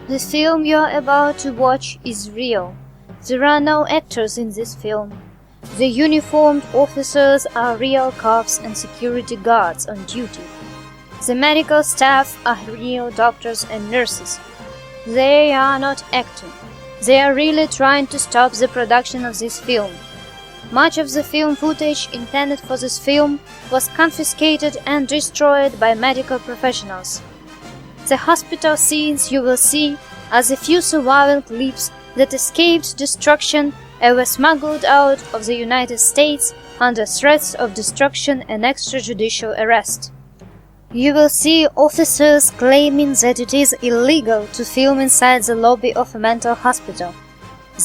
The film you're about to watch is real. There are no actors in this film. The uniformed officers are real cops and security guards on duty. The medical staff are real doctors and nurses. They are not acting. They are really trying to stop the production of this film. Much of the film footage intended for this film was confiscated and destroyed by medical professionals. The hospital scenes you will see are the few surviving clips that escaped destruction and were smuggled out of the United States under threats of destruction and extrajudicial arrest. You will see officers claiming that it is illegal to film inside the lobby of a mental hospital.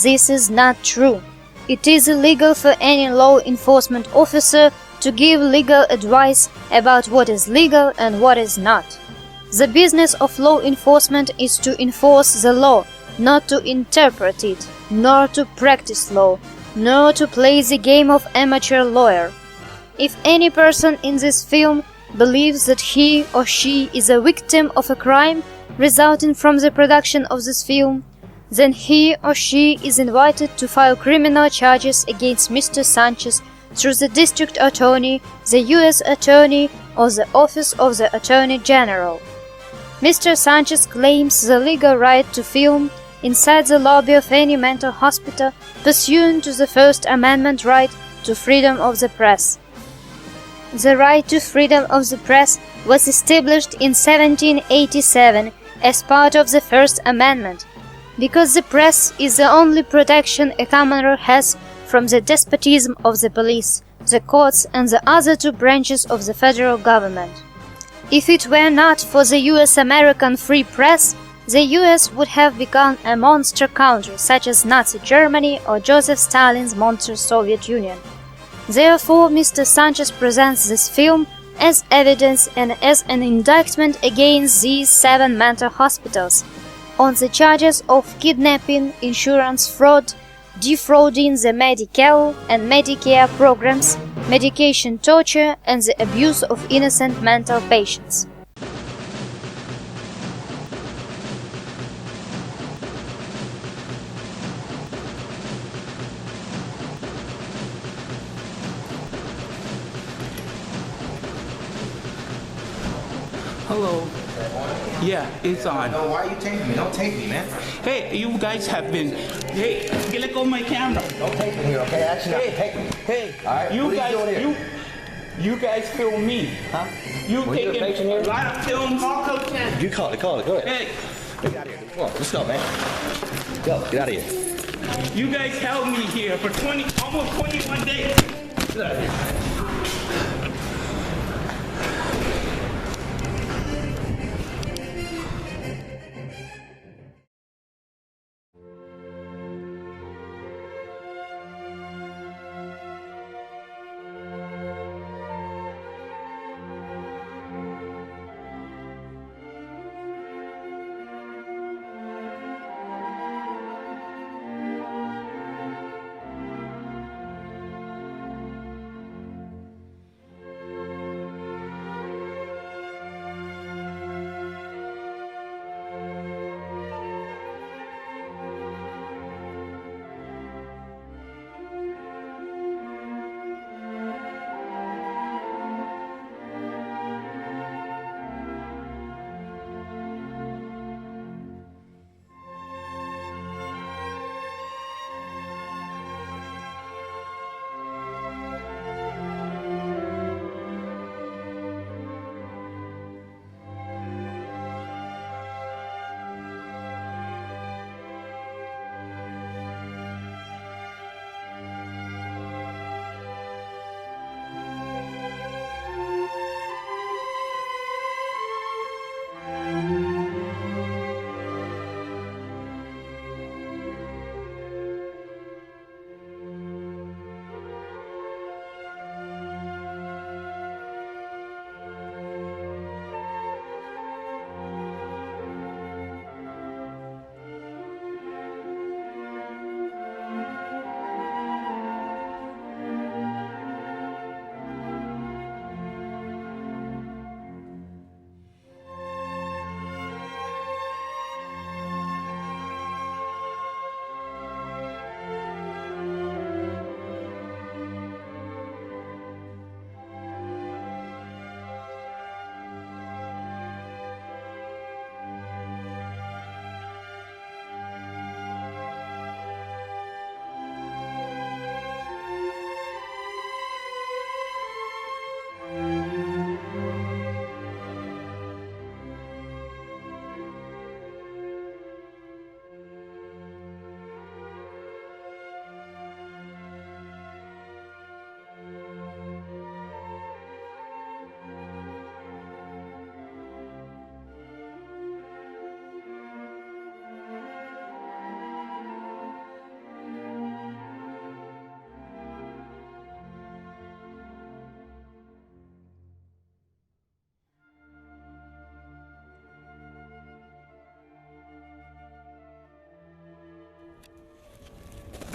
This is not true. It is illegal for any law enforcement officer to give legal advice about what is legal and what is not. The business of law enforcement is to enforce the law, not to interpret it, nor to practice law, nor to play the game of amateur lawyer. If any person in this film believes that he or she is a victim of a crime resulting from the production of this film, then he or she is invited to file criminal charges against Mr. Sanchez through the district attorney, the U.S. attorney, or the office of the attorney general. Mr. Sanchez claims the legal right to film inside the lobby of any mental hospital pursuant to the First Amendment right to freedom of the press. The right to freedom of the press was established in 1787 as part of the First Amendment, because the press is the only protection a commoner has from the despotism of the police, the courts, and the other two branches of the federal government. If it were not for the U.S. American free press, the U.S. would have become a monster country such as Nazi Germany or Joseph Stalin's monster Soviet Union. Therefore, Mr. Sanchez presents this film as evidence and as an indictment against these 7 mental hospitals on the charges of kidnapping, insurance fraud, defrauding the Medi-Cal and Medicare programs, medication torture, and the abuse of innocent mental patients. Hello. Yeah, it's on. No, why are you taking me? Don't take me, man. Hey, you guys have been. Hey, let go of my camera. Don't take me here, okay? Actually, Hey, not take me. hey, All right, you what are you guys, doing here? you guys film me, Huh? You Were you a patient taking here? a lot of films. Call Coach Sanchez. You call it, go ahead. Hey, Get out of here. Come on, let's go, man. Go, get out of here. you guys held me here for almost 21 days. Get out of here.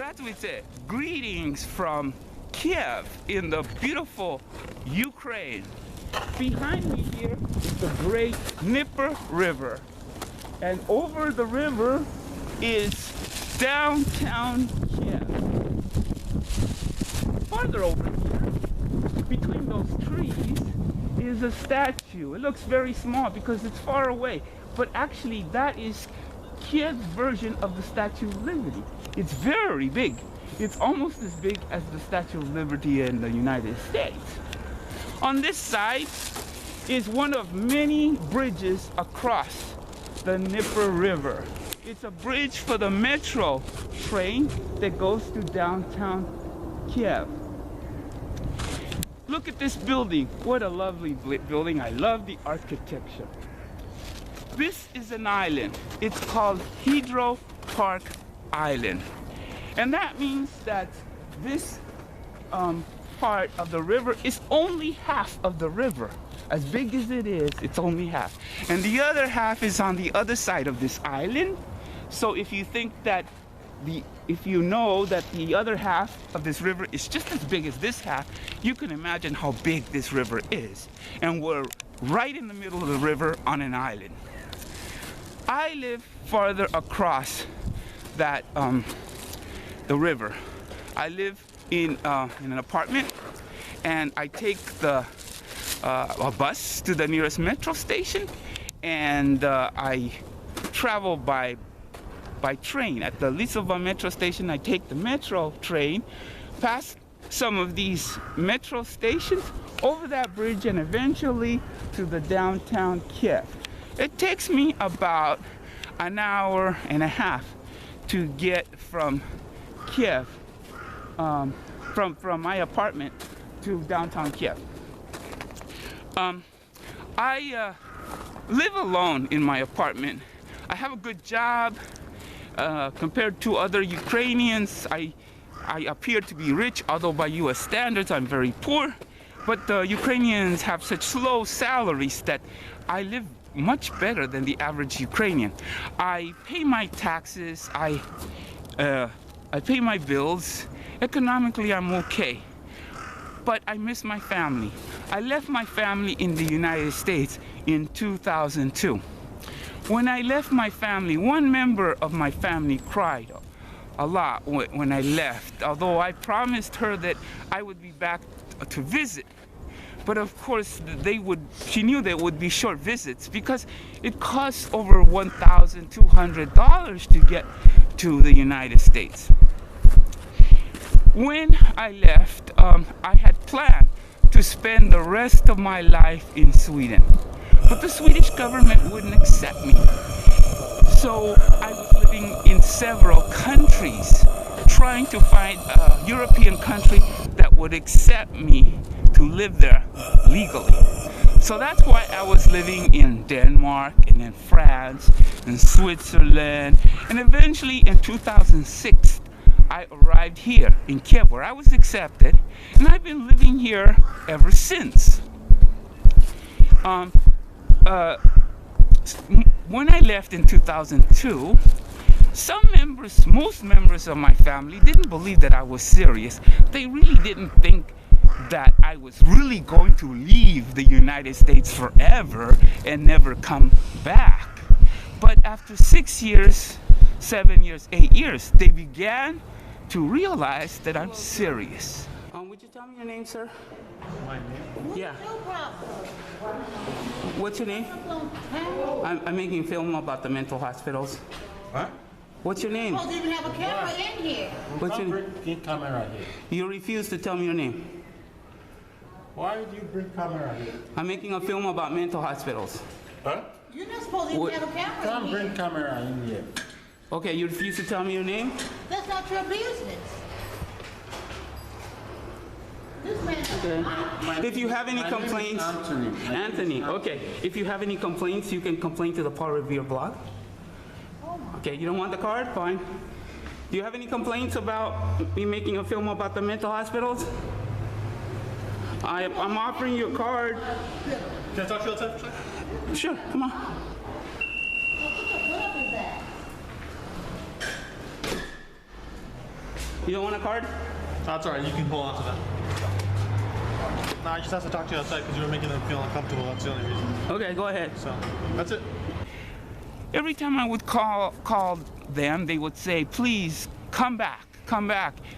Здравствуйте, greetings from Kiev in the beautiful Ukraine. Behind me here is the great Dnieper River. And over the river is downtown Kiev. Farther over here, between those trees, is a statue. It looks very small because it's far away, but actually that is Kiev's version of the Statue of Liberty. It's very big. It's almost as big as the Statue of Liberty in the United States. On this side is one of many bridges across the Dnieper River. It's a bridge for the metro train that goes to downtown Kiev. Look at this building. What a lovely building. I love the architecture. This is an island. It's called Hydro Park Island. And that means that this part of the river is only half of the river. As big as it is, it's only half. And the other half is on the other side of this island. So if you think that if you know that the other half of this river is just as big as this half, you can imagine how big this river is. And we're right in the middle of the river on an island. I live farther across that the river. I live in an apartment, and I take a bus to the nearest metro station, and I travel by train. At the Lisova metro station, I take the metro train past some of these metro stations, over that bridge, and eventually to the downtown Kiev. It takes me about an hour and a half to get from Kiev, from my apartment to downtown Kiev. I live alone in my apartment. I have a good job. Compared to other Ukrainians, I appear to be rich, although by U.S. standards I'm very poor. But the Ukrainians have such low salaries that I live much better than the average Ukrainian. I pay my taxes, I pay my bills. Economically, I'm okay. But I miss my family. I left my family in the United States in 2002. When I left my family, one member of my family cried a lot when I left, although I promised her that I would be back to visit. But of course, she knew there would be short visits because it costs over $1,200 to get to the United States. When I left, I had planned to spend the rest of my life in Sweden. But the Swedish government wouldn't accept me. So I was living in several countries, trying to find a European country that would accept me to live there legally. So that's why I was living in Denmark, and in France, and Switzerland, and eventually in 2006, I arrived here in Kiev, where I was accepted, and I've been living here ever since. When I left in 2002, most members of my family didn't believe that I was serious. They really didn't think that I was really going to leave the United States forever and never come back. But after 6 years, 7 years, 8 years, they began to realize that I'm serious. Would you tell me your name, sir? My name? Yeah. No problem. What's your name? I'm making a film about the mental hospitals. What? What's your name? Supposed to even have a camera in here. What's your Don't bring camera here. You refuse to tell me your name. Why do you bring camera here? I'm making a film about mental hospitals. Huh? You're not supposed to even have a camera in Don't here. bring camera in here. Okay, you refuse to tell me your name? That's not your business. This man's If you have any My name is complaints, Anthony. My name Anthony, is okay. If you have any complaints, you can complain to the Paul Revere blog. Okay, you don't want the card? Fine. Do you have any complaints about me making a film about the mental hospitals? I'm offering you a card. Can I talk to you outside? Sure, come on. What up is that? You don't want a card? That's all right. You can hold on to that. No, I just have to talk to you outside because you were making them feel uncomfortable. That's the only reason. Okay, go ahead. So that's it. Every time I would call them, they would say, please come back.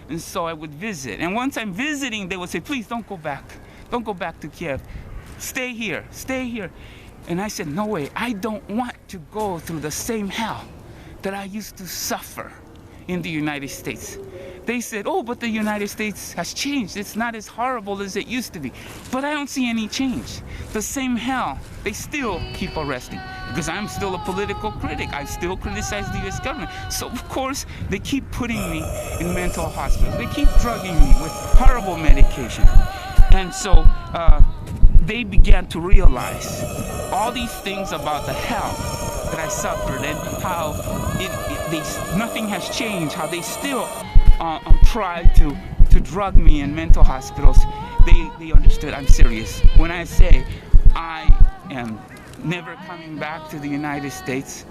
And so I would visit. And once I'm visiting, they would say, please don't go back. Don't go back to Kiev. Stay here. And I said, no way, I don't want to go through the same hell that I used to suffer in the United States. They said, oh, but the United States has changed. It's not as horrible as it used to be. But I don't see any change. The same hell, they still keep arresting. Because I'm still a political critic. I still criticize the U.S. government. So, of course, they keep putting me in mental hospitals. They keep drugging me with horrible medication. And so they began to realize all these things about the hell that I suffered and how nothing has changed, how they still try to drug me in mental hospitals. They understood I'm serious. When I say I am never coming back to the United States.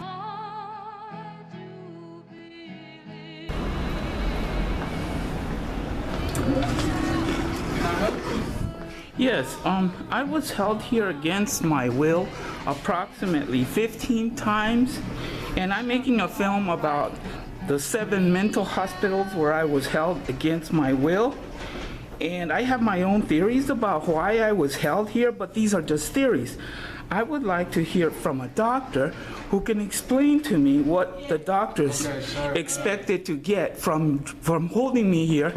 Yes, I was held here against my will approximately 15 times, and I'm making a film about the 7 mental hospitals where I was held against my will. And I have my own theories about why I was held here, but these are just theories. I would like to hear from a doctor who can explain to me what the doctors expected to get from holding me here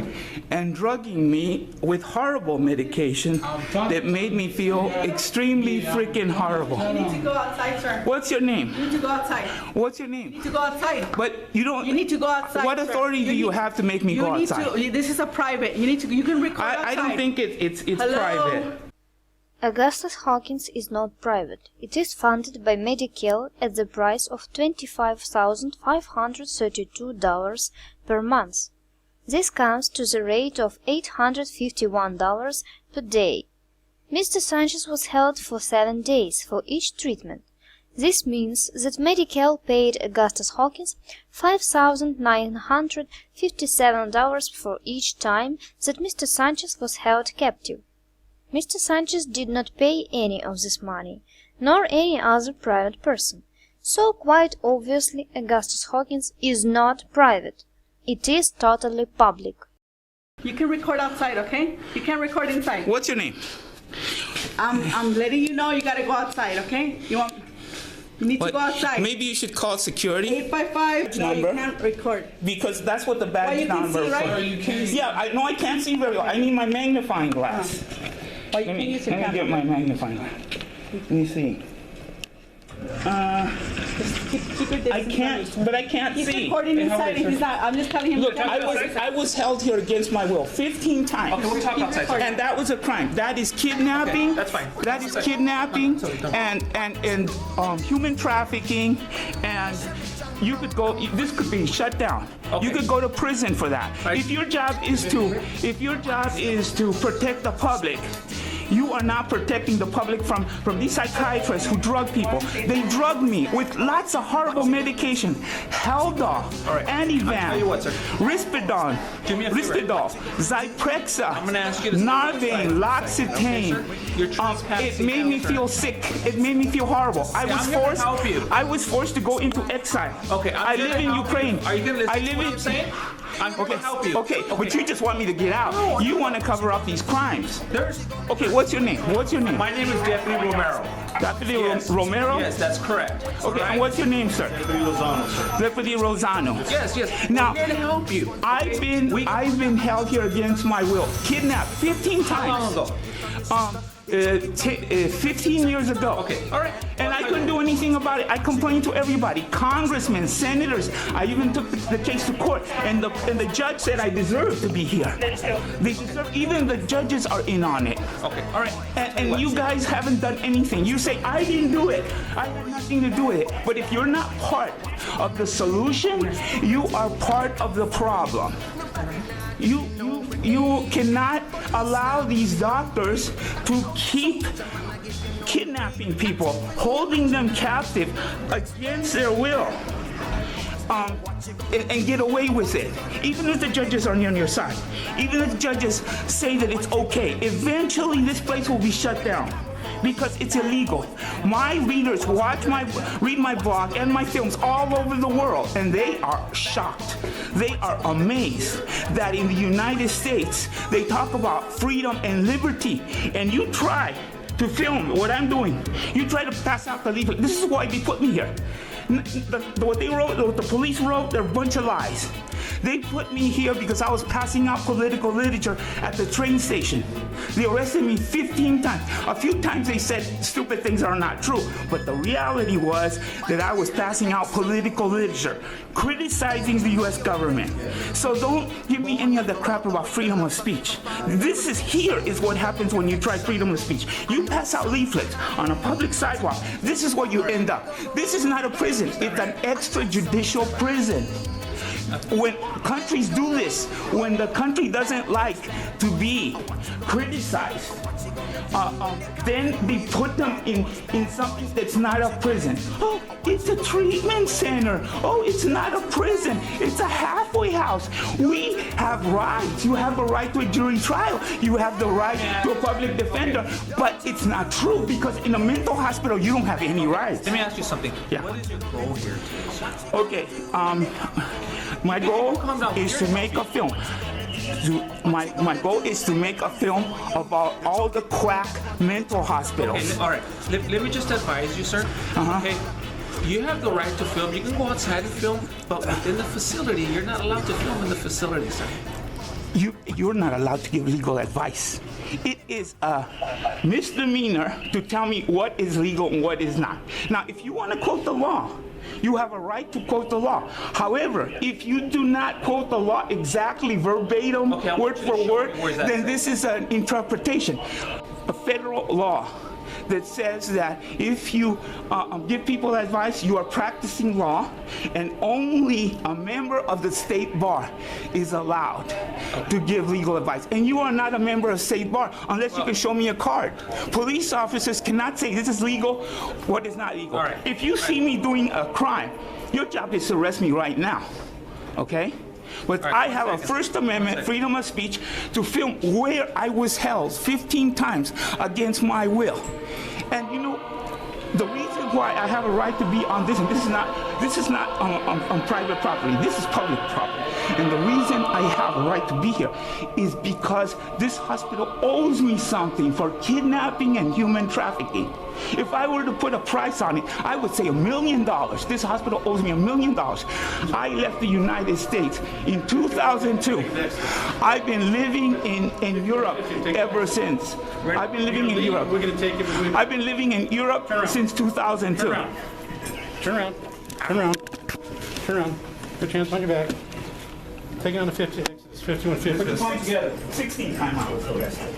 and drugging me with horrible medication that made me feel extremely freaking horrible. You need to go outside, sir. What's your name? You need to go outside. What's your name? You need to go outside. But you don't. You need to go outside. What authority do you have to make me go outside? This is a private. You can record outside. I don't think it's Hello? private. Augustus Hawkins is not private. It is funded by Medicare at the price of $25,532 per month. This comes to the rate of $851 per day. Mr. Sanchez was held for 7 days for each treatment. This means that Medicare paid Augustus Hawkins $5,957 for each time that Mr. Sanchez was held captive. Mr. Sanchez did not pay any of this money, nor any other private person. So quite obviously Augustus Hawkins is not private. It is totally public. You can record outside, okay? You can't record inside. What's your name? I'm letting you know you gotta go outside, okay? You need to go outside. Maybe you should call security. 855. No, you Number. can't record. Because that's what the badge Well, you can number see, is right? for. You can see. Yeah, I can't see very well. I need my magnifying glass. Or you can use your Let me get camera. my magnifying glass. Let me see. Keep your distance. I can't, but I can't He's see. recording inside and he's not. I'm just telling him. Look, you can't I was held here against my will 15 times. Okay, we'll talk outside. Sir. And that was a crime. That is kidnapping. Okay, that's fine. That is kidnapping and human trafficking, and you could go. This could be shut down. Okay. You could go to prison for that. Right. If your job is to protect the public, you are not protecting the public from these psychiatrists who drug people. They drug me with lots of horrible medication. Haldol, right. Ativan, I'll tell you what, sir. Risperdal, Do me a favor. Zyprexa, I'm gonna ask you to Narvane, Loxetane. Okay, sir? You're trespassing It made me now, sir. feel sick. It made me feel horrible. I Yeah, was I'm here to forced. help you. I was forced to go into exile. Okay, I'm I here live to in help Ukraine. you. Are you gonna listen I to live what in. I'm saying? I'm here Okay, to help you. okay, but you just want me to get out. You want to cover up these crimes. There's. Okay, what's your name? What's your name? My name is Deputy Romero. Deputy Yes. Romero? Yes, that's correct. Okay, and what's your name, sir? Deputy Lozano, sir. Deputy Rosano. Yes, yes. Now, We're here to help you. I've been held here against my will, kidnapped 15 times. How long ago? 15 years ago. Okay, all right. And I couldn't do anything about it. I complained to everybody, congressmen, senators. I even took the case to court, and the judge said I deserve to be here. They deserve. Even the judges are in on it. Okay, all right. And you guys haven't done anything. You say, I didn't do it. I had nothing to do with it. But if you're not part of the solution, you are part of the problem. You cannot allow these doctors to keep kidnapping people, holding them captive against their will. and get away with it. Even if the judges are on your side, even if judges say that it's okay, eventually this place will be shut down because it's illegal. My readers read my blog and my films all over the world, and they are shocked. They are amazed that in the United States they talk about freedom and liberty, and you try to film what I'm doing. You try to pass out the leaflet. This is why they put me here. What they wrote, what the police wrote, they're a bunch of lies. They put me here because I was passing out political literature at the train station. They arrested me 15 times. A few times they said stupid things are not true, but the reality was that I was passing out political literature, criticizing the U.S. government. So don't give me any of the crap about freedom of speech. This is what happens when you try freedom of speech. You pass out leaflets on a public sidewalk. This is what you end up. This is not a prison. It's an extrajudicial prison. When countries do this, when the country doesn't like to be criticized, then they put them in something that's not a prison. Oh, it's a treatment center. Oh, it's not a prison. It's a halfway house. We have rights. You have a right to a jury trial. You have the right to a public defender. But it's not true because in a mental hospital, you don't have any rights. Let me ask you something. Yeah. What is your goal here? Okay. My goal is to make a film. My goal is to make a film about all the quack mental hospitals. Okay, all right. Let me just advise you, sir. Okay. You have the right to film. You can go outside and film, but within the facility, you're not allowed to film in the facility, sir. You're not allowed to give legal advice. It is a misdemeanor to tell me what is legal and what is not. Now, if you want to quote the law, you have a right to quote the law. However, if you do not quote the law exactly verbatim, word for word, then this is an interpretation. A federal law that says that if you give people advice, you are practicing law, and only a member of the state bar is allowed to give legal advice. And you are not a member of state bar unless you can show me a card. Police officers cannot say this is legal, what is not legal. If you see me doing a crime, your job is to arrest me right now, okay? But I have a First Amendment freedom of speech to film where I was held 15 times against my will. And you know, the reason why I have a right to be on this, and this is not on private property, this is public property. And the reason I have a right to be here is because this hospital owes me something for kidnapping and human trafficking. If I were to put a price on it, I would say $1 million. This hospital owes me $1 million. I left the United States in 2002. I've been living in Europe ever since. I've been living in Europe. I've been living in Europe since 2002. Turn around. Turn around. Turn around. Turn around. Put your hands on your back. Take it on the 50. It's 51, 50. Put the palms together. 16 time I was arrested.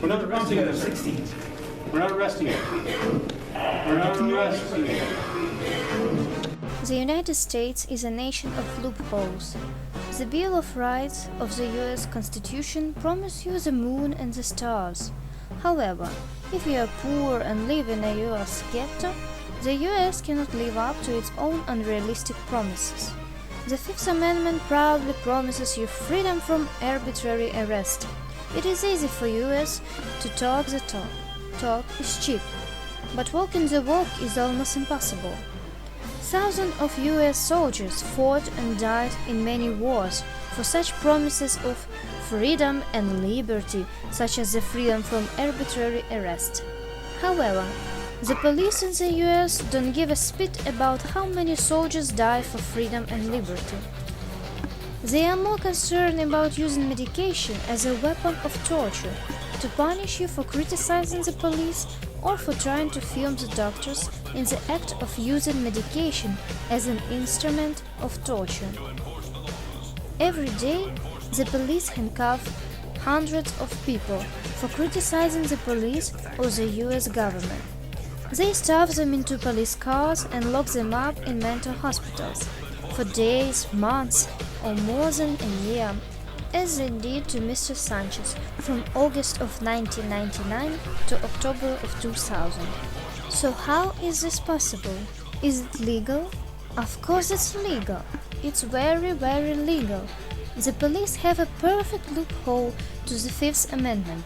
We're not arresting you. 16. We're not arresting you. We're not arresting you. The United States is a nation of loopholes. The Bill of Rights of the U.S. Constitution promises you the moon and the stars. However, if you are poor and live in a U.S. ghetto, the U.S. cannot live up to its own unrealistic promises. The Fifth Amendment proudly promises you freedom from arbitrary arrest. It is easy for U.S. to talk the talk. Talk is cheap, but walking the walk is almost impossible. Thousands of U.S. soldiers fought and died in many wars for such promises of freedom and liberty, such as the freedom from arbitrary arrest. However, the police in the U.S. don't give a spit about how many soldiers die for freedom and liberty. They are more concerned about using medication as a weapon of torture, to punish you for criticizing the police or for trying to film the doctors in the act of using medication as an instrument of torture. Every day, the police handcuff hundreds of people for criticizing the police or the US government. They stuff them into police cars and lock them up in mental hospitals for days, months, or more than a year, as they did to Mr. Sanchez from August of 1999 to October of 2000. So how is this possible? Is it legal? Of course it's legal. it's very, very legal. The police have a perfect loophole to the Fifth Amendment.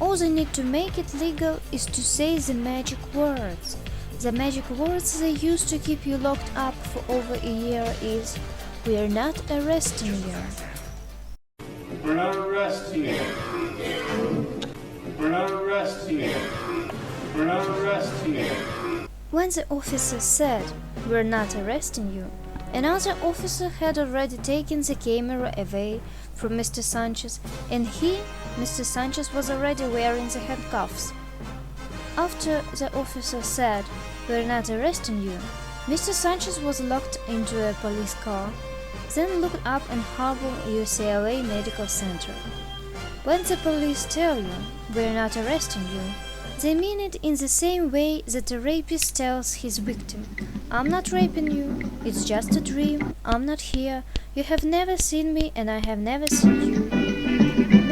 All they need to make it legal is to say the magic words. The magic words they use to keep you locked up for over a year is, "We're not arresting you." We're not arresting you. We're not arresting you. We're not arresting you. When the officer said, "We're not arresting you," another officer had already taken the camera away from Mr. Sanchez, and Mr. Sanchez, was already wearing the handcuffs. After the officer said, "We're not arresting you," Mr. Sanchez was locked into a police car, then looked up in Harbor U.S.A. Medical Center. When the police tell you, "We're not arresting you," they mean it in the same way that a rapist tells his victim, "I'm not raping you, it's just a dream, I'm not here, you have never seen me and I have never seen you."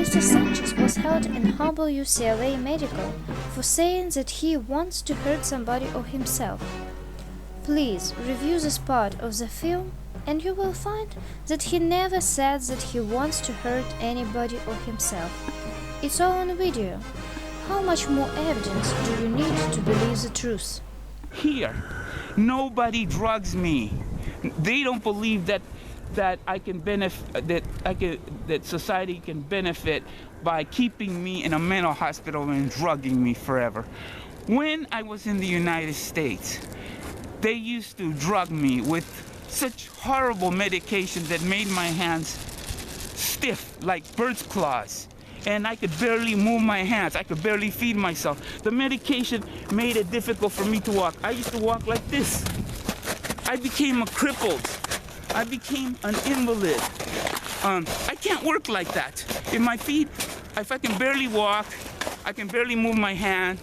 Mr. Sanchez was held in Harbor U.S.A. Medical for saying that he wants to hurt somebody or himself. Please review this part of the film and you will find that he never said that he wants to hurt anybody or himself. It's all on video. How much more evidence do you need to believe the truth? Here, nobody drugs me. They don't believe that I can benefit, that society can benefit by keeping me in a mental hospital and drugging me forever. When I was in the United States, they used to drug me with such horrible medication that made my hands stiff like bird's claws. And I could barely move my hands. I could barely feed myself. The medication made it difficult for me to walk. I used to walk like this. I became a crippled. I became an invalid. I can't work like that. If I can barely walk, I can barely move my hand,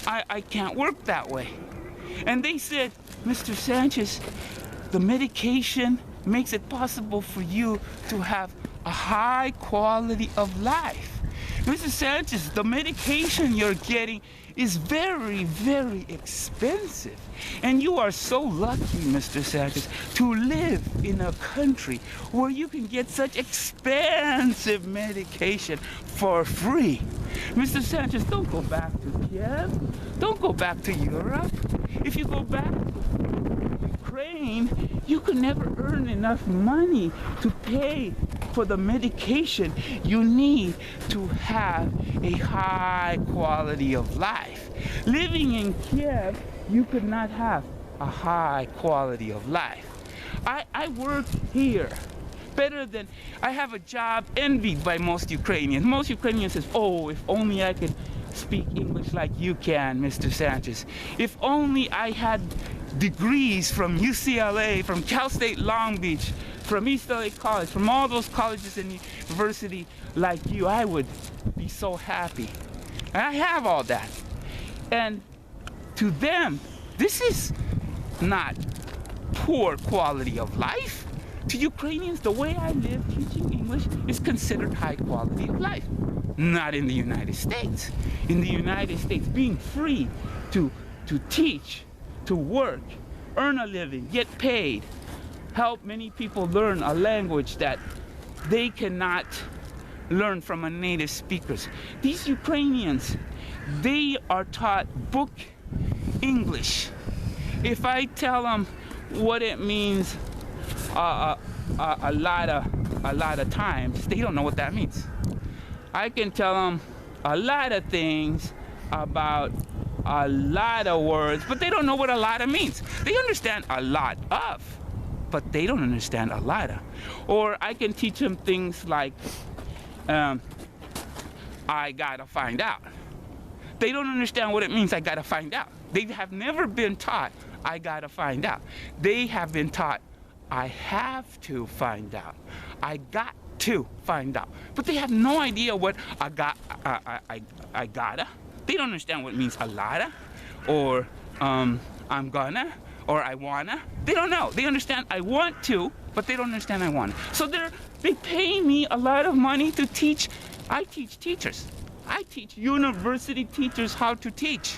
I can't work that way. And they said, "Mr. Sanchez, the medication makes it possible for you to have a high quality of life. Mr. Sanchez, the medication you're getting is very, very expensive. And you are so lucky, Mr. Sanchez, to live in a country where you can get such expensive medication for free. Mr. Sanchez, don't go back to Kiev. Don't go back to Europe. If you go back to Ukraine, you could never earn enough money to pay for the medication you need to have a high quality of life. Living in Kiev, you could not have a high quality of life. I work here better than, I have a job envied by most Ukrainians. Most Ukrainians says, "Oh, if only I could speak English like you can, Mr. Sanchez. If only I had degrees from UCLA, from Cal State Long Beach, from East LA College, from all those colleges and university like you, I would be so happy." And I have all that. And to them, this is not poor quality of life. To Ukrainians, the way I live teaching English is considered high quality of life. Not in the United States. In the United States, being free to teach, to work, earn a living, get paid, help many people learn a language that they cannot learn from a native speakers. These Ukrainians, they are taught book English. If I tell them what it means a lot of times, they don't know what that means. I can tell them a lot of things about a lot of words, but they don't know what a lot of means. They understand a lot of, but they don't understand a lot of. Or I can teach them things like, I gotta find out. They don't understand what it means, I gotta find out. They have never been taught, I gotta find out. They have been taught, I have to find out. I got to find out. But they have no idea what I gotta. They don't understand what it means a lotta, or I'm gonna, or I wanna. They don't know. They understand I want to, but they don't understand I want. So they pay me a lot of money to teach. I teach teachers. I teach university teachers how to teach.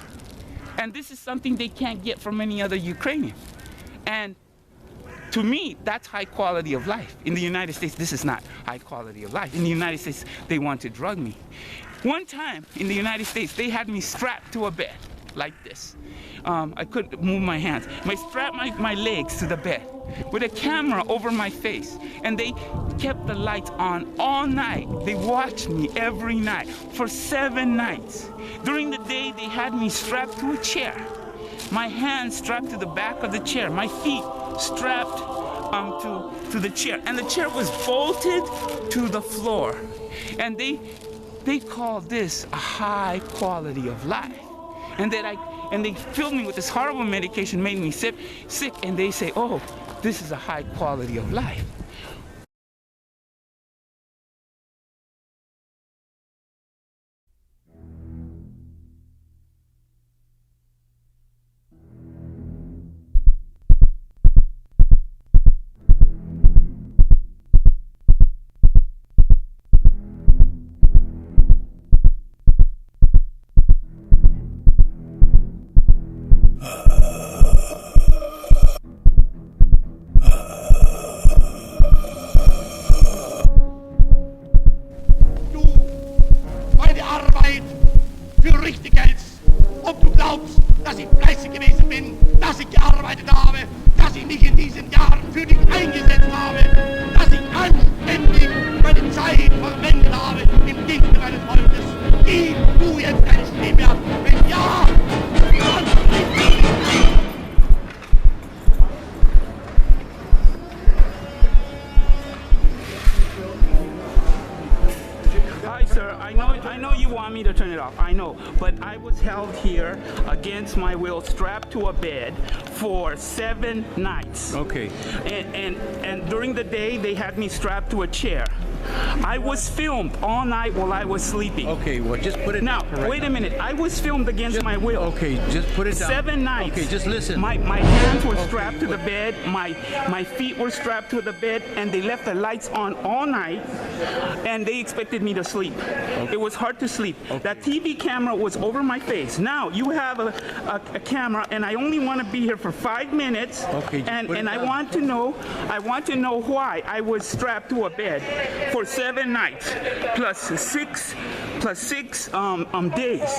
And this is something they can't get from any other Ukrainian. And To me, that's high quality of life. In the United States, this is not high quality of life. In the United States, they want to drug me. One time in the United States, they had me strapped to a bed like this. I couldn't move my hands. They strapped my legs to the bed with a camera over my face, and they kept the lights on all night. They watched me every night for 7 nights. During the day, they had me strapped to a chair. My hands strapped to the back of the chair, my feet strapped to the chair, and the chair was bolted to the floor. And they called this a high quality of life. And they filled me with this horrible medication, made me sick, and they say, oh, this is a high quality of life. Dass ich fleißig gewesen bin, dass ich gearbeitet habe, dass ich mich in diesen Jahren für dich eingesetzt habe, dass ich anständig meine Zeit verwendet habe im Dienste meines Volkes. Gib du jetzt deine Stimme ab, wenn ja, dann Hi, sir. I know you want me to turn it off. I know, but I was held here against my will, strapped to a bed for 7 nights. Okay. And during the day, they had me strapped to a chair. I was filmed all night while I was sleeping. Okay, well, just put it now. down. Wait a minute. I was filmed against my will. Okay, just put it down. 7 nights. Okay, just listen. My hands were strapped to the bed. My feet were strapped to the bed, and they left the lights on all night, and they expected me to sleep. Okay. It was hard to sleep. Okay. That TV camera was over my face. Now you have a camera, and I only want to be here for 5 minutes. Okay, and I want to know why I was strapped to a bed for 7 nights plus six days,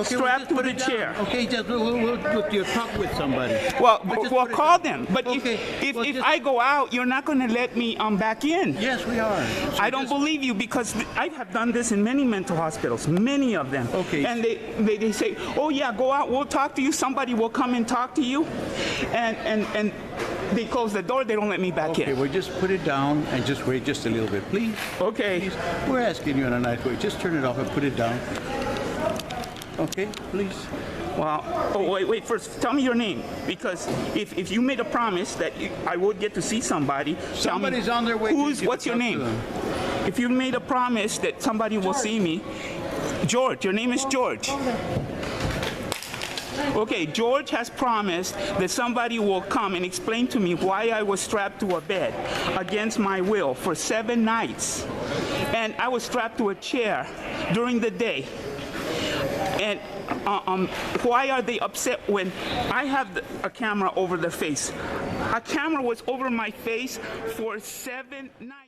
strapped to the chair. Okay, just we'll talk with somebody. Well, call them. But if I go out, you're not going to let me back in. Yes, we are. So I don't believe you, because I have done this in many mental hospitals, many of them. Okay. And they say, oh yeah, go out, we'll talk to you. Somebody will come and talk to you, and they close the door. They don't let me back in. Okay, well, just put it down and just wait just a little bit, please. Okay. Please. We're asking you in a nice way. Just turn it off and put it down. Okay, please. Well, oh, wait, first, tell me your name, because if you made a promise that I would get to see somebody, Somebody's on their way. What's your name? If you made a promise that somebody will see me, George, your name is George. Okay, George has promised that somebody will come and explain to me why I was strapped to a bed against my will for 7 nights. And I was strapped to a chair during the day. And why are they upset when I have a camera over the face? A camera was over my face for 7 nights.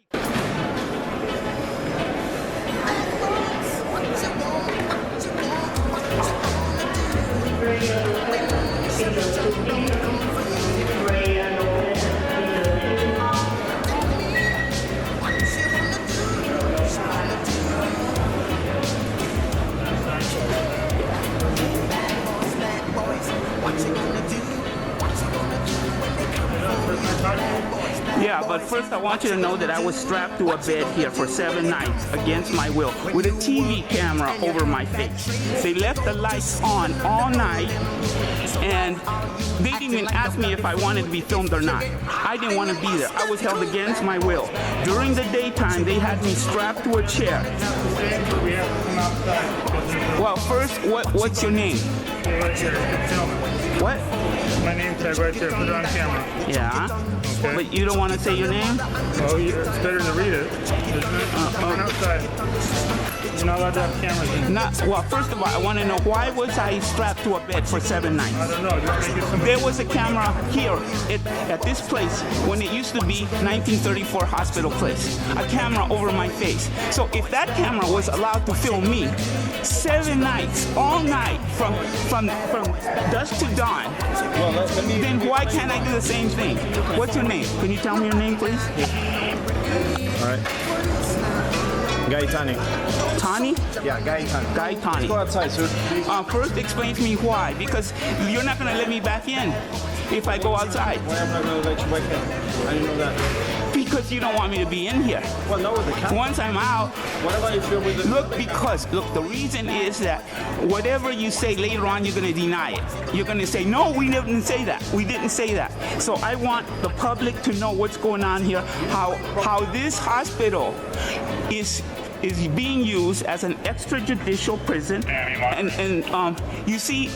Yeah, but first I want you to know that I was strapped to a bed here for 7 nights against my will with a TV camera over my face. They left the lights on all night, and they didn't even ask me if I wanted to be filmed or not. I didn't want to be there. I was held against my will. During the daytime, they had me strapped to a chair. Well, first, what's your name? What? My name's right there. Put it on camera. Yeah. Okay. But you don't want to say your name? Oh, it's better to read it. Come on outside. not allowed to have cameras in. Well, first of all, I want to know, why was I strapped to a bed for 7 nights? I don't know. Just make it simple. There was a camera here at this place when it used to be 1934 Hospital Place. A camera over my face. So if that camera was allowed to film me 7 nights, all night, from dusk to dawn, then why can't I do the same thing? What's your name? Can you tell me your name, please? All right. Guy Tani. Tani? Yeah, Guy Tani. Guy Tani. Go outside, sir. First, explain to me why. Because you're not going to let me back in if I go outside. Why am I going to let you back in? How do you know that? Because you don't want me to be in here. Well, no, with the camera. Once I'm out, What about if you're with the... look, the reason is that whatever you say later on, you're going to deny it. You're going to say, no, we didn't say that. We didn't say that. So I want the public to know what's going on here, how this hospital is being used as an extrajudicial prison. And you see,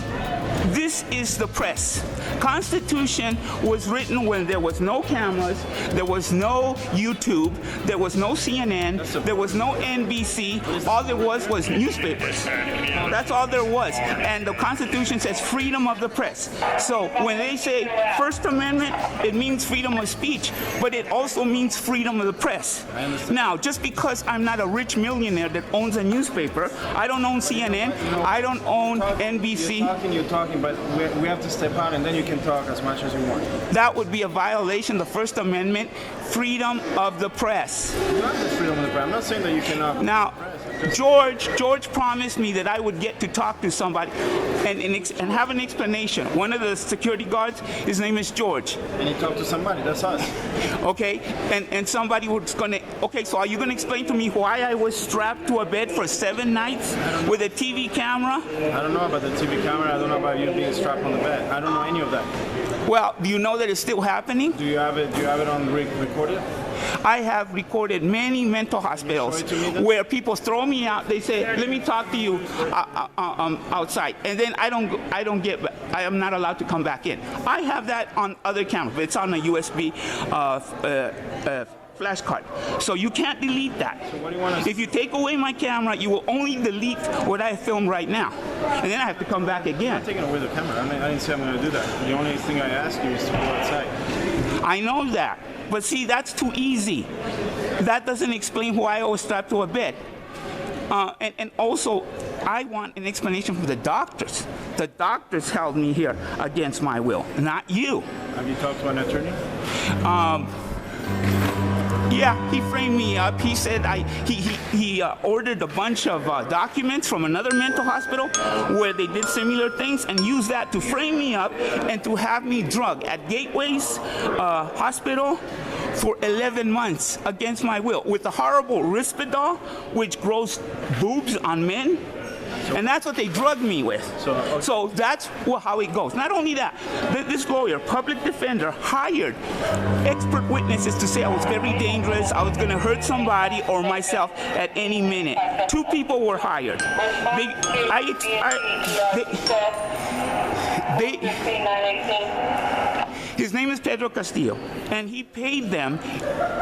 this is the press. Constitution was written when there was no cameras, there was no YouTube, there was no CNN, there was no NBC. All there was newspapers. That's all there was. And the Constitution says freedom of the press. So when they say First Amendment, it means freedom of speech, but it also means freedom of the press. Now, just because I'm not a rich millionaire that owns a newspaper, I don't own CNN, I don't own NBC. You're talking, but we have to step out and then you can talk as much as you want. That would be a violation of the First Amendment, freedom of the press. You have the freedom of the press. I'm not saying that you cannot. Now, George promised me that I would get to talk to somebody and have an explanation. One of the security guards, his name is George. And you talk to somebody, that's us. Okay, and somebody was gonna, okay, so are you gonna explain to me why I was strapped to a bed for 7 nights with a TV camera? I don't know about the TV camera, I don't know about you being strapped on the bed. I don't know any of that. Well, do you know that it's still happening? Do you have it on recorded? I have recorded many mental hospitals where people throw me out. They say, "Let me talk to you outside," and then I am not allowed to come back in. I have that on other cameras. It's on a USB flash card, so you can't delete that. So what do you want to... If you take away my camera, you will only delete what I film right now, and then I have to come back again. I'm not taking away the camera. I didn't say I'm going to do that. The only thing I ask you is to go outside. I know that. But see, that's too easy. That doesn't explain why I was strapped to a bed. And also, I want an explanation from the doctors. The doctors held me here against my will, not you. Have you talked to an attorney? Yeah, he framed me up. He said he ordered a bunch of documents from another mental hospital where they did similar things and used that to frame me up and to have me drugged at Gateway's hospital for 11 months against my will with the horrible Risperdal, which grows boobs on men. And that's what they drugged me with. So that's how it goes. Not only that, this lawyer, public defender, hired expert witnesses to say I was very dangerous, I was going to hurt somebody or myself at any minute. 2 people were hired. His name is Pedro Castillo, and he paid them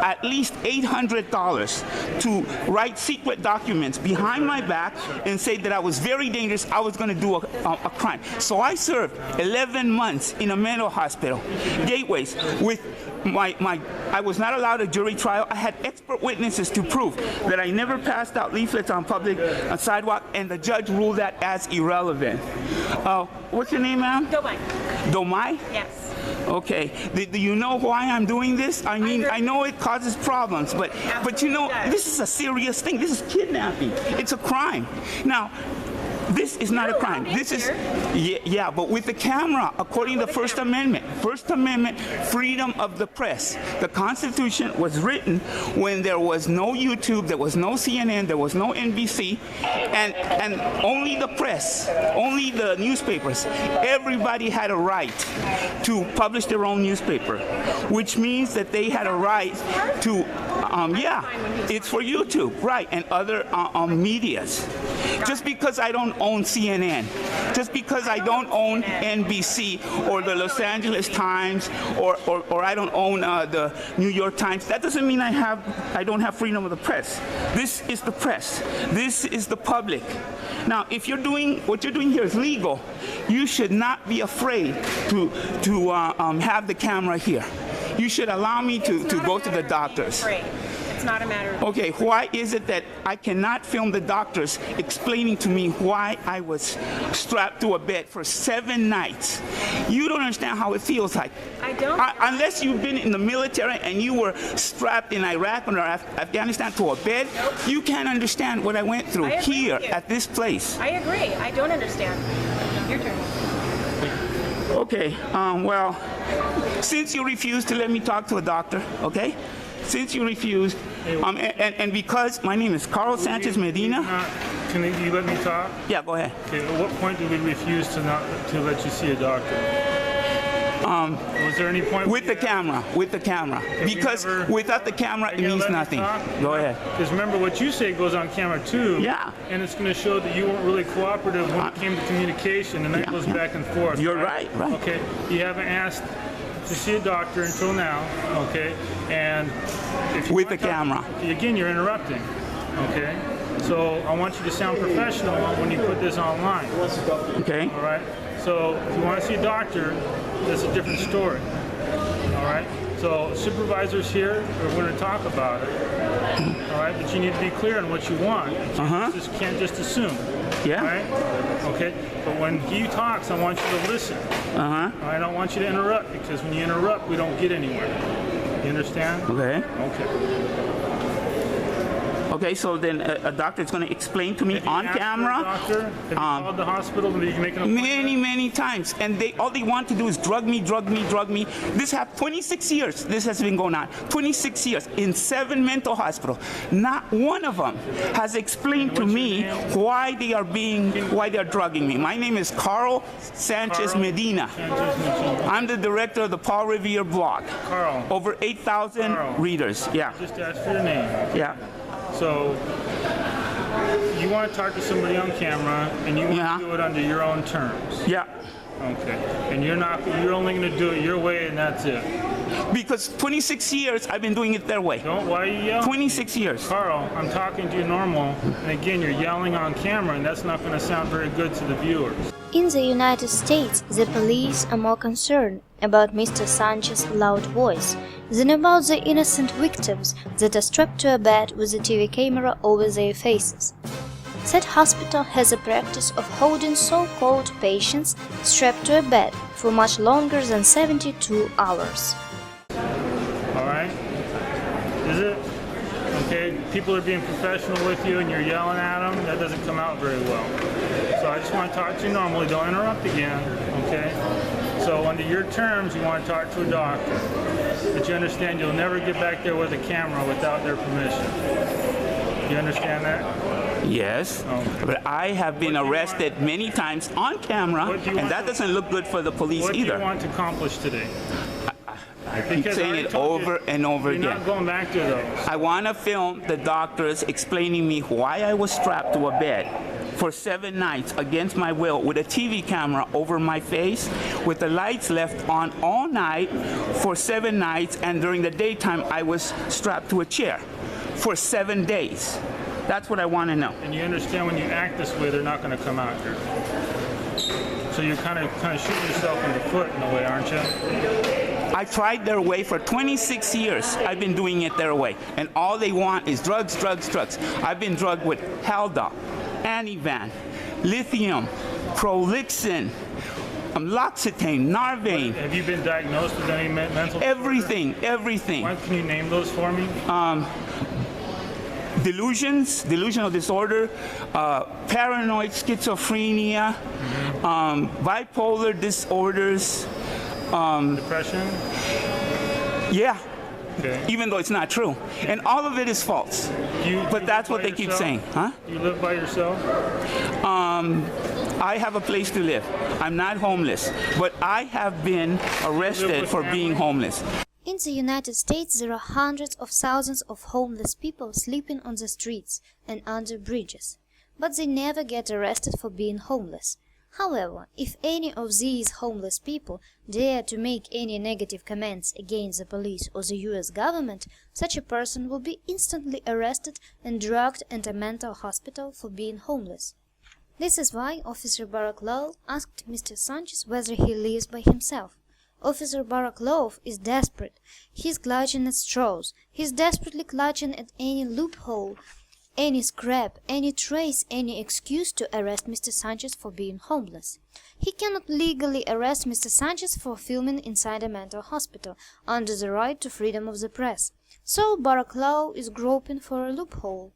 at least $800 to write secret documents behind my back and say that I was very dangerous, I was going to do a crime. So I served 11 months in a mental hospital, Gateways, with I was not allowed a jury trial. I had expert witnesses to prove that I never passed out leaflets on public sidewalk, and the judge ruled that as irrelevant. What's your name, ma'am? Domai. Domai? Yes. Okay. Do you know why I'm doing this? I mean, I know it causes problems, but you know, this is a serious thing. This is kidnapping. It's a crime. Now, this is not a crime. This is, yeah, but with the camera, according to the First Amendment, freedom of the press. The Constitution was written when there was no YouTube, there was no CNN, there was no NBC, and only the press, only the newspapers. Everybody had a right to publish their own newspaper, which means that they had a right to Yeah, it's for YouTube, right, and other medias. Just because I don't own CNN, just because I don't own NBC or the Los Angeles Times or I don't own the New York Times, that doesn't mean I don't have freedom of the press. This is the press. This is the public. Now, if you're doing what you're doing here is legal, you should not be afraid to have the camera here. You should allow me to go to the doctors. It's not a matter of... Okay, why is it that I cannot film the doctors explaining to me why I was strapped to a bed for 7 nights? You don't understand how it feels like. I don't. Unless you've been in the military and you were strapped in Iraq or Afghanistan to a bed, you can't understand what I went through here at this place. I agree. I don't understand. Your turn. Okay, well, since you refuse to let me talk to a doctor, okay? Since you refused, and because my name is Carl Sanchez Medina. Can you let me talk? Yeah, go ahead. Okay, at what point did we refuse to let you see a doctor? Was there any point with the camera? Because without the camera, it means nothing. Go ahead. Because remember, what you say goes on camera too. Yeah. And it's going to show that you weren't really cooperative when it came to communication, and that goes back and forth. You're right. Okay. You haven't asked to see a doctor until now. Okay. And if you with the camera. Again, you're interrupting. Okay. So I want you to sound professional when you put this online. Okay. All right. So if you want to see a doctor, that's a different story. All right. So supervisors here are going to talk about it. All right. But you need to be clear on what you want. You can't just assume. Yeah. All right. Okay. But when he talks, I want you to listen. I don't want you to interrupt, because when you interrupt, we don't get anywhere. You understand? Okay. Okay. Okay, so then a doctor is going to explain to me on camera. Doctor, have you called the hospital? Did you make an appointment? Many times, and all they want to do is drug me. This happened 26 years. This has been going on 26 years in 7 mental hospitals. Not one of them has explained to me why they are drugging me. My name is Carl Sanchez Medina. I'm the director of the Paul Revere blog. Carl. Over 8,000 readers. Yeah. Just ask for your name. Yeah. So you want to talk to somebody on camera, and you want to do it under your own terms. Yeah. Okay. And you're only going to do it your way, and that's it. Because 26 years I've been doing it their way. Why are you yelling? 26 years. Carl, I'm talking to you normal, and again, you're yelling on camera, and that's not going to sound very good to the viewers. In the United States, the police are more concerned about Mr. Sanchez's loud voice than about the innocent victims that are strapped to a bed with a TV camera over their faces. That hospital has a practice of holding so-called patients strapped to a bed for much longer than 72 hours. All right? Is it? Okay, people are being professional with you and you're yelling at them. That doesn't come out very well. So I just want to talk to you normally. Don't interrupt again, okay? So under your terms, you want to talk to a doctor. But you understand you'll never get back there with a camera without their permission. You understand that? Yes, okay. But I have been arrested many times on camera, and that doesn't look good for the police either. What do you want to accomplish today? I keep saying it over and over again. You're not going back to those. I want to film the doctors explaining me why I was strapped to a bed for 7 nights against my will with a TV camera over my face, with the lights left on all night for 7 nights, and during the daytime I was strapped to a chair for 7 days. That's what I want to know. And you understand when you act this way, they're not going to come out here. So you're kind of shooting yourself in the foot in a way, aren't you? I tried their way for 26 years. I've been doing it their way. And all they want is drugs, drugs, drugs. I've been drugged with Haldol, Anivan, lithium, Prolixin, L'Occitane, Narvane. Have you been diagnosed with any mental Everything, disorder? everything. Why, can you name those for me? Delusional disorder, paranoid schizophrenia, bipolar disorders. Depression? Yeah. Okay. Even though it's not true. And all of it is false. But that's what they keep saying. Huh? You live by yourself? I have a place to live. I'm not homeless. But I have been arrested for being homeless. In the United States, there are hundreds of thousands of homeless people sleeping on the streets and under bridges, but they never get arrested for being homeless. However, if any of these homeless people dare to make any negative comments against the police or the U.S. government, such a person will be instantly arrested and dragged into a mental hospital for being homeless. This is why Officer Barack Lowell asked Mr. Sanchez whether he lives by himself. Officer Barack Lowell is desperate. He's clutching at straws. He's desperately clutching at any loophole, any scrap, any trace, any excuse to arrest Mr. Sanchez for being homeless. He cannot legally arrest Mr. Sanchez for filming inside a mental hospital under the right to freedom of the press. So Barack Lowell is groping for a loophole.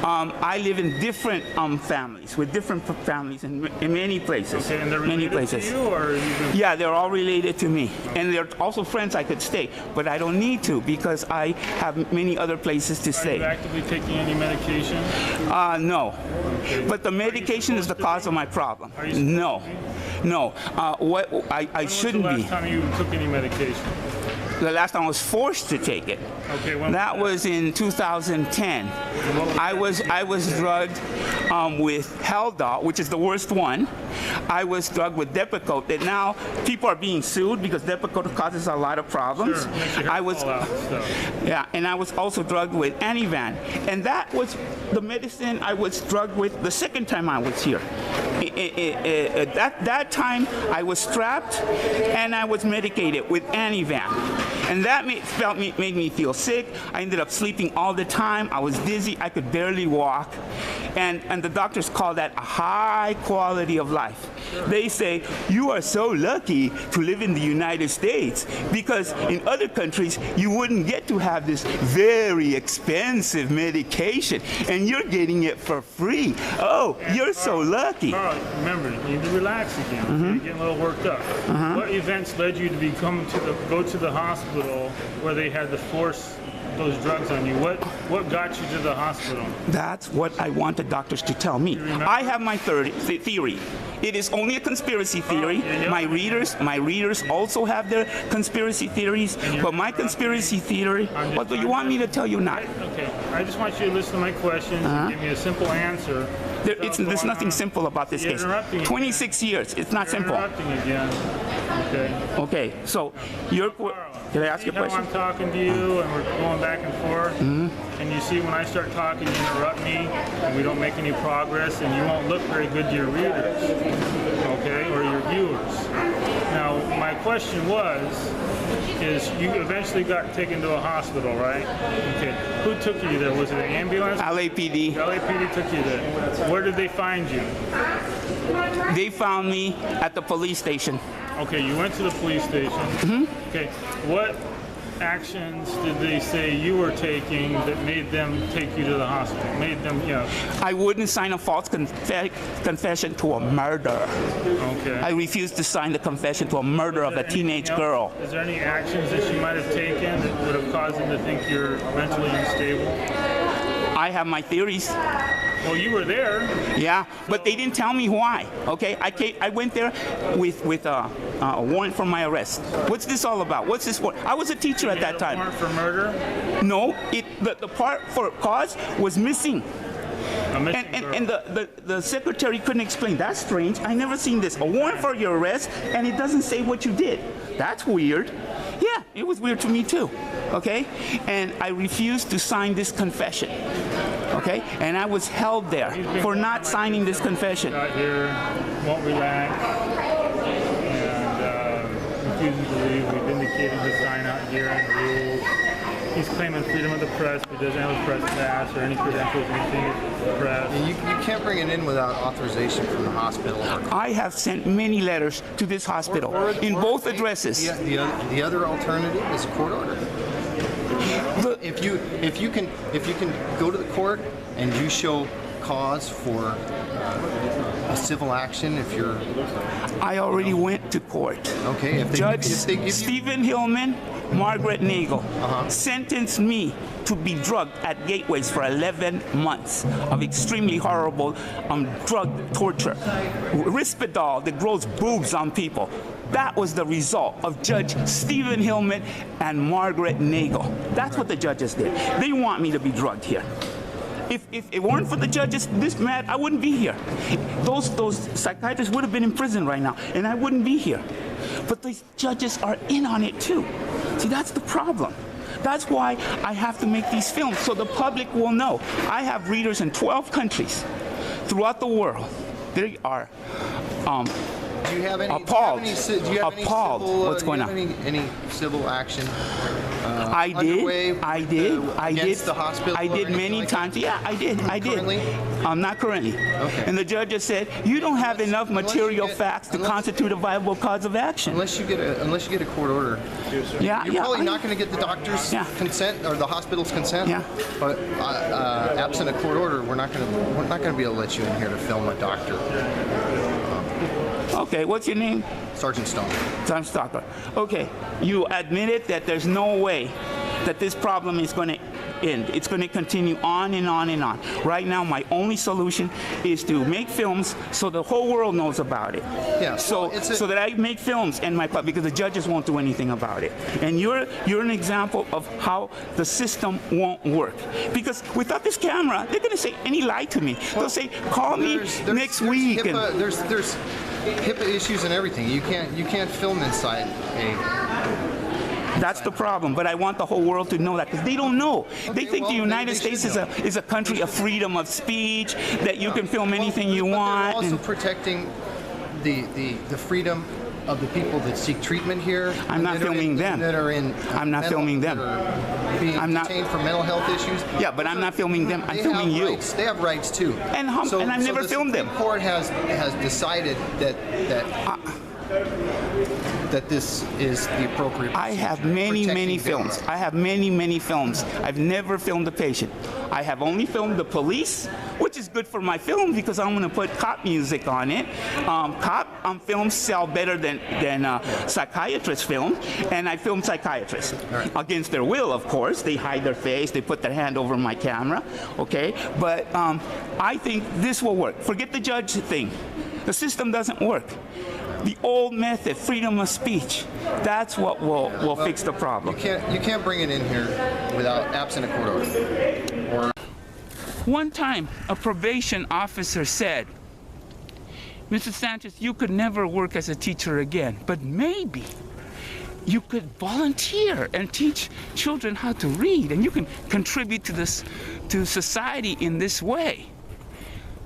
I live in different families, with different families in many places. Okay, and they're related to you, or Yeah, they're all related to me. And they're also friends I could stay, but I don't need to because I have many other places to stay. Are you actively taking any medication? No. But the medication is the cause of my problem. No. I shouldn't be. When was the last time you took any medication? The last time I was forced to take it. Okay, when that was in 2010. I was drugged with Haldol, which is the worst one. I was drugged with Depakote. That now people are being sued because Depakote causes a lot of problems. Sure, makes your hair fall out, so. Yeah, and I was also drugged with Anivan, and that was the medicine I was drugged with the second time I was here. At that time, I was strapped and I was medicated with Anivan. And that made me feel sick. I ended up sleeping all the time. I was dizzy. I could barely walk. And the doctors call that a high quality of life. They say, you are so lucky to live in the United States because in other countries, you wouldn't get to have this very expensive medication and you're getting it for free. Oh, you're so lucky. Carl, remember, you need to relax again. Okay? You're getting a little worked up. What events led you to go to the hospital where they had to force those drugs on you? What got you to the hospital? That's what I want the doctors to tell me. I have my theory. It is only a conspiracy theory. My readers also have their conspiracy theories. But my conspiracy theory, what do you want me to tell you now? Okay, I just want you to listen to my questions and give me a simple answer. There's nothing simple about this case. 26 years. It's not simple. Interrupting again. Okay. Okay. So you're. Can I ask you a question? I'm talking to you and we're going back and forth. And you see when I start talking, you interrupt me and we don't make any progress and you won't look very good to your readers, okay, or your viewers. Now, my question is you eventually got taken to a hospital, right? Okay. Who took you there? Was it an ambulance? LAPD. LAPD took you there. Where did they find you? They found me at the police station. Okay, you went to the police station. Okay, what actions did they say you were taking that made them take you to the hospital? I wouldn't sign a false confession to a murder. Okay. I refused to sign the confession to a murder of a teenage girl. Is there any actions that you might have taken that would have caused them to think you're mentally unstable? I have my theories. Well, you were there. Yeah, but they didn't tell me why. Okay, I went there with a warrant for my arrest. What's this all about? What's this for? I was a teacher at that time. Warrant for murder? No, the part for cause was missing. And the secretary couldn't explain. That's strange. I never seen this. A warrant for your arrest, and it doesn't say what you did. That's weird. Yeah, it was weird to me too. Okay, and I refused to sign this confession. Okay, and I was held there for not signing this confession. Got here, won't relax, and refusing to leave. We've indicated to sign out here in the rules. He's claiming freedom of the press, but doesn't have a press pass or any credentials or anything at the press. You can't bring it in without authorization from the hospital. I have sent many letters to this hospital in both addresses. The other alternative is a court order. If you can go to the court and you show cause for a civil action, if you're... I already went to court. Okay. Judge Stephen Hillman Margaret Nagel, sentenced me to be drugged at gateways for 11 months of extremely horrible drug torture. Risperdal that grows boobs on people. That was the result of Judge Stephen Hillman and Margaret Nagel. That's what the judges did. They want me to be drugged here. If it weren't for the judges this mad, I wouldn't be here. Those psychiatrists would have been in prison right now, and I wouldn't be here. But these judges are in on it too. See, that's the problem. That's why I have to make these films, so the public will know. I have readers in 12 countries throughout the world. They are Do you have any? appalled. Do you have any Appalled. civil, What's going on? Any civil action? I did. Against the hospital. I did many times. Yeah, I did. Currently? Not currently. Okay. And the judge just said, you don't have enough material facts to constitute a viable cause of action. Unless you get a court order. Yeah, You're probably not going to get the doctor's consent or the hospital's consent. Yeah. But absent a court order, we're not going to be able to let you in here to film a doctor. Okay, what's your name? Sergeant Stone. Sergeant Stalker. Okay, you admitted that there's no way that this problem is going to end. It's going to continue on and on and on. Right now, my only solution is to make films so the whole world knows about it. Yeah. So that I make films and because the judges won't do anything about it. And you're an example of how the system won't work. Because without this camera, they're going to say any lie to me. They'll say, call me next week. There's HIPAA issues and everything. You can't film inside a. That's the problem, but I want the whole world to know that because they don't know. They think the United States is a country of freedom of speech, that you can film anything you want. They're also protecting the freedom of the people that seek treatment here. I'm not filming them. I'm not filming them. I'm not detained for mental health issues. Yeah, but I'm not filming them. I'm filming you. Rights. They have rights too. And I've never filmed them. The Supreme Court has decided that this is the appropriate. I have many films. I have many films. I've never filmed a patient. I have only filmed the police, which is good for my film because I'm going to put cop music on it. Cop films sell better than psychiatrist films, and I film psychiatrists against their will, of course. They hide their face. They put their hand over my camera. Okay, but I think this will work. Forget the judge thing. The system doesn't work. The old method, freedom of speech, that's what will fix the problem. You can't bring it in here without absent a court order. One time, a probation officer said, Mr. Sanchez, you could never work as a teacher again, but maybe you could volunteer and teach children how to read, and you can contribute to society in this way.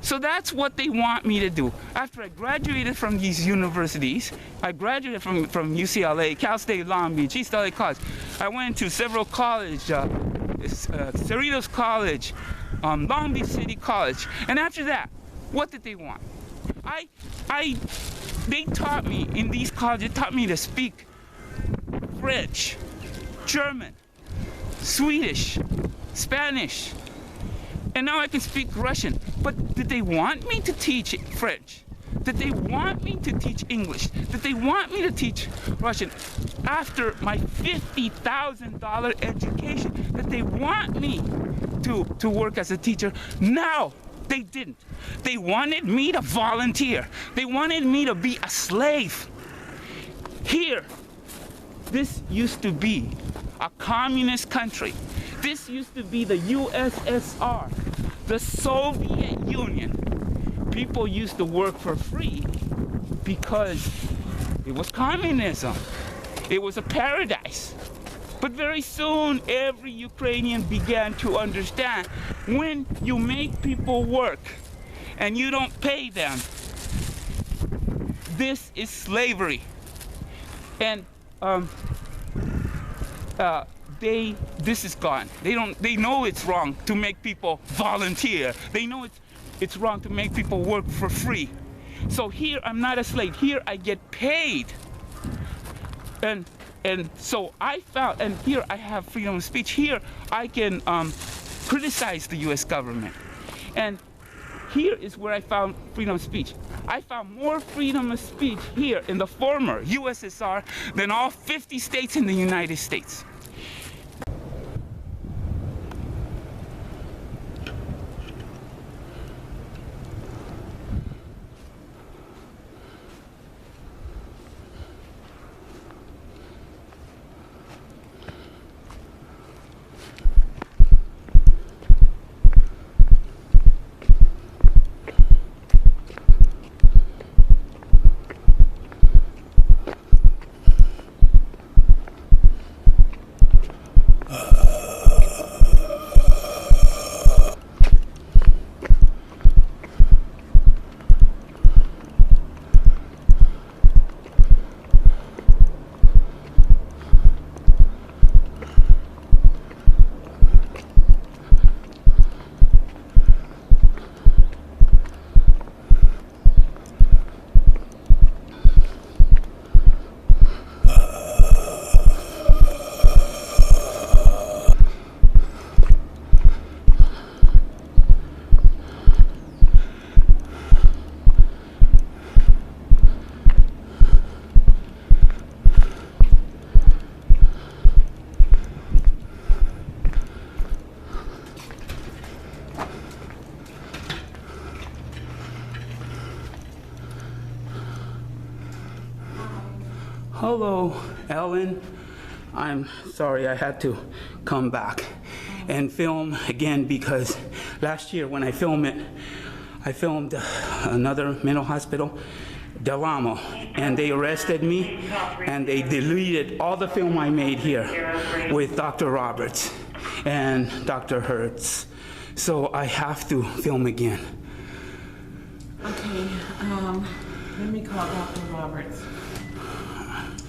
So that's what they want me to do. After I graduated from these universities, I graduated from UCLA, Cal State Long Beach, East LA College. I went to several colleges, Cerritos College, Long Beach City College. And after that, what did they want? They taught me, in these colleges, they taught me to speak French, German, Swedish, Spanish, and now I can speak Russian. But did they want me to teach French? Did they want me to teach English? Did they want me to teach Russian? After my $50,000 education, did they want me to work as a teacher? No, they didn't. They wanted me to volunteer. They wanted me to be a slave. Here, this used to be a communist country. This used to be the U.S.A, the Soviet Union. People used to work for free because it was communism. It was a paradise. But very soon, every Ukrainian began to understand when you make people work and you don't pay them, this is slavery. And this is gone. They know it's wrong to make people volunteer. They know it's wrong to make people work for free. So here I'm not a slave. Here I get paid. And so I found, and here I have freedom of speech. Here I can criticize the U.S. government. And here is where I found freedom of speech. I found more freedom of speech here in the former USSR than all 50 states in the United States. Hello, Ellen. I'm sorry I had to come back and film again because last year when I filmed it, I filmed another mental hospital, Del Amo, and they arrested me and they deleted all the film I made here with Dr. Roberts and Dr. Hertz. So I have to film again. Okay, let me call Dr. Roberts.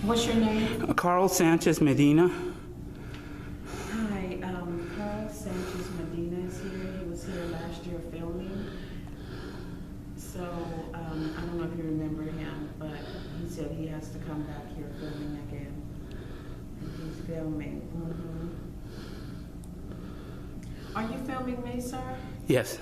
What's your name? Carl Sanchez Medina. Hi, Carl Sanchez Medina is here. He was here last year filming. So, I don't know if you remember him, but he said he has to come back here filming again. And he's filming. Are you filming me, sir? Yes.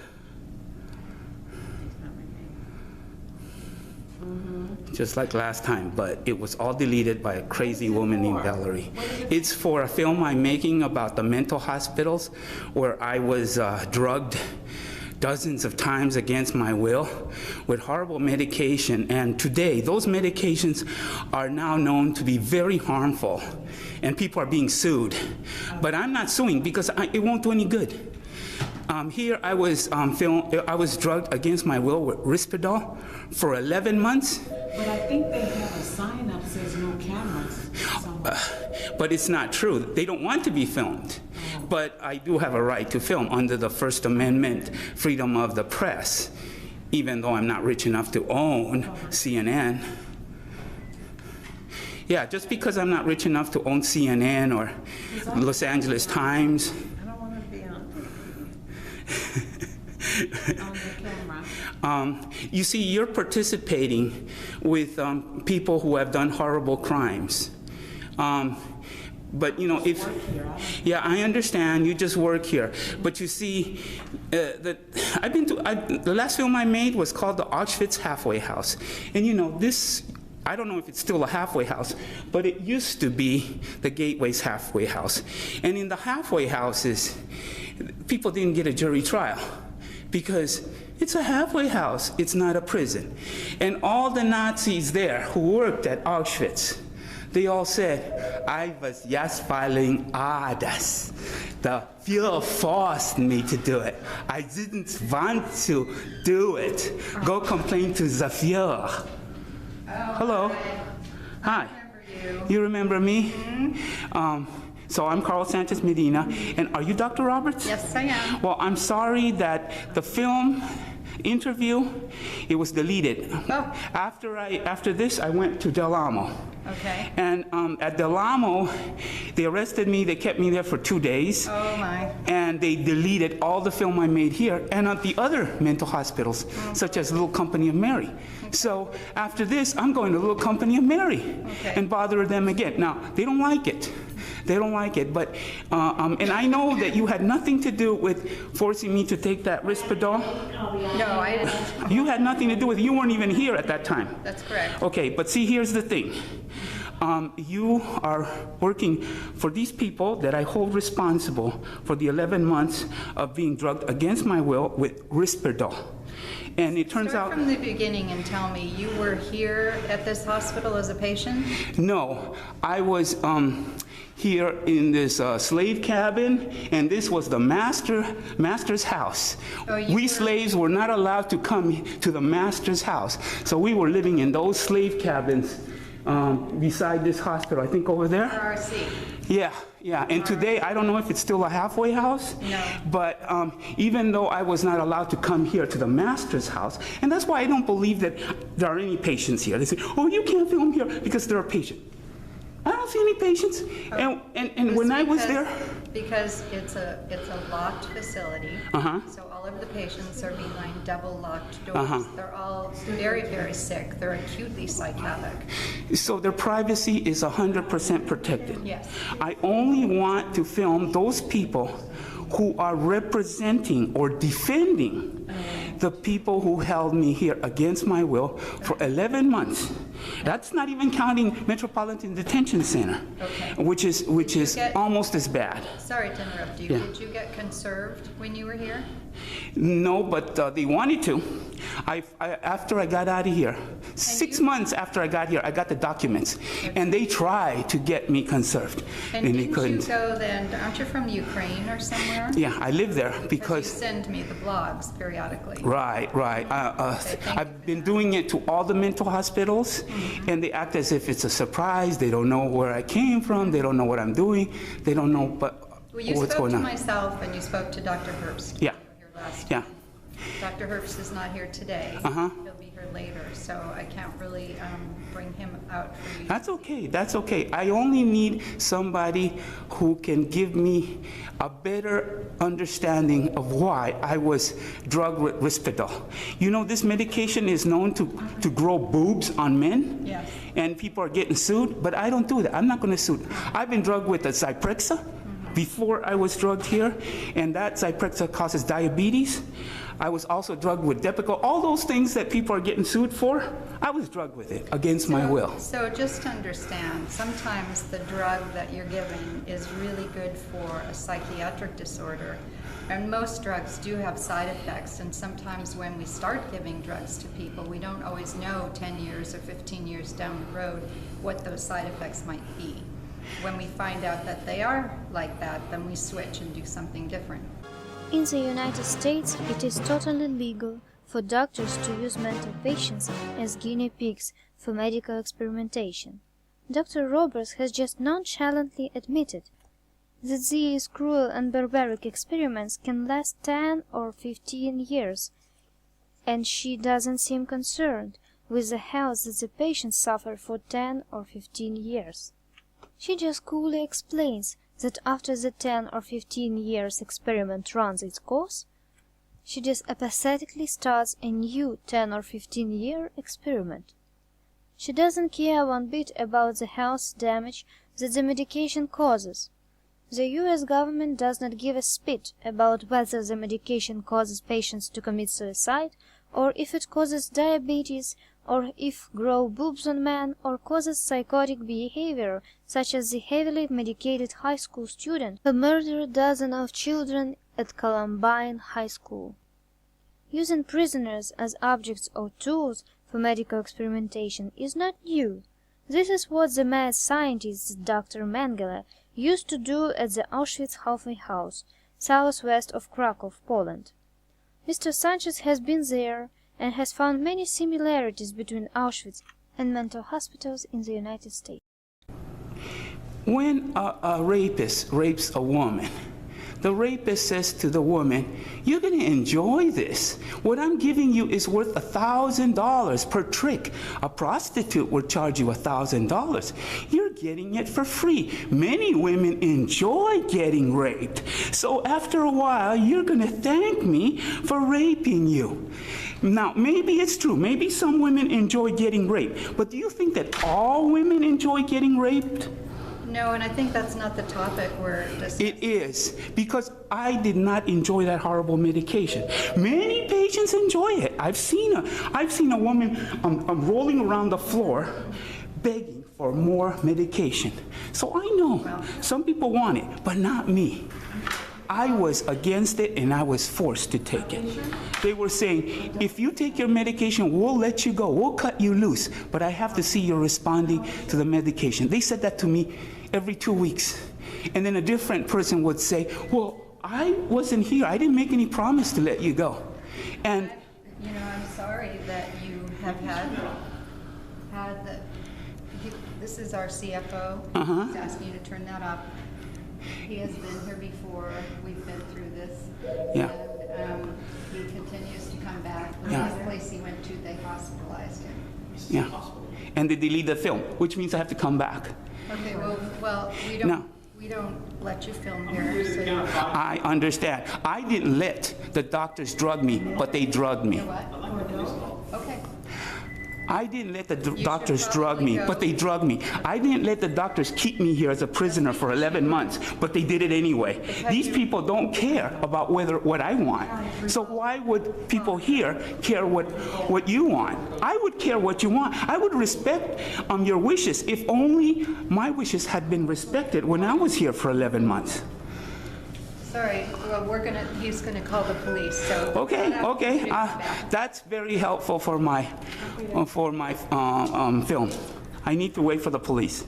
Just like last time, but it was all deleted by a crazy woman named Valerie. It's for a film I'm making about the mental hospitals where I was drugged dozens of times against my will with horrible medication, and today those medications are now known to be very harmful and people are being sued. But I'm not suing because it won't do any good. Here I was drugged against my will with Risperdal for 11 months. But I think they have a sign up that says no cameras. But it's not true. They don't want to be filmed. But I do have a right to film under the First Amendment, freedom of the press, even though I'm not rich enough to own CNN. Yeah, just because I'm not rich enough to own CNN or Los Angeles Times. I don't want to be on the camera. You see, you're participating with people who have done horrible crimes. But you know, yeah, I understand. You just work here. But you see, the last film I made was called the Auschwitz Halfway House, and you know this. I don't know if it's still a halfway house, but it used to be the Gateway's halfway house. And in the halfway houses, people didn't get a jury trial because it's a halfway house, it's not a prison. And all the Nazis there who worked at Auschwitz, they all said, I was just following orders. The Führer forced me to do it. I didn't want to do it. Go complain to the Führer. Hello. Hi. You remember me? So I'm Carl Sanchez Medina, and are you Dr. Roberts? Yes, I am. Well, I'm sorry that the film interview, it was deleted. Oh. After this, I went to Del Amo. Okay. And at Del Amo, they arrested me. They kept me there for 2 days. Oh my. And they deleted all the film I made here and at the other mental hospitals, such as Little Company of Mary. Okay. So after this, I'm going to Little Company of Mary and bother them again. Now, they don't like it. They don't like it. But, and I know that you had nothing to do with forcing me to take that Risperdal. No, I didn't. You had nothing to do with it. You weren't even here at that time. That's correct. Okay, but see, here's the thing. You are working for these people that I hold responsible for the 11 months of being drugged against my will with Risperdal. And it turns Start out... from the beginning and tell me, you were here at this hospital as a patient? No, I was here in this slave cabin, and this was the master's house. We slaves were not allowed to come to the master's house, so we were living in those slave cabins beside this hospital, I think over there. RRC. Yeah, yeah, and today, I don't know if it's still a halfway house, but even though I was not allowed to come here to the master's house, and that's why I don't believe that there are any patients here. They say, oh, you can't film here because there are patients. I don't see any patients. And when I was there... Because it's a locked facility, so all of the patients are behind double locked doors. They're all very, very sick. They're acutely psychotic. So their privacy is 100% protected. Yes. I only want to film those people who are representing or defending the people who held me here against my will for 11 months. That's not even counting Metropolitan Detention Center, which is almost as bad. Sorry to interrupt you. Yeah. Did you get conserved when you were here? No, but they wanted to. After I got out of here, 6 months after I got here, I got the documents, and they tried to get me conserved, and they couldn't. You go then? Aren't you from Ukraine or somewhere? Yeah, I live there because you send me the blogs periodically. Right, right. I've been doing it to all the mental hospitals, and they act as if it's a surprise. They don't know where I came from. They don't know what I'm doing. They don't know what's going on. You spoke to myself, and you spoke to Dr. Herbst. Yeah. Yeah. Dr. Herbst is not here today. He'll be here later, so I can't really bring him out for you. That's okay. That's okay. I only need somebody who can give me a better understanding of why I was drugged with Risperdal. You know, this medication is known to grow boobs on men. Yes. And people are getting sued, but I don't do that. I'm not going to sue. I've been drugged with a Zyprexa before I was drugged here, and that Zyprexa causes diabetes. I was also drugged with Depakote. All those things that people are getting sued for, I was drugged with it against my will. So just to understand, sometimes the drug that you're giving is really good for a psychiatric disorder, and most drugs do have side effects, and sometimes when we start giving drugs to people, we don't always know 10 years or 15 years down the road what those side effects might be. When we find out that they are like that, then we switch and do something different. In the United States, it is totally legal for doctors to use mental patients as guinea pigs for medical experimentation. Dr. Roberts has just nonchalantly admitted that these cruel and barbaric experiments can last 10 or 15 years, and she doesn't seem concerned with the health that the patients suffer for 10 or 15 years. She just coolly explains that after the 10 or 15 years experiment runs its course, she just apathetically starts a new 10 or 15 year experiment. She doesn't care one bit about the health damage that the medication causes. The U.S. government does not give a spit about whether the medication causes patients to commit suicide, or if it causes diabetes, or if grow boobs on men, or causes psychotic behavior, such as the heavily medicated high school student who murdered dozens of children at Columbine High School. Using prisoners as objects or tools for medical experimentation is not new. This is what the mad scientist Dr. Mengele used to do at the Auschwitz halfway house, southwest of Krakow, Poland. Mr. Sanchez has been there and has found many similarities between Auschwitz and mental hospitals in the United States. When a rapist rapes a woman, the rapist says to the woman, "You're going to enjoy this. What I'm giving you is worth $1,000 per trick. A prostitute would charge you $1,000. You're getting it for free. Many women enjoy getting raped. So after a while, you're going to thank me for raping you." Now, maybe it's true. Maybe some women enjoy getting raped. But do you think that all women enjoy getting raped? No, and I think that's not the topic we're discussing. It is, because I did not enjoy that horrible medication. Many patients enjoy it. I've seen a woman rolling around the floor begging for more medication. So I know some people want it, but not me. I was against it and I was forced to take it. They were saying, if you take your medication, we'll let you go. We'll cut you loose, but I have to see you're responding to the medication. They said that to me every 2 weeks. And then a different person would say, well, I wasn't here. I didn't make any promise to let you go. And you know, I'm sorry that you have had the, this is our CFO. He's asking you to turn that off. He has been here before. We've been through this. Yeah. And he continues to come back. The last place he went to, they hospitalized him. yeah, and they delete the film, which means I have to come back. Okay, well, we don't let you film here. So I understand. I didn't let the doctors drug me, but they drugged me. what? Okay. I didn't let the doctors drug me, but they drugged me. I didn't let the doctors keep me here as a prisoner for 11 months, but they did it anyway. These people don't care about what I want. So why would people here care what you want? I would care what you want. I would respect your wishes if only my wishes had been respected when I was here for 11 months. Sorry, well, he's gonna call the police, so. Okay. That's very helpful for my film. I need to wait for the police.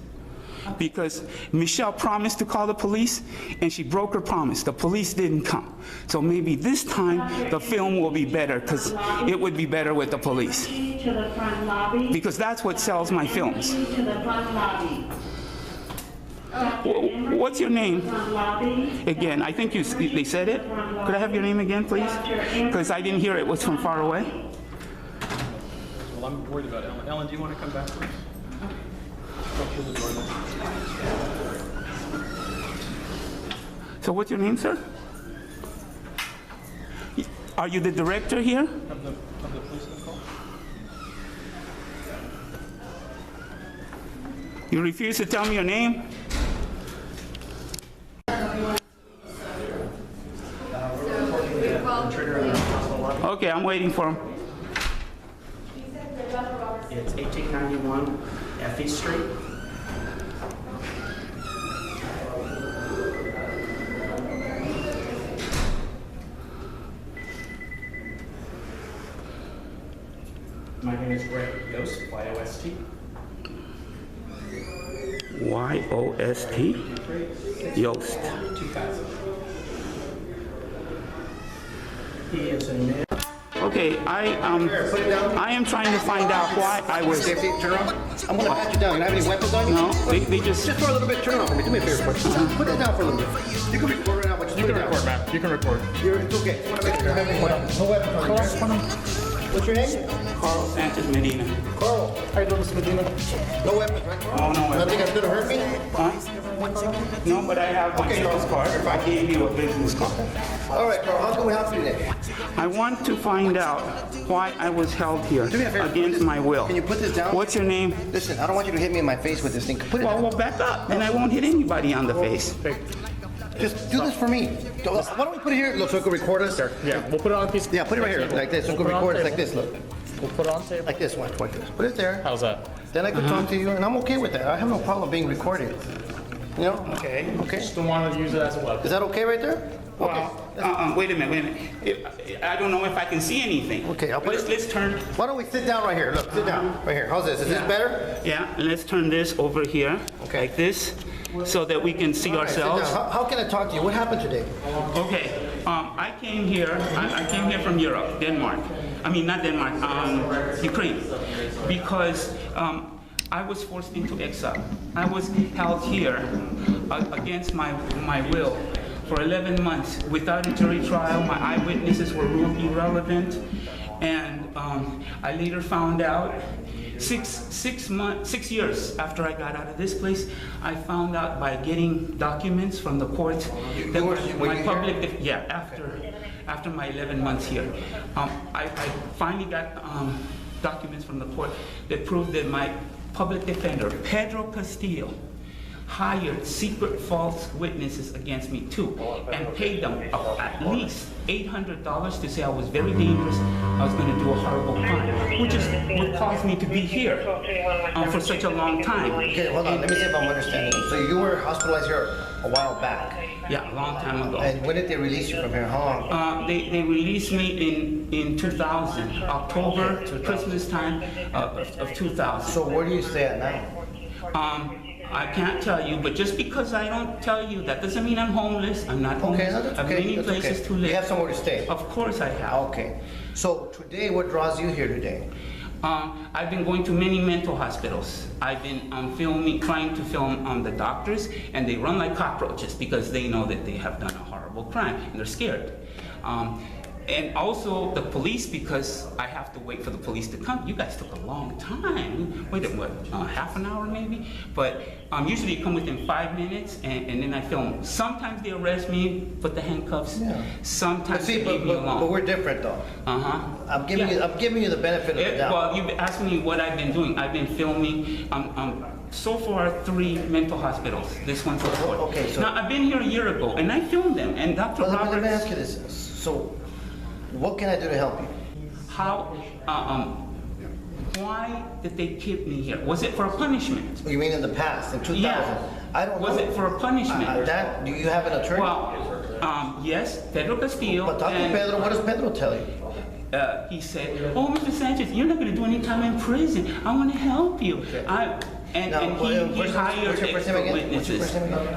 Because Michelle promised to call the police, and she broke her promise. The police didn't come. So maybe this time the film will be better, because it would be better with the police. Because that's what sells my films. What's your name? Again, I think they said it. Could I have your name again, please? Because I didn't hear it. It was from far away. Well, I'm worried about Ellen. Ellen, do you want to come back, please? So what's your name, sir? Are you the director here? Of the police call? You refuse to tell me your name? Okay, I'm waiting for him. It's 1891 Effie Street. My name is Greg Yost, Y-O-S-T. Y-O-S-T? Yost. 2000. He is a new. Okay, I am trying to find out why I was. Turn around. I'm going to pat you down. You don't have any weapons on you? No, they just. Just for a little bit. Turn around for me. Do me a favor. Put it down for a little bit. You can record right now, but just You put can it down. record, man. You can record. It's okay. Just want to make sure you don't have any weapons. No weapons on you. What's your name? Carl Sanchez Medina. Carl. How you doing, Mr. Medina? No weapons, right? Oh, no weapons. Nothing that's going to hurt me? Huh? No, but I have my business card. I gave you a business card. All right, Carl. How can we help you today? I want to find out why I was held here Do me a favor. against my will. Can you put this down? What's your name? Listen, I don't want you to hit me in my face with this thing. Put it down. Well, back up, and I won't hit anybody on the face. Just do this for me. Why don't we put it here? Look, so it can record us. Yeah, we'll put it on a piece. Yeah, put it right here, like this. So it can record us like this. Look, We'll put it on the table. like this. Watch this. Put it there. How's that? Then I can talk to you, and I'm okay with that. I have no problem being recorded. You know? Okay. Okay. Just don't want to use it as a weapon. Is that okay right there? Well, wait a minute. I don't know if I can see anything. Okay, I'll put it. Let's turn. Why don't we sit down right here? Look, sit down right here. How's this? Is this better? Yeah, and let's turn this over here, like this, so that we can see All right, sit ourselves. down. How can I talk to you? What happened today? Okay, I came here. I came here from Europe, Denmark. I mean, not Denmark, Ukraine, because I was forced into exile. I was held here against my will for 11 months without a jury trial. My eyewitnesses were ruled irrelevant, and I later found out 6 years after I got out of this place, I found out by getting documents from the court that my public, after my 11 months here, I finally got documents from the court that proved that my public defender, Pedro Castillo, hired secret false witnesses against me too, and paid them at least $800 to say I was very dangerous, I was going to do a horrible crime, which is what caused me to be here for such a long time. Okay, hold on, let me see if I'm understanding. So you were hospitalized here a while back? Yeah, a long time ago. And when did they release you from here? How long? They released me in 2000, October, Christmas time of 2000. So where do you stay at now? I can't tell you, but just because I don't tell you, that doesn't mean I'm homeless. I'm not homeless. Okay, no, that's I have okay. many That's places okay. to live. You have somewhere to stay? Of course I have. Okay. So today, what draws you here today? I've been going to many mental hospitals. I've been trying to film the doctors, and they run like cockroaches because they know that they have done a horrible crime, and they're scared. And also the police, because I have to wait for the police to come. You guys took a long time. Waited, what, half an hour maybe? But usually you come within 5 minutes, and then I film. Sometimes they arrest me, put the handcuffs. Yeah. Sometimes they leave me alone. But we're different though. I'm giving you the benefit of the doubt. Well, you've asked me what I've been doing. I've been filming. So far, 3 mental hospitals. This one's the 4th. Okay, so now I've been here a year ago, and I filmed them. And Dr. Roberts. Let me ask you this. So, what can I do to help you? How? Why did they keep me here? Was it for a punishment? You mean in the past, in 2000? Yeah. I don't know. Was it for a punishment? Do you have an attorney? Well, yes, Pedro Castillo. But talk to Pedro. What does Pedro tell you? He said, "Oh, Mr. Sanchez, you're not going to do any time in prison. I want to help you." Okay. And he hired extra witnesses.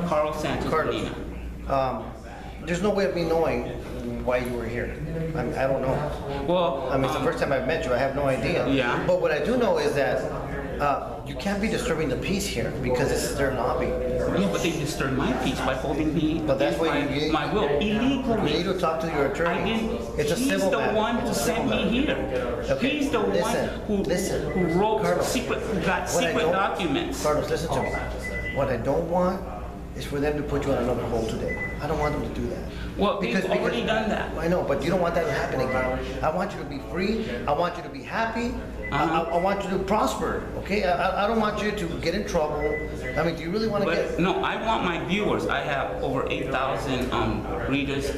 Carl Sanchez. Carlos. There's no way of me knowing why you were here. I don't know. Well, I mean, it's the first time I've met you. I have no idea. Yeah. But what I do know is that you can't be disturbing the peace here because this is their lobby. Yeah, but they disturbed my peace by holding me. But that's why you my will illegally. You need to talk to your attorney. It's a civil matter. He's the one who sent me here. Okay. He's the one who wrote Carlos, secret documents. Carlos, listen to me. What I don't want is for them to put you on another hold today. I don't want them to do that. Well, they've already done that. I know, but you don't want that to happen again. I want you to be free. I want you to be happy. I want you to prosper, okay? I don't want you to get in trouble. I mean, do you really want to get... No, I want my viewers. I have over 8,000 readers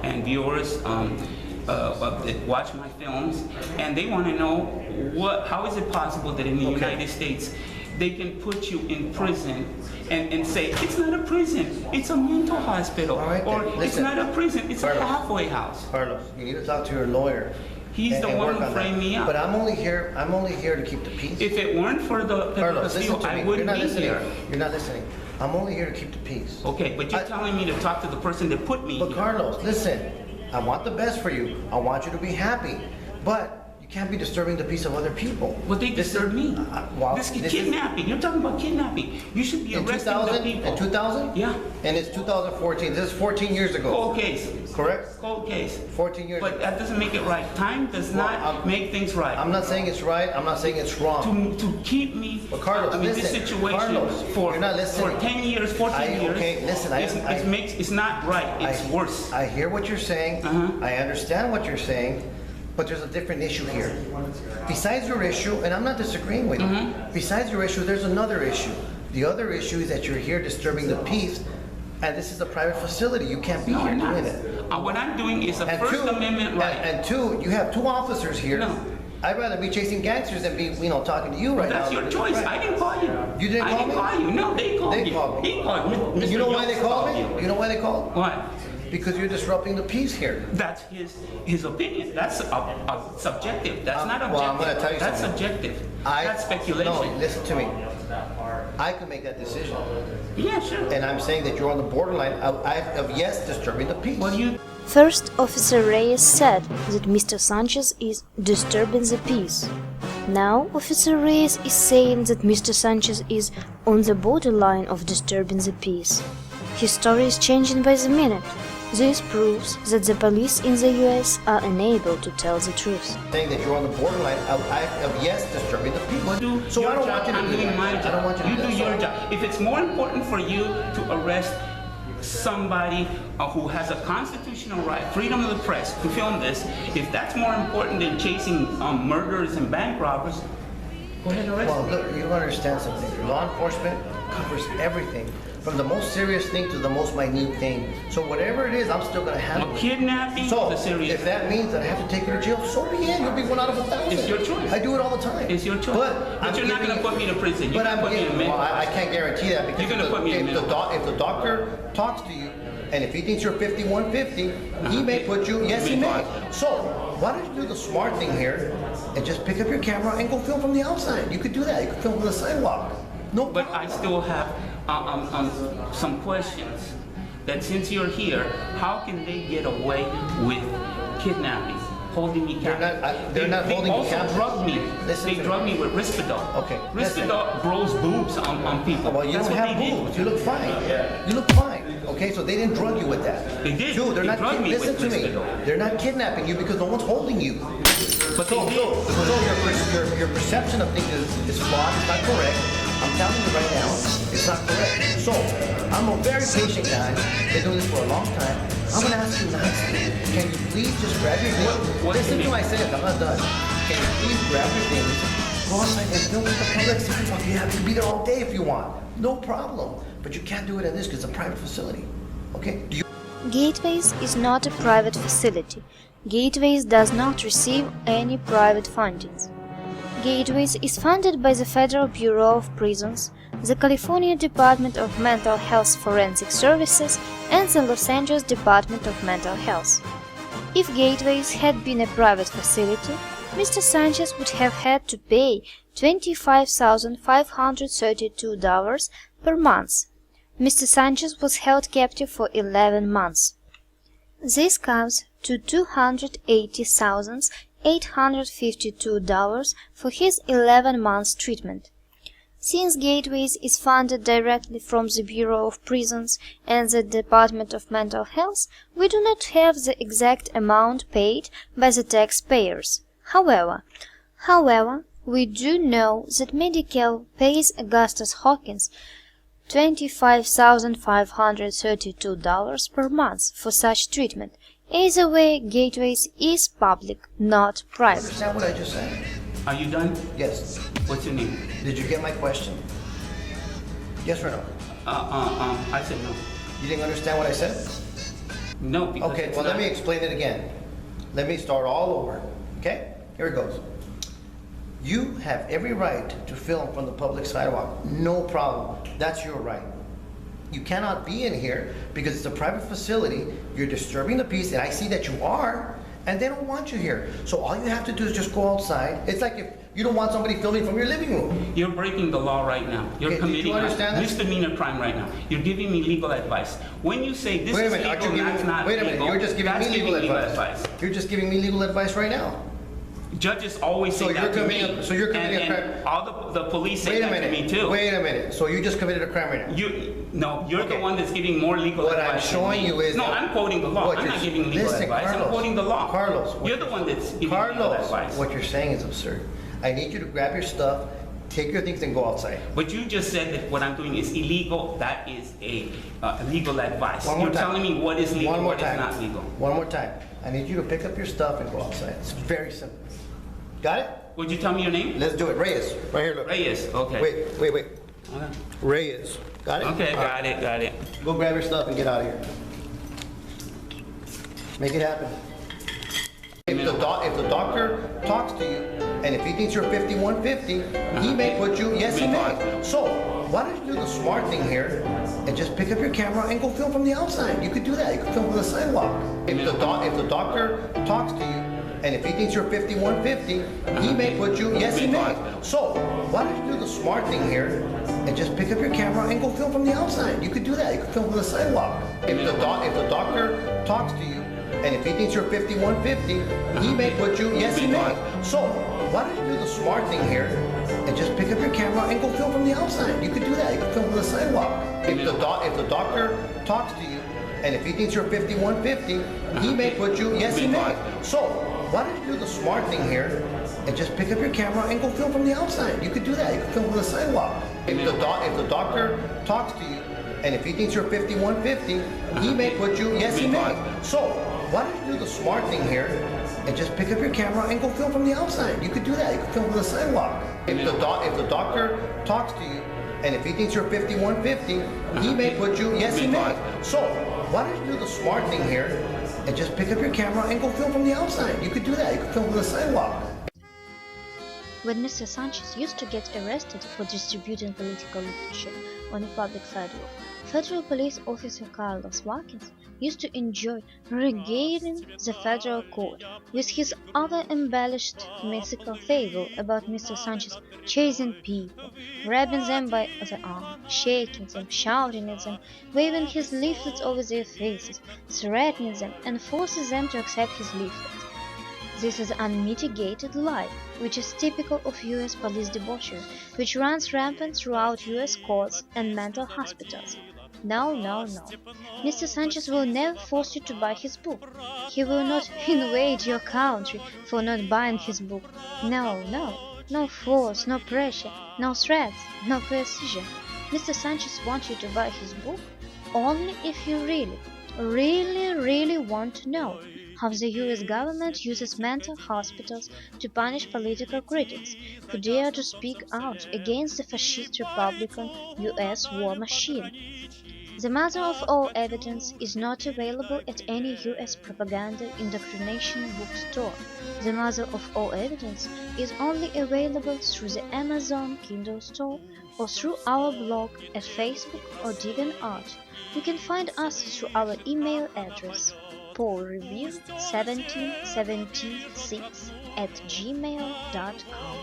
and viewers that watch my films, and they want to know how is it possible that in the United States they can put you in prison and say, it's not a prison, it's a mental hospital. All right, or listen, it's not a prison, it's Carlos, a halfway house. Carlos, you need to talk to your lawyer. He's the one who framed me up. But I'm only here to keep the peace. If it weren't for the Carlos, listen to me. I wouldn't be here. You're not listening. I'm only here to keep the peace. Okay, but you're telling me to talk to the person that put me here. But Carlos, listen. I want the best for you. I want you to be happy. But you can't be disturbing the peace of other people. But they disturb me. This is kidnapping. You're talking about kidnapping. You should be arresting the people. In 2000? Yeah. And it's 2014. This is 14 years ago. Cold case. Correct? Cold case. 14 years ago. But that doesn't make it right. Time does not make things right. I'm not saying it's right. I'm not saying it's wrong. To keep me Carlos, in this situation you're not listening. for 10 years, 14 years, okay, listen, it's not right. It's worse. I hear what you're saying. I understand what you're saying. But there's a different issue here. Besides your issue, and I'm not disagreeing with you, besides your issue, there's another issue. The other issue is that you're here disturbing the peace, and this is a private facility. You can't be here doing it. What I'm doing is a First Amendment right. And two, you have 2 officers here. No. I'd rather be chasing gangsters than be, talking to you right now. That's your choice. Right. I didn't call you. You didn't call me? I didn't call you. No, they called you. They called me. He called me. You know why they called me? You know why they called? Why? Because you're disrupting the peace here. That's his opinion. That's subjective. That's not objective. Well, I'm going to tell you That's something. Subjective. That's speculation. No, listen to me. I can make that decision. Yeah, sure. And I'm saying that you're on the borderline of yes, disturbing the peace. First Officer Reyes said that Mr. Sanchez is disturbing the peace. Now Officer Reyes is saying that Mr. Sanchez is on the borderline of disturbing the peace. His story is changing by the minute. This proves that the police in the U.S. are unable to tell the truth. Saying that you're on the borderline of yes, disturbing the peace. So I don't want you to do that. I don't want you to do your job. If it's more important for you to arrest somebody who has a constitutional right, freedom of the press, to film this, if that's more important than chasing murderers and bank robbers, Go ahead and arrest Well, me. look, you don't understand something. Law enforcement covers everything, from the most serious thing to the most minute thing. So whatever it is, I'm still gonna handle it. Kidnapping So, is a serious. if that means that I have to take you to jail, so be it. You'll be one out of 1,000. It's your choice. I do it all the time. It's your choice. But you're not gonna put me in a prison. You're gonna put me in a mental. Well, I can't guarantee that because You're gonna put me in a mental. if the doctor talks to you, and if he thinks you're 5150, he may put you. Yes, he may. So why don't you do the smart thing here and just pick up your camera and go film from the outside? You could do that. You could film from the sidewalk. No. But I still have some questions. That since you're here, how can they get away with kidnapping, holding me captive? They're not holding you captive. They also drug me. Listen They to drug me. me with Risperdal. Okay. Risperdal grows boobs on people. Well, you That's don't what have they did. boobs. You look fine. You look fine. Okay, so they didn't drug you with that. They did. Dude, they're They not. drugged me Listen with to me. Risperdal. They're not kidnapping you because no one's holding you. But So your perception of things is flawed. It's not correct. I'm telling you right now, it's not correct. So I'm a very patient guy. Been doing this for a long time. I'm gonna ask you nicely. Can you please just grab your things? Listen to my sentence. I'm not done. Can you please grab your things, go outside and film with the public sidewalk? You have to be there all day if you want. No problem. But you can't do it in this because it's a private facility. Okay? Do you? Gateways is not a private facility. Gateways does not receive any private fundings. Gateways is funded by the Federal Bureau of Prisons, the California Department of Mental Health Forensic Services, and the Los Angeles Department of Mental Health. If Gateways had been a private facility, Mr. Sanchez would have had to pay $25,532 per month. Mr. Sanchez was held captive for 11 months. This comes to $280,852 for his 11 months treatment. Since Gateways is funded directly from the Bureau of Prisons and the Department of Mental Health, we do not have the exact amount paid by the taxpayers. However, we do know that Medicare pays Augustus Hawkins $25,532 per month for such treatment. Either way, Gateways is public, not private. Understand what I just said? Are you done? Yes. What's your name? Did you get my question? Yes or no? I said no. You didn't understand what I said? No, because Okay, it's well, let not- me explain it again. Let me start all over. Okay? Here it goes. You have every right to film from the public sidewalk. No problem. That's your right. You cannot be in here because it's a private facility. You're disturbing the peace, and I see that you are, and they don't want you here. So all you have to do is just go outside. It's like if you don't want somebody filming from your living room. You're breaking the law right now. You're Okay, committing do you a understand that? misdemeanor crime right now. You're giving me legal advice. When you say this Wait a is minute, aren't you legal, giving that's me, not wait a minute, legal, you're just giving that's me legal advice. advice. You're just giving me legal advice right now. Judges always So say you're that to committing me. a- so you're committing a and crime. all the police say Wait a that to me minute, too. wait a minute. So you just committed a crime right now? You're the one that's giving more legal What advice. I'm than showing me. you is No, that- I'm quoting the law. What I'm you're- not giving legal listen, advice. I'm Carlos, quoting the law. Carlos, You're the one that's giving legal advice. Carlos, what you're saying is absurd. I need you to grab your stuff, take your things, and go outside. But you just said that what I'm doing is illegal. That is a legal advice. One more You're time. telling me what is legal, One more what is time. not legal. One more time. I need you to pick up your stuff and go outside. It's very simple. Got it? Would you tell me your name? Let's do it. Reyes. Right here, look. Reyes, okay. Wait. Okay. Reyes. Got it? Okay, All right. got it. Go grab your stuff and get out of here. Make it happen. If the doctor talks to you, and if he thinks you're 5150, he may put you, yes, he may. So, why don't you do the smart thing here and just pick up your camera and go film from the outside? You could do that. You could film from the sidewalk. If the doctor talks to you, and if he thinks you're 5150, he may put you, yes, he may. So, why don't you do the smart thing here and just pick up your camera and go film from the outside? You could do that. You could film from the sidewalk. If the doctor talks to you, and if he thinks you're 5150, he may put you, yes, he may. So, why don't you do the smart thing here and just pick up your camera and go film from the outside? You could do that. You could film from the sidewalk. If the doctor talks to you, and if he thinks you're 5150, he may put you, yes, he may. So, why don't you do the smart thing here and just pick up your camera and go film from the outside? You could do that. You could film from the sidewalk. If the doctor talks to you, and if he thinks you're 5150, he may put you, yes, he may. So, why don't you do the smart thing here and just pick up your camera and go film from the outside. You could do that. You could film from the sidewalk. If the doctor talks to you, and if he thinks you're 5150, he may put you, yes he may. So, why don't you do the smart thing here and just pick up your camera and go film from the outside? You could do that. You could film from the sidewalk. When Mr. Sanchez used to get arrested for distributing political literature on a public sidewalk, Federal Police Officer Carlos Watkins used to enjoy regaling the federal court with his other embellished mythical fable about Mr. Sanchez chasing people, grabbing them by the arm, shaking them, shouting at them, waving his leaflets over their faces, threatening them, and forcing them to accept his leaflets. This is unmitigated lie, which is typical of U.S. police debauchery, which runs rampant throughout U.S. courts and mental hospitals. No, no, no. Mr. Sanchez will never force you to buy his book. He will not invade your country for not buying his book. No, no. No force, no pressure, no threats, no coercion. Mr. Sanchez wants you to buy his book only if you really want to know how the U.S. government uses mental hospitals to punish political critics who dare to speak out against the fascist Republican U.S. war machine. The Mother of All Evidence is not available at any U.S. propaganda indoctrination bookstore. The Mother of All Evidence is only available through the Amazon Kindle store or through our blog at Facebook or DeviantArt. You can find us through our email address paulreview1776@gmail.com.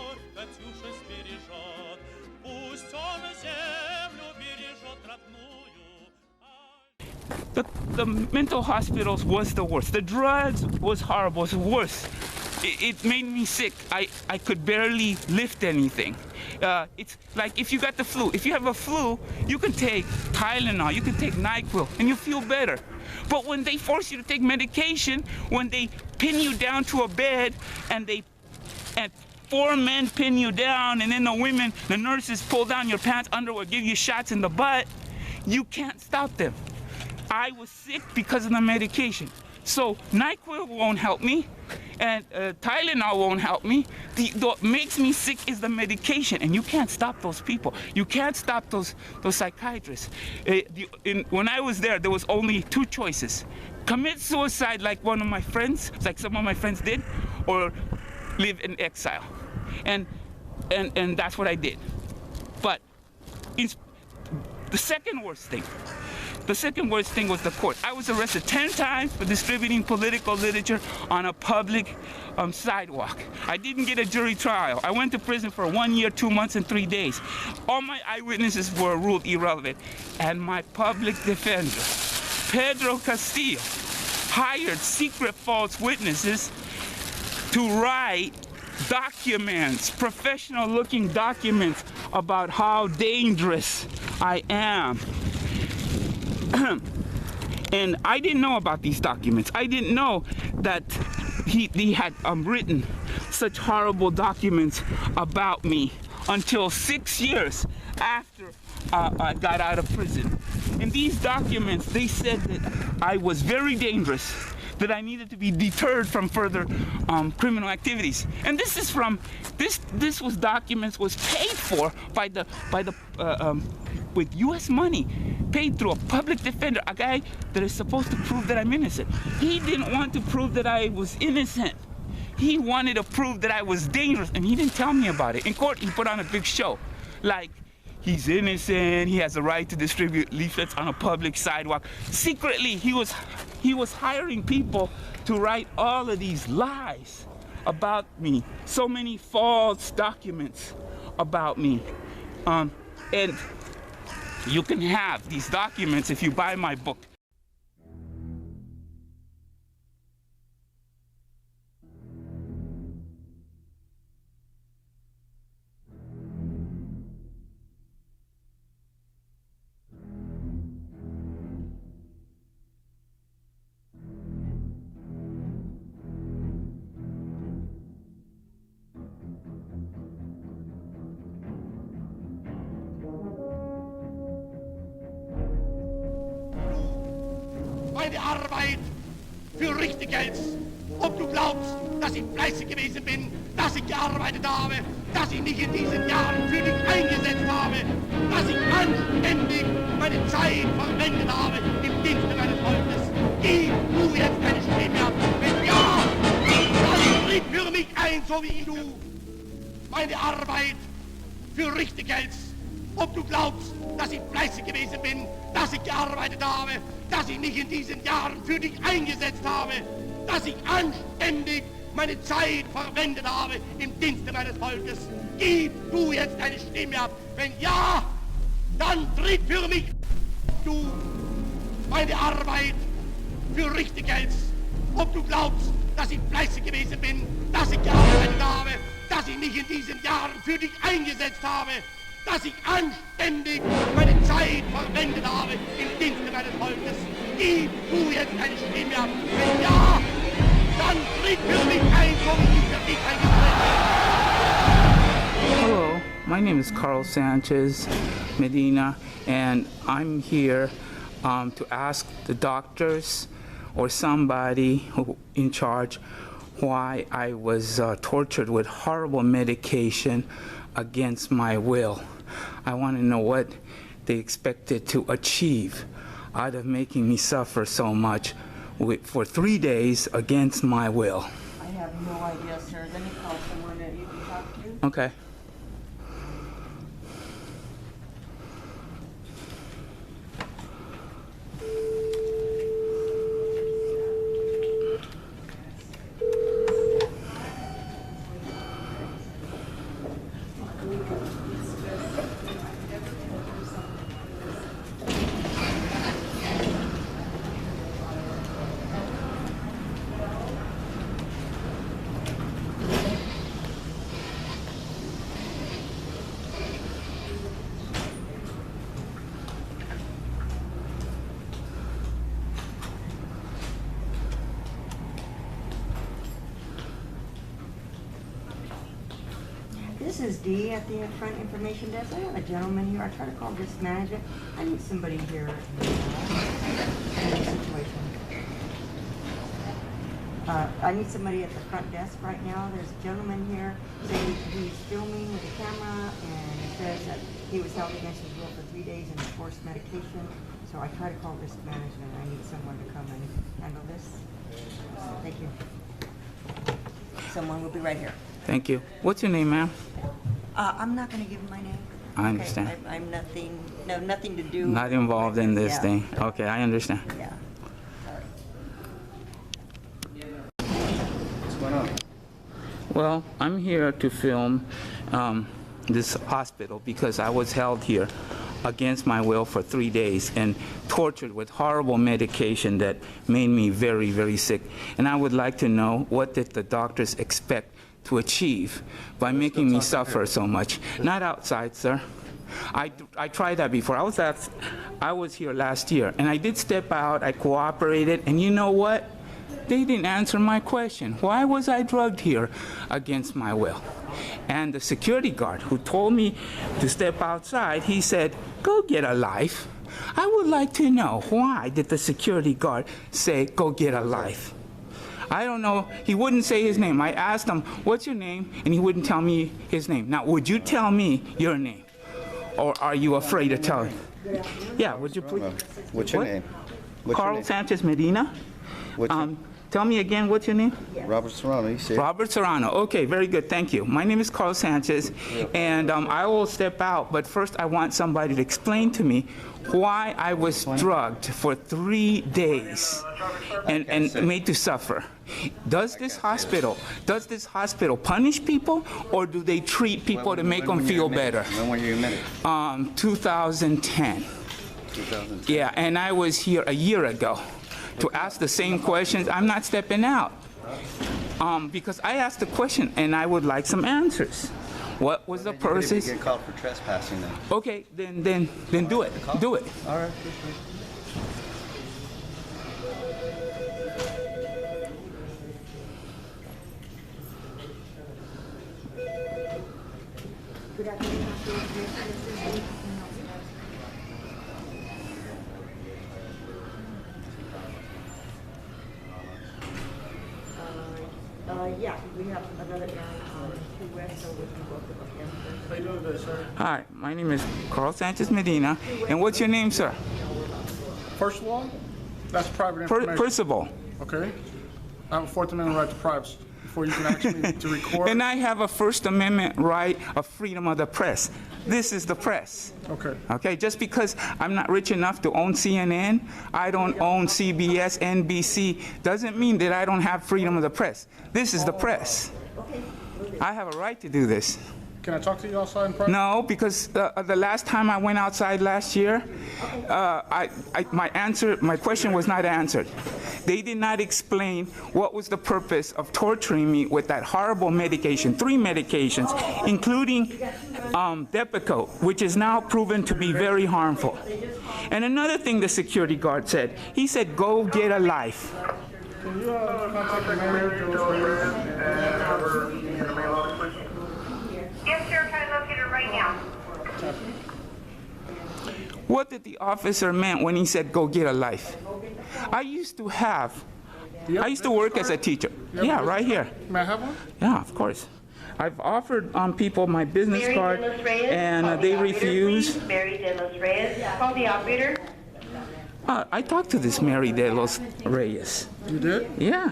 The mental hospitals was the worst. The drugs was horrible. It was worse. It made me sick. I could barely lift anything. It's like if you got the flu. If you have a flu, you can take Tylenol, you can take NyQuil, and you feel better. But when they force you to take medication, when they pin you down to a bed and four men pin you down, and then the nurses pull down your pants, underwear, give you shots in the butt, you can't stop them. I was sick because of the medication. So NyQuil won't help me, and Tylenol won't help me. What makes me sick is the medication, and you can't stop those people. You can't stop those psychiatrists. When I was there was only two choices: commit suicide like one of my friends, like some of my friends did, or live in exile. And that's what I did. But the second worst thing was the court. I was arrested 10 times for distributing political literature on a public sidewalk. I didn't get a jury trial. I went to prison for 1 year, 2 months, and 3 days. All my eyewitnesses were ruled irrelevant. And my public defender, Pedro Castillo, hired secret false witnesses to write documents, professional-looking documents about how dangerous I am. And I didn't know about these documents. I didn't know that he had written such horrible documents about me until 6 years after I got out of prison. In these documents, they said that I was very dangerous, that I needed to be deterred from further criminal activities. And this is from this was documents was paid for by the with U.S. money, paid through a public defender, a guy that is supposed to prove that I'm innocent. He didn't want to prove that I was innocent. He wanted to prove that I was dangerous, and he didn't tell me about it. In court, he put on a big show, like he's innocent, he has the right to distribute leaflets on a public sidewalk. Secretly, he was hiring people to write all of these lies about me, so many false documents about me. And you can have these documents if you buy my book. Meine Arbeit für richtig hältst, ob du glaubst, dass ich fleißig gewesen bin, dass ich gearbeitet habe, dass ich mich in diesen Jahren für dich eingesetzt habe, dass ich anständig meine Zeit verwendet habe im Dienste meines Volkes. Gib du jetzt deine Stimme ab. Wenn ja, dann tritt für mich ein, so wie du meine Arbeit für richtig hältst. Ob du glaubst, dass ich fleißig gewesen bin, dass ich gearbeitet habe, dass ich mich in diesen Jahren für dich eingesetzt habe, dass ich anständig meine Zeit verwendet habe im Dienste meines Volkes. Gib du jetzt deine Stimme ab. Wenn ja, dann tritt für mich, ob du meine Arbeit für richtig hältst. Ob du glaubst, dass ich fleißig gewesen bin, dass ich gearbeitet habe, dass ich mich in diesen Jahren für dich eingesetzt habe, dass ich anständig meine Zeit verwendet habe im Dienste meines Volkes. Gib du jetzt deine Stimme ab. Wenn ja, dann tritt für mich ein, so wie ich für dich eingetreten bin. Hello, my name is Carl Sanchez Medina, and I'm here to ask the doctors or somebody who in charge why I was tortured with horrible medication against my will. I want to know what they expected to achieve out of making me suffer so much for 3 days against my will. I have no idea, sir. Let me call someone that you can talk to. Okay. This is Dee at the front information desk. I have a gentleman here. I try to call risk manager. I need somebody here in this situation. I need somebody at the front desk right now. There's a gentleman here saying he's filming with a camera, and it says that he was held against his will for 3 days and forced medication. So I try to call risk management. I need someone to come and handle this. Thank you. Someone will be right here. Thank you. What's your name, ma'am? I'm not going to give my name. I understand. Okay, I'm nothing, no, nothing to do. Not involved in this Yeah. thing. Okay, I understand. Yeah. What's going on? Well, I'm here to film this hospital because I was held here against my will for 3 days and tortured with horrible medication that made me very, very sick. And I would like to know, what did the doctors expect to achieve by making me suffer so much? Not outside, sir. I tried that before. I was here last year, and I did step out. I cooperated, and you know what? They didn't answer my question. Why was I drugged here against my will? And the security guard who told me to step outside, he said, "Go get a life." I would like to know, why did the security guard say, "Go get a life"? I don't know. He wouldn't say his name. I asked him, "What's your name?" And he wouldn't tell me his name. Now, would you tell me your name? Or are you afraid to tell me? Yeah, would you please? What's your name? What's your Carl name? Sanchez Medina. Tell me again, what's your name? Robert Serrano, you say? Robert Serrano. Okay, very good. Thank you. My name is Carl Sanchez, and I will step out, but first I want somebody to explain to me why I was drugged for 3 days and made to suffer. Does this hospital punish people, or do they treat people to make them feel better? When were you admitted? 2010. 2010. Yeah, and I was here a year ago to ask the same questions. I'm not stepping out because I asked the question and I would like some answers. What was the process? You get called for trespassing then. Okay, then do it. Do it. All right. Good afternoon, Yeah, we have another area on Key West, so we can go to the campus. How you doing today, sir? Hi, my name is Carl Sanchez Medina. And what's your name, sir? First of all, that's private information. First of all. Okay. I have a Fourth Amendment right to privacy before you can ask me to record. And I have a First Amendment right of freedom of the press. This is the press. Okay. Okay, just because I'm not rich enough to own CNN, I don't own CBS, NBC, doesn't mean that I don't have freedom of the press. This is the press. I have a right to do this. Can I talk to you outside in private? No, because the last time I went outside last year, my question was not answered. They did not explain what was the purpose of torturing me with that horrible medication, 3 medications, including Depakote, which is now proven to be very harmful. And another thing the security guard said, he said, go get a life. Can you contact the manager? Yes, sir, can I locate her right now? What did the officer meant when he said, go get a life? I used to work as a teacher. Yeah, right here. May I have one? Yeah, of course. I've offered people my business card, and they refuse. Mary De Los Reyes, call the operator. I talked to this Mary De Los Reyes. You did? Yeah.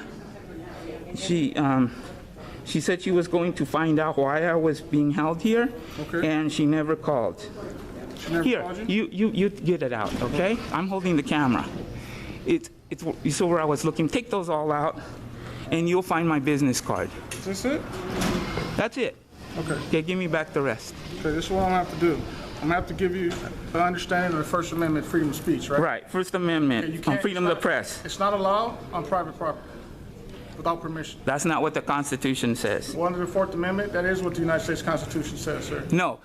She said she was going to find out why I was being held here, and she never called. She never Here, called you? you get it out, okay? I'm holding the camera. You saw where I was looking. Take those all out, and you'll find my business card. Is this it? That's it. Okay. Okay, give me back the rest. Okay, this is what I'm gonna have to do. I'm gonna have to give you an understanding of the First Amendment freedom of speech, right? Right, First Amendment on freedom of the press. It's not allowed on private property without permission. That's not what the Constitution says. Well, under the Fourth Amendment, that is what the United States Constitution says, sir. No,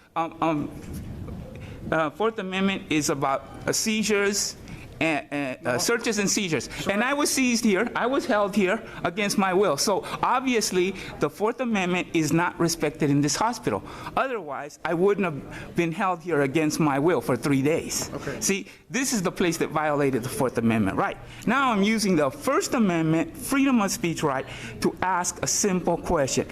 Fourth Amendment is about seizures and searches and seizures. And I was seized here, I was held here against my will. So obviously, the Fourth Amendment is not respected in this hospital. Otherwise, I wouldn't have been held here against my will for 3 days. Okay. See, this is the place that violated the Fourth Amendment right. Now I'm using the First Amendment freedom of speech right to ask a simple question.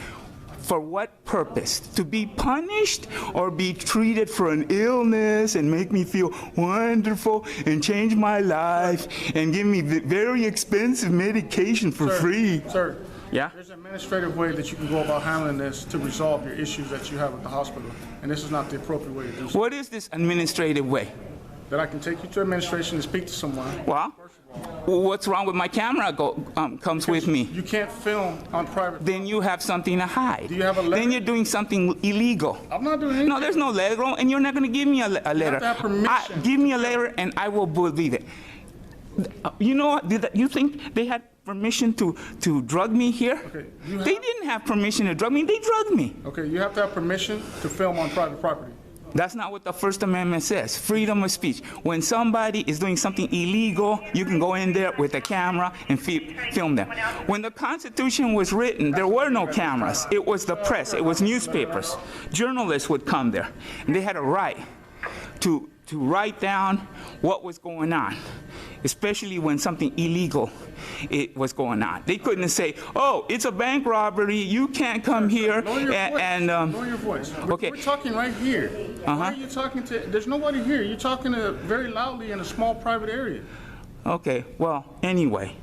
For what purpose? To be punished or be treated for an illness and make me feel wonderful and change my life and give me very expensive medication for free? Sir, yeah? There's an administrative way that you can go about handling this to resolve your issues that you have at the hospital, and this is not the appropriate way to do so. What is this administrative way? That I can take you to administration and speak to someone. Well, what's wrong with my camera comes with me? You can't film on private. Then you have something to hide. Do you have a letter? Then you're doing something illegal. I'm not doing anything. No, there's no letter, and you're not going to give me a letter. You have to have permission. Give me a letter, and I will believe it. You know what? You think they had permission to drug me here? Okay. They didn't have permission to drug me. They drugged me. Okay, you have to have permission to film on private property. That's not what the First Amendment says. Freedom of speech. When somebody is doing something illegal, you can go in there with a camera and film them. When the Constitution was written, there were no cameras. It was the press. It was newspapers. Journalists would come there, and they had a right to write down what was going on, especially when something illegal was going on. They couldn't say, oh, it's a bank robbery, you can't come here. Lower your voice. Okay. We're talking right here. Why are you talking to, there's nobody here. You're talking very loudly in a small private area. Okay, well, anyway.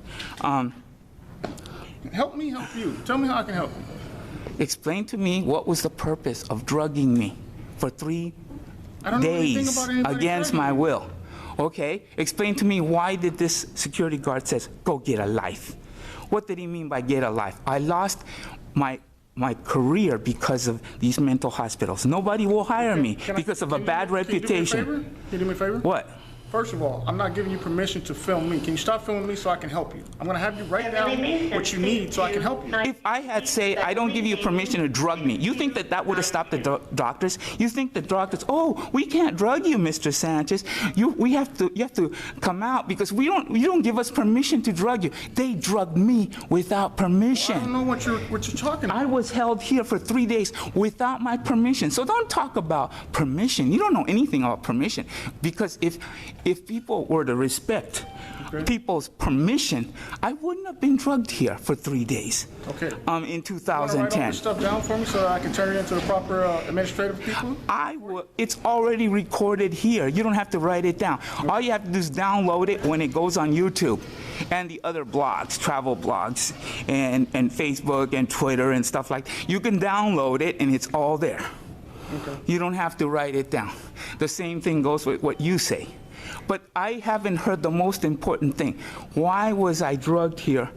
Help me help you. Tell me how I can help you. Explain to me what was the purpose of drugging me for 3 I don't know anything days about anybody against my will. Okay, explain to me why did this security guard says, go get a life? What did he mean by get a life? I lost my career because of these mental hospitals. Nobody will hire me because of a bad reputation. Can you do me a favor? What? First of all, I'm not giving you permission to film me. Can you stop filming me so I can help you? I'm going to have you write down what you need so I can help you. If I had said, I don't give you permission to drug me, you think that would have stopped the doctors? You think the doctors, oh, we can't drug you, Mr. Sanchez. You have to come out because you don't give us permission to drug you. They drugged me without permission. I don't know what you're talking about. I was held here for 3 days without my permission. So don't talk about permission. You don't know anything about permission because if if people were to respect people's permission, I wouldn't have been drugged here for 3 days. Okay. In You want to write all 2010. this stuff down for me so that I can turn it into the proper administrative people? It's already recorded here. You don't have to write it down. All you have to do is download it when it goes on YouTube and the other blogs, travel blogs, and Facebook and Twitter and stuff like that. You can download it and it's all there. Okay. You don't have to write it down. The same thing goes with what you say. But I haven't heard the most important thing. Why was I drugged here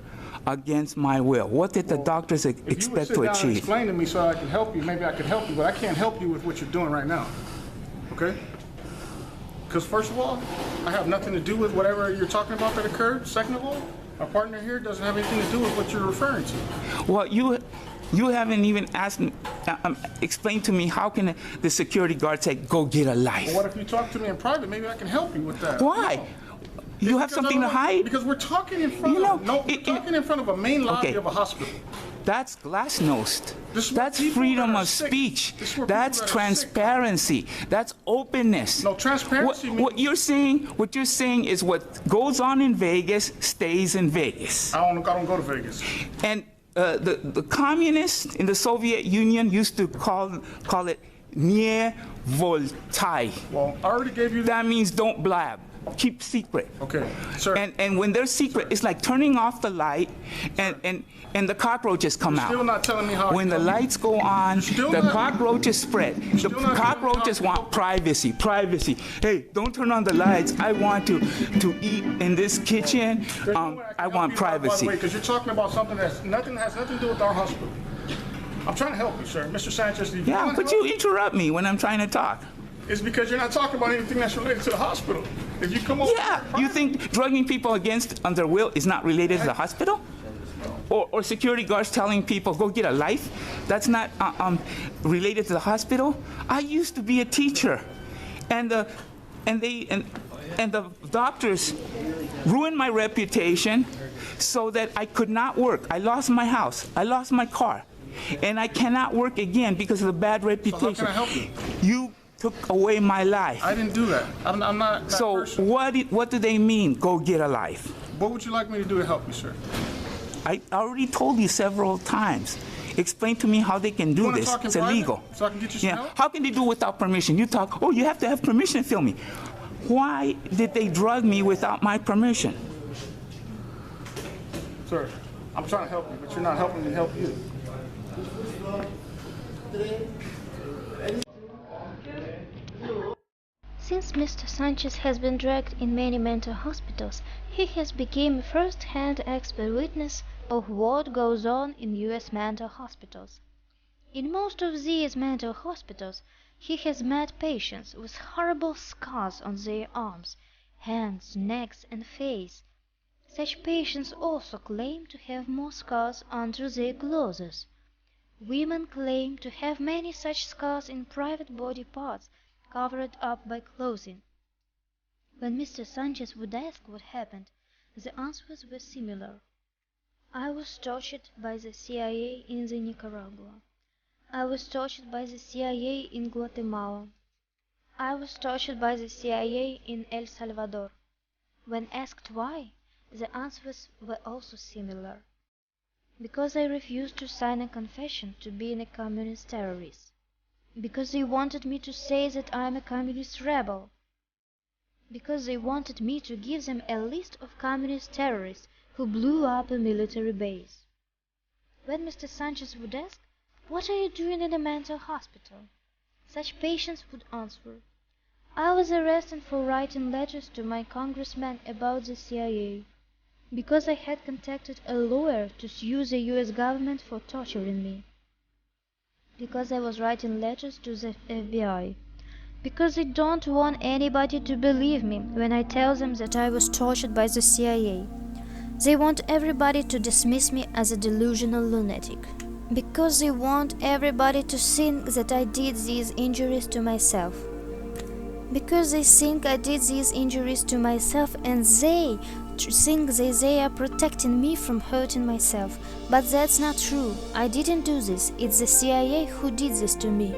against my will? What did the doctors expect to If you would sit down and achieve? explain to me so I can help you, maybe I could help you, but I can't help you with what you're doing right now. Okay? Because first of all, I have nothing to do with whatever you're talking about that occurred. Second of all, my partner here doesn't have anything to do with what you're referring to. Well, you haven't even asked me, explained to me how can the security guard say, go get a life? Well, what if you talk to me in private? Maybe I can help you with that. Why? You have something to hide? Because we're talking in front of a main lobby of a hospital. That's glasnost. That's freedom of speech. That's transparency. That's openness. No, transparency means... What you're saying is what goes on in Vegas stays in Vegas. I don't go to Vegas. And the communists in the Soviet Union used to call it nie voltai. Well, I already gave you... That means don't blab. Keep secret. Okay, sir. And when they're secret, it's like turning off the light and the cockroaches come out. You're still not telling me how... When the lights go on, the cockroaches spread. The cockroaches want privacy. Hey, don't turn on the lights. I want to eat in this kitchen. I want privacy. Because you're talking about something that has nothing to do with our hospital. I'm trying to help you, sir. Mr. Sanchez, Yeah, but you interrupt me when I'm trying to talk. It's because you're not talking about anything that's related to the hospital. If you come over... Yeah, you think drugging people on their will is not related to the hospital? Or security guards telling people, go get a life? That's not related to the hospital? I used to be a teacher. And the doctors ruined my reputation so that I could not work. I lost my house. I lost my car. And I cannot work again because of the bad reputation. So how can I help you? You took away my life. I didn't do that. I'm not that so person. What do they mean, go get a life? What would you like me to do to help you, sir? I already told you several times. Explain to me how they can do this. It's illegal. So I can get you some help? How can they do it without permission? You talk, you have to have permission to film me. Why did they drug me without my permission? Sir, I'm trying to help you, but you're not helping me help you. Since Mr. Sanchez has been dragged in many mental hospitals, he has become a first-hand expert witness of what goes on in U.S. mental hospitals. In most of these mental hospitals, he has met patients with horrible scars on their arms, hands, necks, and face. Such patients also claim to have more scars under their clothes. Women claim to have many such scars in private body parts, covered up by clothing. When Mr. Sanchez would ask what happened, the answers were similar. I was tortured by the CIA in the Nicaragua. I was tortured by the CIA in Guatemala. I was tortured by the CIA in El Salvador. When asked why, the answers were also similar. Because I refused to sign a confession to being a communist terrorist. Because they wanted me to say that I am a communist rebel. Because they wanted me to give them a list of communist terrorists who blew up a military base. When Mr. Sanchez would ask, "What are you doing in a mental hospital?" such patients would answer, "I was arrested for writing letters to my congressman about the CIA, because I had contacted a lawyer to sue the U.S. government for torturing me. Because I was writing letters to the FBI. Because they don't want anybody to believe me when I tell them that I was tortured by the CIA. They want everybody to dismiss me as a delusional lunatic. Because they want everybody to think that I did these injuries to myself. Because they think I did these injuries to myself and they think that they are protecting me from hurting myself. But that's not true. I didn't do this. It's the CIA who did this to me.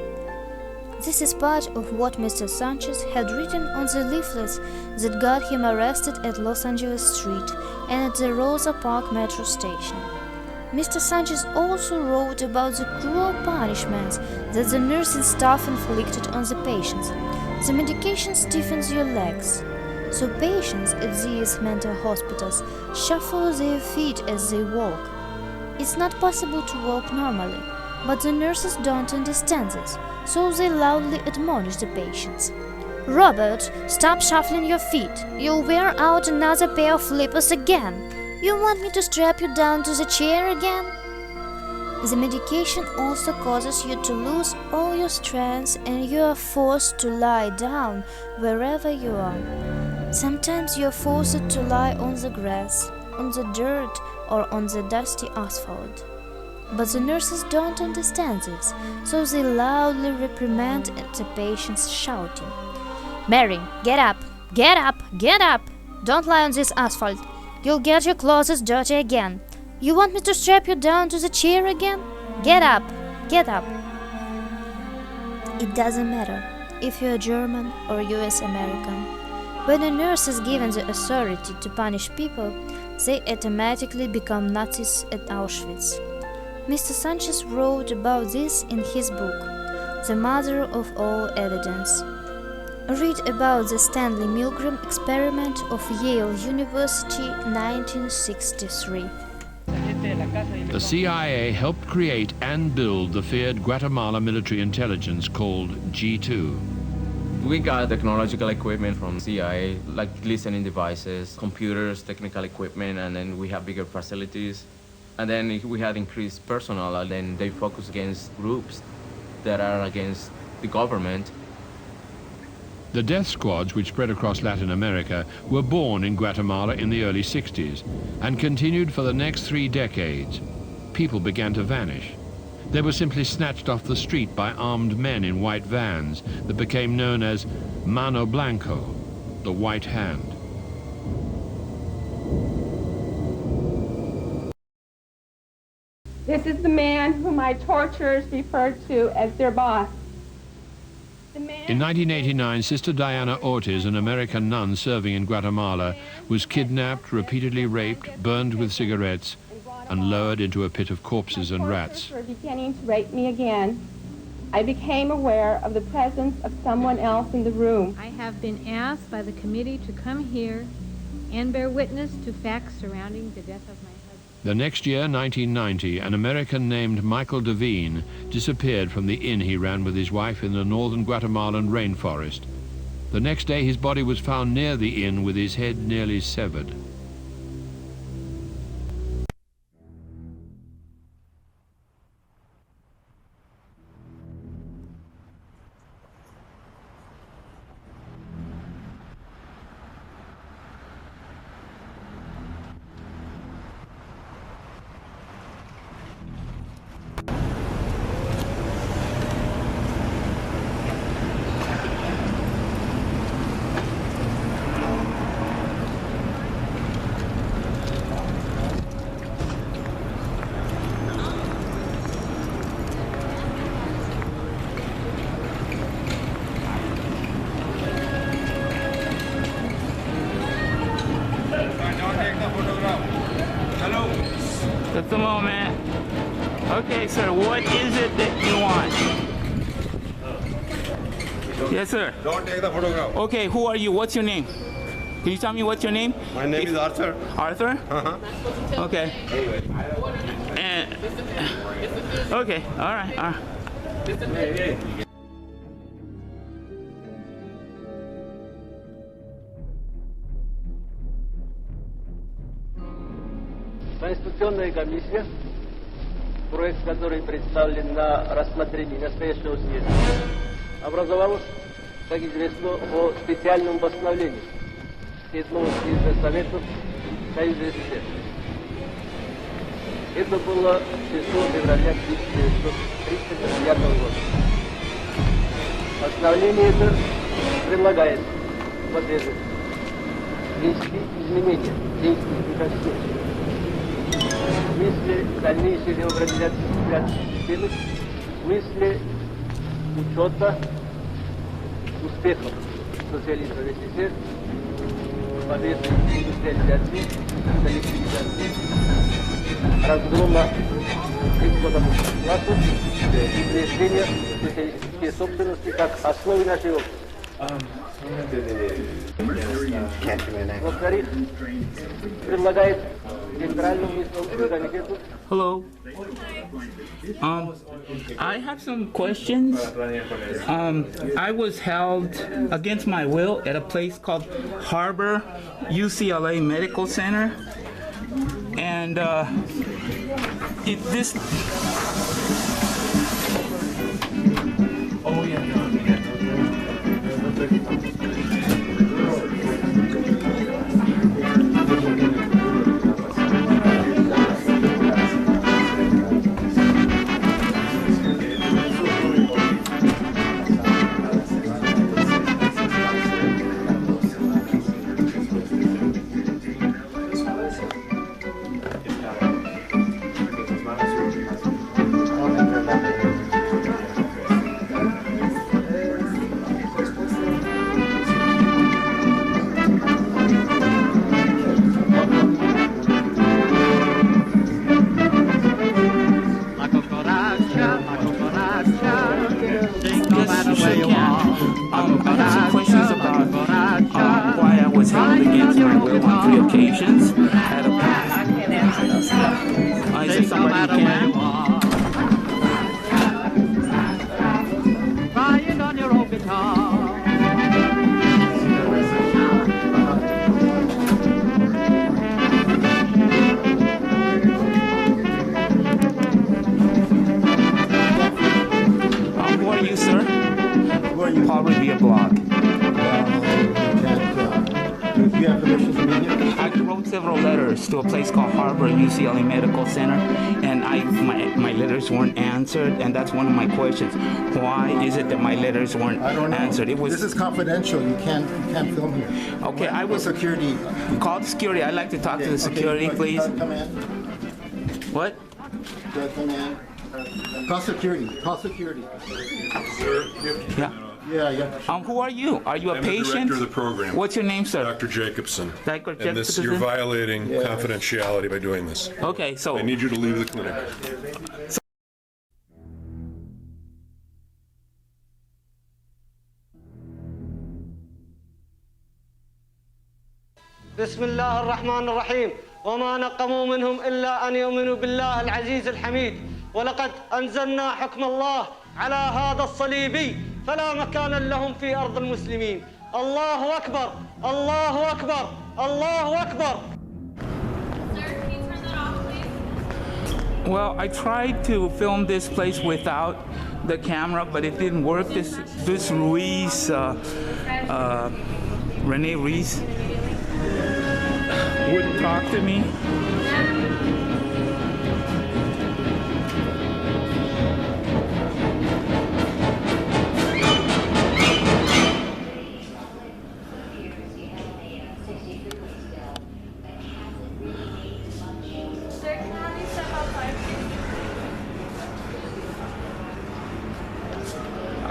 This is part of what Mr. Sanchez had written on the leaflets that got him arrested at Los Angeles Street and at the Rosa Park metro station. Mr. Sanchez also wrote about the cruel punishments that the nursing staff inflicted on the patients. The medication stiffens your legs, so patients at these mental hospitals shuffle their feet as they walk. It's not possible to walk normally, but the nurses don't understand this, so they loudly admonish the patients. "Robert, stop shuffling your feet. You'll wear out another pair of flippers again. You want me to strap you down to the chair again?" The medication also causes you to lose all your strength and you are forced to lie down wherever you are. Sometimes you are forced to lie on the grass, on the dirt, or on the dusty asphalt. But the nurses don't understand this, so they loudly reprimand the patients, shouting, "Mary, get up! Get up! Get up! Don't lie on this asphalt! You'll get your clothes dirty again! You want me to strap you down to the chair again? Get up! Get up!" It doesn't matter if you're German or U.S. American. When a nurse is given the authority to punish people, they automatically become Nazis at Auschwitz. Mr. Sanchez wrote about this in his book, The Mother of All Evidence. Read about the Stanley Milgram experiment of Yale University, 1963. The CIA helped create and build the feared Guatemala military intelligence called G2. We got technological equipment from CIA, like listening devices, computers, technical equipment, and then we have bigger facilities. And then we had increased personnel, and then they focus against groups that are against the government. The death squads, which spread across Latin America, were born in Guatemala in the early 60s and continued for the next 3 decades. People began to vanish. They were simply snatched off the street by armed men in white vans that became known as Mano Blanco, the White Hand. This is the man whom my torturers referred to as their boss. In 1989, Sister Diana Ortiz, an American nun serving in Guatemala, was kidnapped, repeatedly raped, burned with cigarettes, and lowered into a pit of corpses and rats. Were beginning to rape me again. I became aware of the presence of someone else in the room. I have been asked by the committee to come here and bear witness to facts surrounding the death of my husband. The next year, 1990, an American named Michael Devine disappeared from the inn he ran with his wife in the northern Guatemalan rainforest. The next day, his body was found near the inn with his head nearly severed. Just a moment. Okay, sir, what is it that you want? Yes, sir. Don't take the photograph. Okay, who are you? What's your name? Can you tell me what's your name? My name is Arthur. Arthur? Uh-huh. Okay. And, okay, all right. Конституционная комиссия, проект, который представлен на рассмотрении настоящего съезда, образовалась, как известно, по специальному постановлению 7-го съезда Советов Союза СССР. Это было 6 февраля 1939 года. Постановление это предлагает последовательно внести изменения в действующую Конституцию в смысле дальнейшей реорганизации системы, в смысле учета успехов социализма победы индустриализации, коллективизации, разгрома эксплуатационных классов и приобретения социалистической собственности как основы нашей общества. Во-вторых, предлагает Центральному исполнительному комитету. Hello. I have some questions. I was held against my will at a place called Harbor UCLA Medical Center, and this. Oh yeah. To a place called Harbor UCLA Medical Center, and my letters weren't answered, and that's one of my questions. Why is it that my letters weren't answered? This is confidential. You can't film here. Okay, I was security. Call security. I'd like to talk to the security, please. Come in. What? Come in. Call security. Call security. Sir. Yeah. Yeah. Who are you? Are you a patient? I'm the director of the program. What's your name, sir? Dr. Jacobson. Dr. And this, you're violating confidentiality by doing this. Okay, so I need you to leave the clinic. بسم الله الرحمن الرحيم وما نقموا منهم إلا أن يؤمنوا بالله العزيز الحميد ولقد أنزلنا حكم الله على هذا الصليبي فلا مكان لهم في أرض المسلمين. الله أكبر الله أكبر الله أكبر. Sir, can you turn that off, please? Well, I tried to film this place without the camera, but it didn't work. This Ruiz, Rene Ruiz, wouldn't talk to me.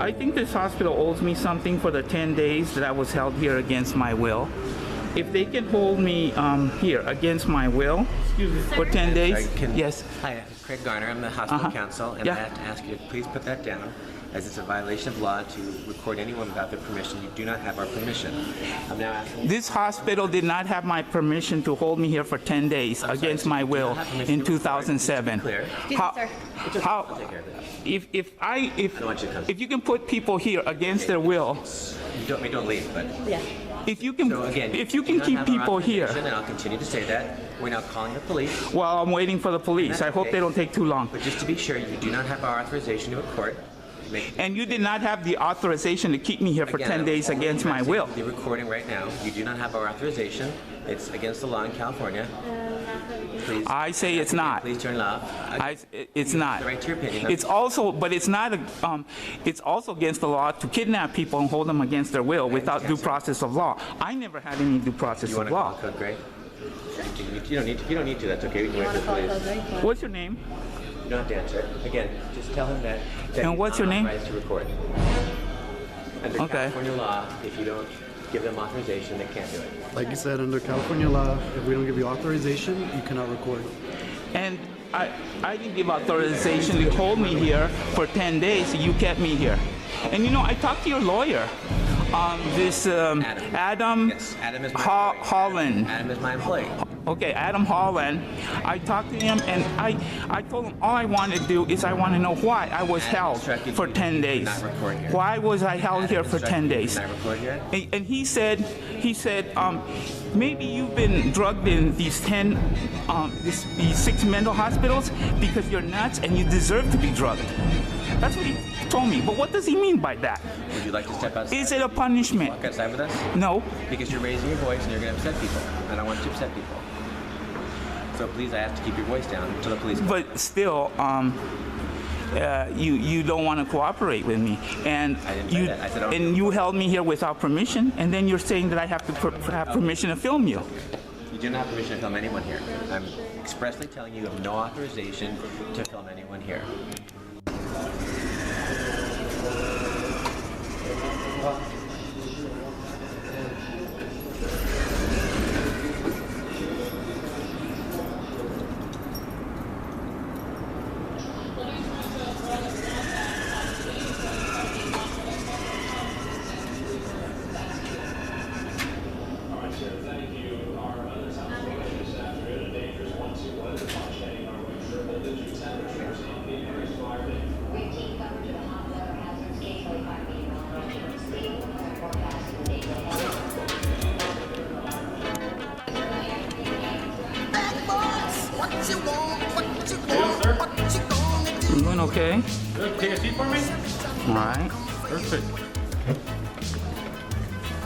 I think this hospital owes me something for the 10 days that I was held here against my will. If they can hold me here against my will for 10 days, yes. Hi, Craig Garner. I'm the hospital counsel, and I have to ask you to please put that down, as it's a violation of law to record anyone without their permission. You do not have our permission. I'm now asking. This hospital did not have my permission to hold me here for 10 days against my will in 2007. If you can put people here against their will. Don't leave, but. Yeah. If you can, so again, if you can keep people here. And I'll continue to say that. We're now calling the police. Well, I'm waiting for the police. I hope they don't take too long. But just to be sure, you do not have our authorization to a court. And you did not have the authorization to keep me here for 10 days against my will. The recording right now. You do not have our authorization. It's against the law in California. Please. I say it's not. Please turn it off. It's not. The right to your opinion. It's also, but it's not. It's also against the law to kidnap people and hold them against their will without due process of law. I never had any due process of law. Code Gray? You don't need to. That's okay. We can wait for the police. What's your name? You don't have to answer. Again, just tell him that. And what's your name? Right to record. Under Okay. California law, if you don't give them authorization, they can't do it. Like you said, under California law, if we don't give you authorization, you cannot record. And I didn't give authorization to hold me here for 10 days. You kept me here. And you know, I talked to your lawyer, Adam. Yes, Adam is my Holland. Adam is my employee. Okay, Adam Holland. I talked to him and I told him all I wanted to do is I want to know why I was held for 10 days. Why was I held here for 10 days? And he said, maybe you've been drugged in these 6 mental hospitals because you're nuts and you deserve to be drugged. That's what he told me. But what does he mean by that? Would you like to step outside? Is it a punishment? Walk outside with us? No. Because you're raising your voice and you're going to upset people. I don't want you to upset people. So please, I ask to keep your voice down until the police come. But still, you don't want to cooperate with me, and I didn't say that. I said, you held me here without permission, and then you're saying that I have to have permission to film you. You do not have permission to film anyone here. I'm expressly telling you have no authorization to film anyone here. I'm doing okay. Good. Take a seat for me. All right. Perfect.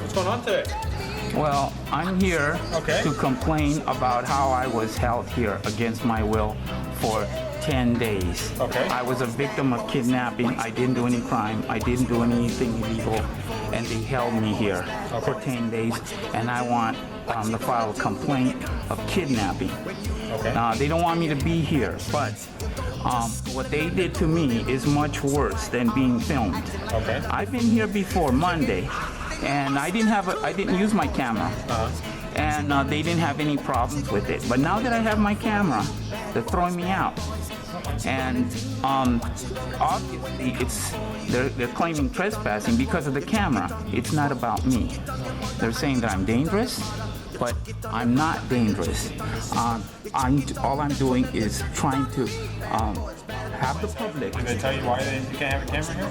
What's going on today? Well, I'm here to complain about how I was held here against my will for 10 days. Okay. I was a victim of kidnapping. I didn't do any crime. I didn't do anything illegal. And they held me here for 10 days. And I want to file a complaint of kidnapping. Okay. They don't want me to be here, but what they did to me is much worse than being filmed. Okay. I've been here before Monday, and I didn't use my camera, and they didn't have any problems with it. But now that I have my camera, they're throwing me out, and obviously they're claiming trespassing because of the camera. It's not about me. They're saying that I'm dangerous, but I'm not dangerous. All I'm doing is trying to have the public. Did they tell you why you can't have a camera here?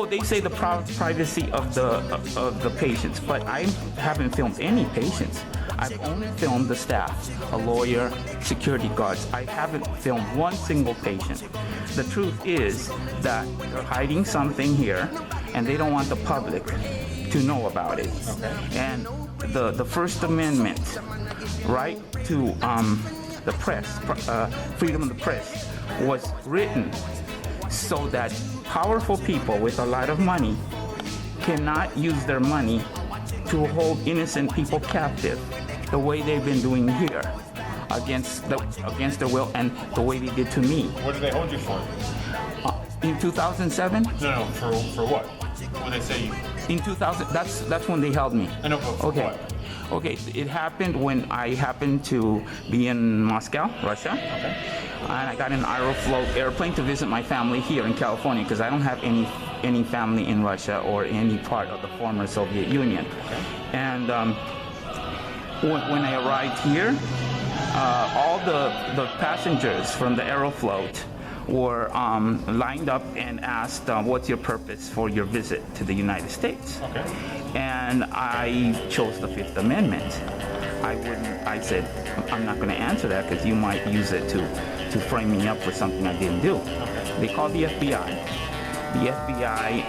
They say the privacy of the patients, but I haven't filmed any patients. I've only filmed the staff, a lawyer, security guards. I haven't filmed one single patient. The truth is that they're hiding something here, and they don't want the public to know about it. Okay. And the First Amendment right to the press, freedom of the press, was written so that powerful people with a lot of money cannot use their money to hold innocent people captive the way they've been doing here against their will and the way they did to me. What did they hold you for? In 2007? No, for what? What did they say you? In 2000, that's when they held me. I know, but for what? Okay, it happened when I happened to be in Moscow, Russia. Okay. And I got an Aeroflot airplane to visit my family here in California because I don't have any family in Russia or any part of the former Soviet Union. Okay. And when I arrived here, all the passengers from the Aeroflot were lined up and asked, what's your purpose for your visit to the United States? Okay. And I chose the Fifth Amendment. I said, I'm not going to answer that because you might use it to frame me up for something I didn't do. Okay. They called the FBI. The FBI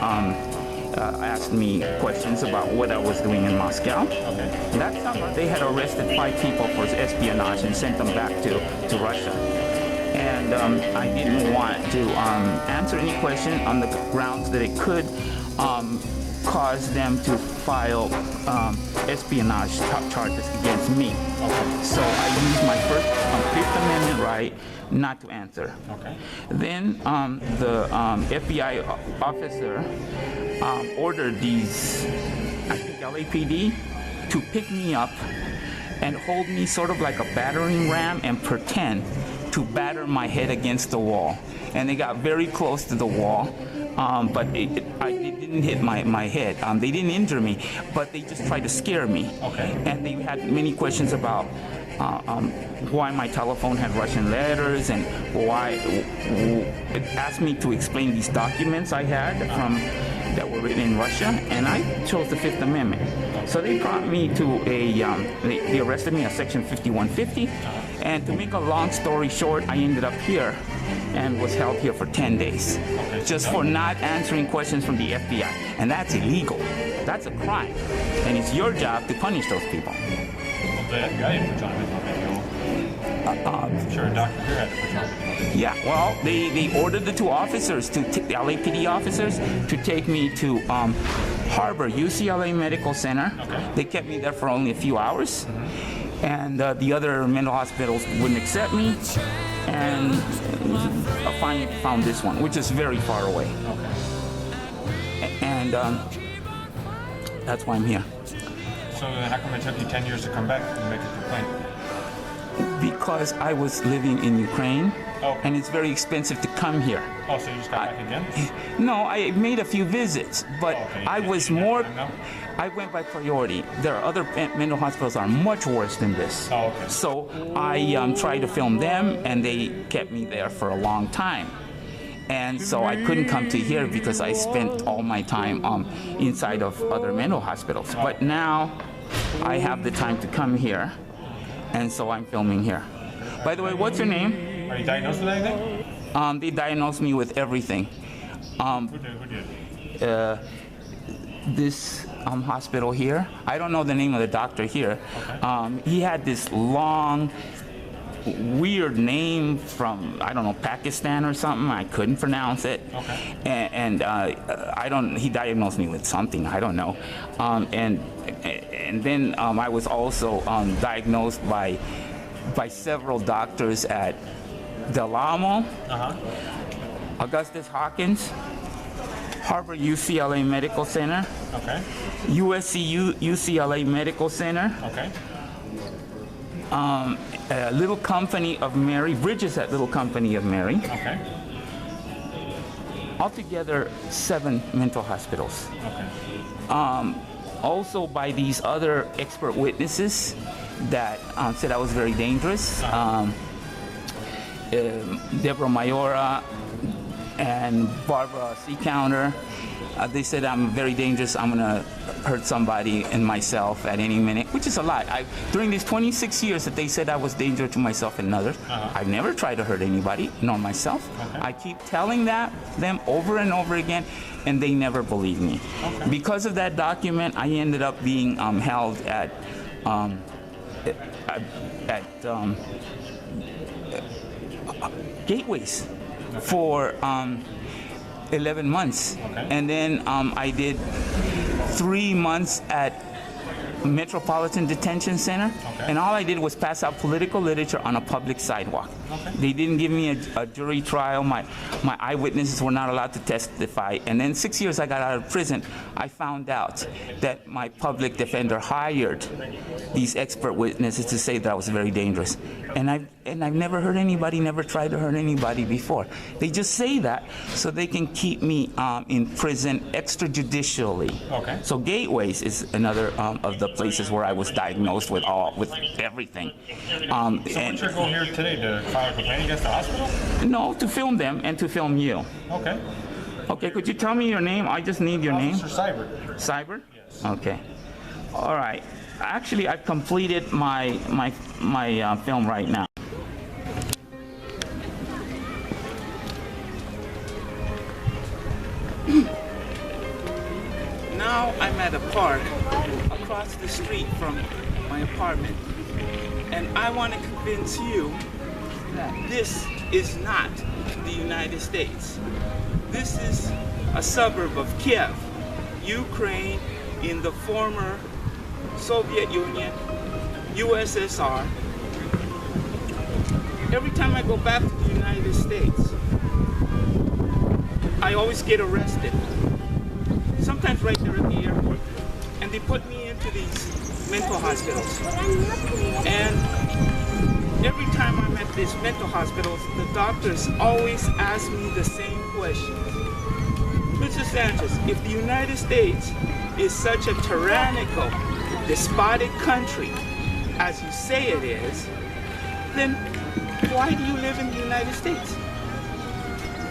asked me questions about what I was doing in Moscow. Okay. That summer, they had arrested 5 people for espionage and sent them back to Russia. And I didn't want to answer any question on the grounds that it could caused them to file espionage charges against me. Okay. So I used my Fifth Amendment right not to answer. Okay. Then the FBI officer ordered these, I think LAPD, to pick me up and hold me sort of like a battering ram and pretend to batter my head against the wall. And they got very close to the wall, but it didn't hit my head. They didn't injure me, but they just tried to scare me. Okay. And they had many questions about why my telephone had Russian letters and why it asked me to explain these documents I had that were written in Russia, and I chose the Fifth Amendment. So they brought me to they arrested me at Section 5150, and to make a long story short, I ended up here and was held here for 10 days, just for not answering questions from the FBI, and that's illegal. That's a crime, and it's your job to punish those people. The FBI didn't put you on a video. I'm sure a doctor here had to put you on a video. Yeah, well, they ordered the two officers, the LAPD officers, to take me to Harbor, UCLA Medical Center. Okay. They kept me there for only a few hours, and the other mental hospitals wouldn't accept me, and I finally found this one, which is very far away. Okay. And that's why I'm here. So then how come it took you 10 years to come back and make a complaint? Because I was living in Ukraine, and it's very expensive to come here. Oh, so you just got back again? No, I made a few visits, but okay. I was more. I went by priority. There are other mental hospitals that are much worse than this. Oh, okay. So I tried to film them, and they kept me there for a long time. And so I couldn't come to here because I spent all my time inside of other mental hospitals. But now I have the time to come here, and so I'm filming here. By the way, what's your name? Are you diagnosed with anything? They diagnosed me with everything. Who did? This hospital here, I don't know the name of the doctor here. Okay. He had this long, weird name from, I don't know, Pakistan or something. I couldn't pronounce it. Okay. And he diagnosed me with something, I don't know. And then I was also diagnosed by several doctors at Del Amo, Augustus Hawkins, Harvard UCLA Medical Center, Okay. U.S.A. UCLA Medical Center, Okay. Little Company of Mary, Bridges at Little Company of Mary. Okay. Altogether, 7 mental hospitals. Okay. Also by these other expert witnesses that said I was very dangerous. Deborah Mayora and Barbara Seacounter. They said I'm very dangerous. I'm gonna hurt somebody and myself at any minute, which is a lie. During these 26 years that they said I was dangerous to myself and others, I've never tried to hurt anybody, nor myself. Okay. I keep telling them over and over again, and they never believe me. Okay. Because of that document, I ended up being held at Gateways for 11 months. Okay. And then I did 3 months at Metropolitan Detention Center. Okay. And all I did was pass out political literature on a public sidewalk. Okay. They didn't give me a jury trial. My eyewitnesses were not allowed to testify. And then 6 years I got out of prison, I found out that my public defender hired these expert witnesses to say that I was very dangerous. And I've never hurt anybody, never tried to hurt anybody before. They just say that so they can keep me in prison extrajudicially. Okay. So Gateways is another of the places where I was diagnosed with everything. So what's your goal here today, to file a complaint against the hospital? No, to film them and to film you. Okay. Okay, could you tell me your name? I just need your name. Officer Cyber. Cyber? Yes. Okay. All right. Actually, I've completed my film right now. Now I'm at a park across the street from my apartment, and I want to convince you that this is not the United States. This is a suburb of Kiev, Ukraine, in the former Soviet Union, USSR. Every time I go back to the United States, I always get arrested. Sometimes right there at the airport. And they put me into these mental hospitals. And every time I'm at these mental hospitals, the doctors always ask me the same question. Mr. Sanchez, if the United States is such a tyrannical, despotic country, as you say it is, then why do you live in the United States?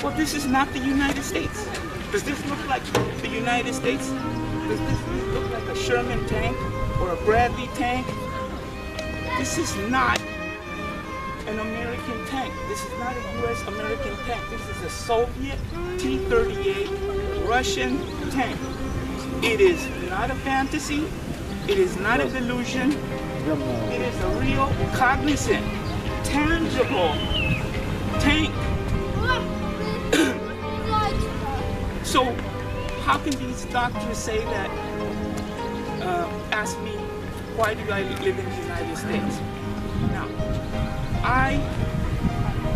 Well, this is not the United States. Does this look like the United States? Does this look like a Sherman tank or a Bradley tank? This is not an American tank. This is not a U.S. American tank. This is a Soviet T-38 Russian tank. It is not a fantasy. It is not a delusion. It is a real, cognizant, tangible tank. So how can these doctors say that, ask me, why do I live in the United States? Now, I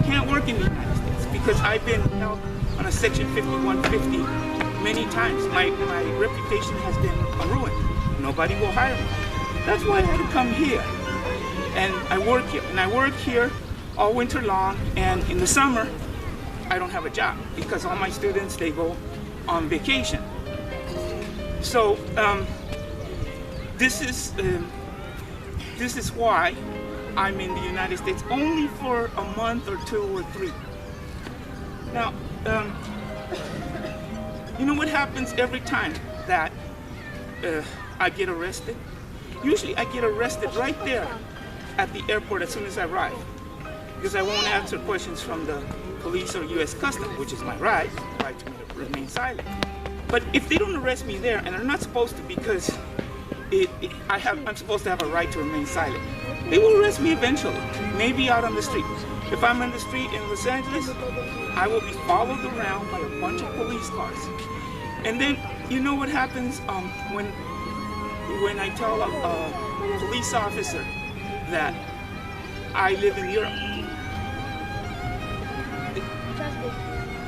can't work in the United States because I've been held on a Section 5150 many times. My reputation has been ruined. Nobody will hire me. That's why I had to come here. And I work here. And I work here all winter long. And in the summer, I don't have a job because all my students, they go on vacation. So this is why I'm in the United States only for a month or 2 or 3. Now, you know what happens every time that I get arrested? Usually I get arrested right there at the airport as soon as I arrive, because I won't answer questions from the police or U.S. Customs, which is my right to remain silent. But if they don't arrest me there, and they're not supposed to, because I'm supposed to have a right to remain silent, they will arrest me eventually, maybe out on the street. If I'm on the street in Los Angeles, I will be followed around by a bunch of police cars. And then, you know what happens when I tell a police officer that I live in Europe?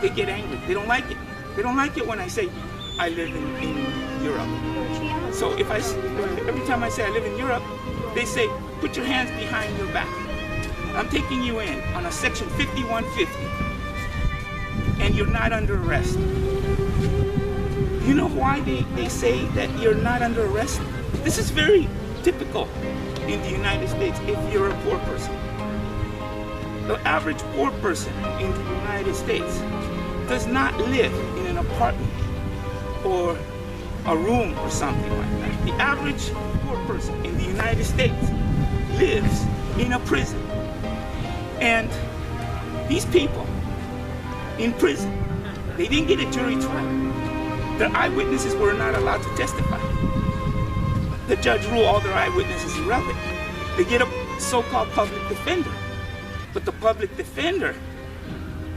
They get angry. They don't like it. They don't like it when I say I live in Europe. So every time I say I live in Europe, they say, put your hands behind your back. I'm taking you in on a Section 5150, and you're not under arrest. You know why they say that you're not under arrest? This is very typical in the United States if you're a poor person. The average poor person in the United States does not live in an apartment or a room or something like that. The average poor person in the United States lives in a prison. And these people in prison, they didn't get a jury trial. Their eyewitnesses were not allowed to testify. The judge ruled all their eyewitnesses irrelevant. They get a so-called public defender. But the public defender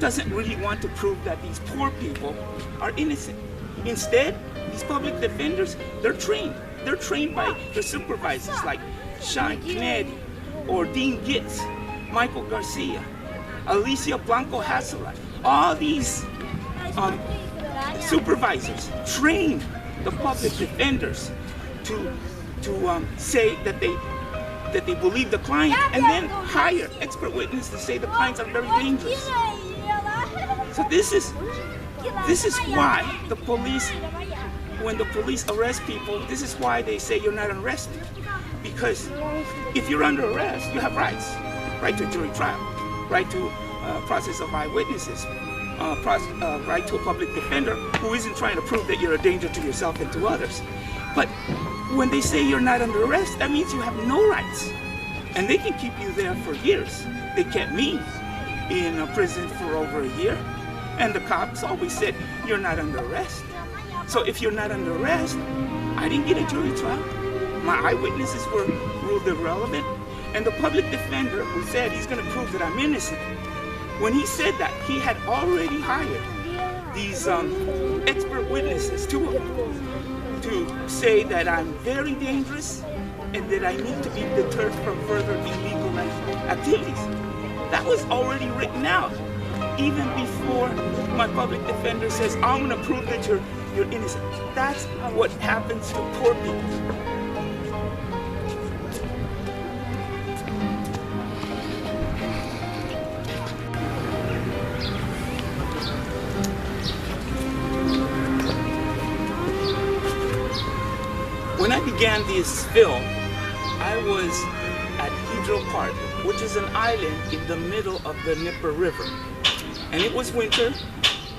doesn't really want to prove that these poor people are innocent. Instead, these public defenders, they're trained. They're trained by their supervisors like Sean Kennedy or Dean Gitz, Michael Garcia, Alicia Blanco Hasselhoff. All these supervisors train the public defenders to say that they believe the client, and then hire expert witnesses to say the clients are very dangerous. So this is why the police, when the police arrest people, this is why they say you're not arrested. Because if you're under arrest, you have rights. Right to a jury trial, right to process of eyewitnesses, right to a public defender who isn't trying to prove that you're a danger to yourself and to others. But when they say you're not under arrest, that means you have no rights. And they can keep you there for years. They kept me in a prison for over a year. And the cops always said, you're not under arrest. So if you're not under arrest, I didn't get a jury trial. My eyewitnesses were ruled irrelevant. And the public defender who said he's going to prove that I'm innocent, when he said that, he had already hired these expert witnesses, 2 of them, say that I'm very dangerous and that I need to be deterred from further illegal activities. That was already written out, even before my public defender says, I'm going to prove that you're innocent. That's what happens to poor people. When I began this film, I was at Exile Park, which is an island in the middle of the Dnieper River. And it was winter.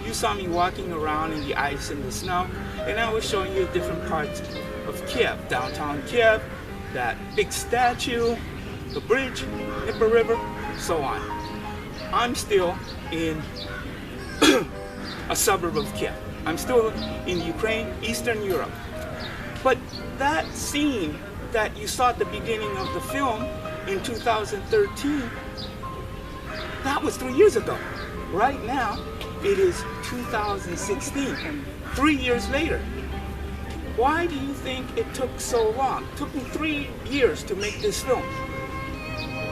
You saw me walking around in the ice and the snow, and I was showing you different parts of Kiev, downtown Kiev, that big statue, the bridge, Dnieper River, so on. I'm still in a suburb of Kiev. I'm still in Ukraine, Eastern Europe. But that scene that you saw at the beginning of the film in 2013, that was 3 years ago. Right now, it is 2016, 3 years later. Why do you think it took so long? It took me 3 years to make this film.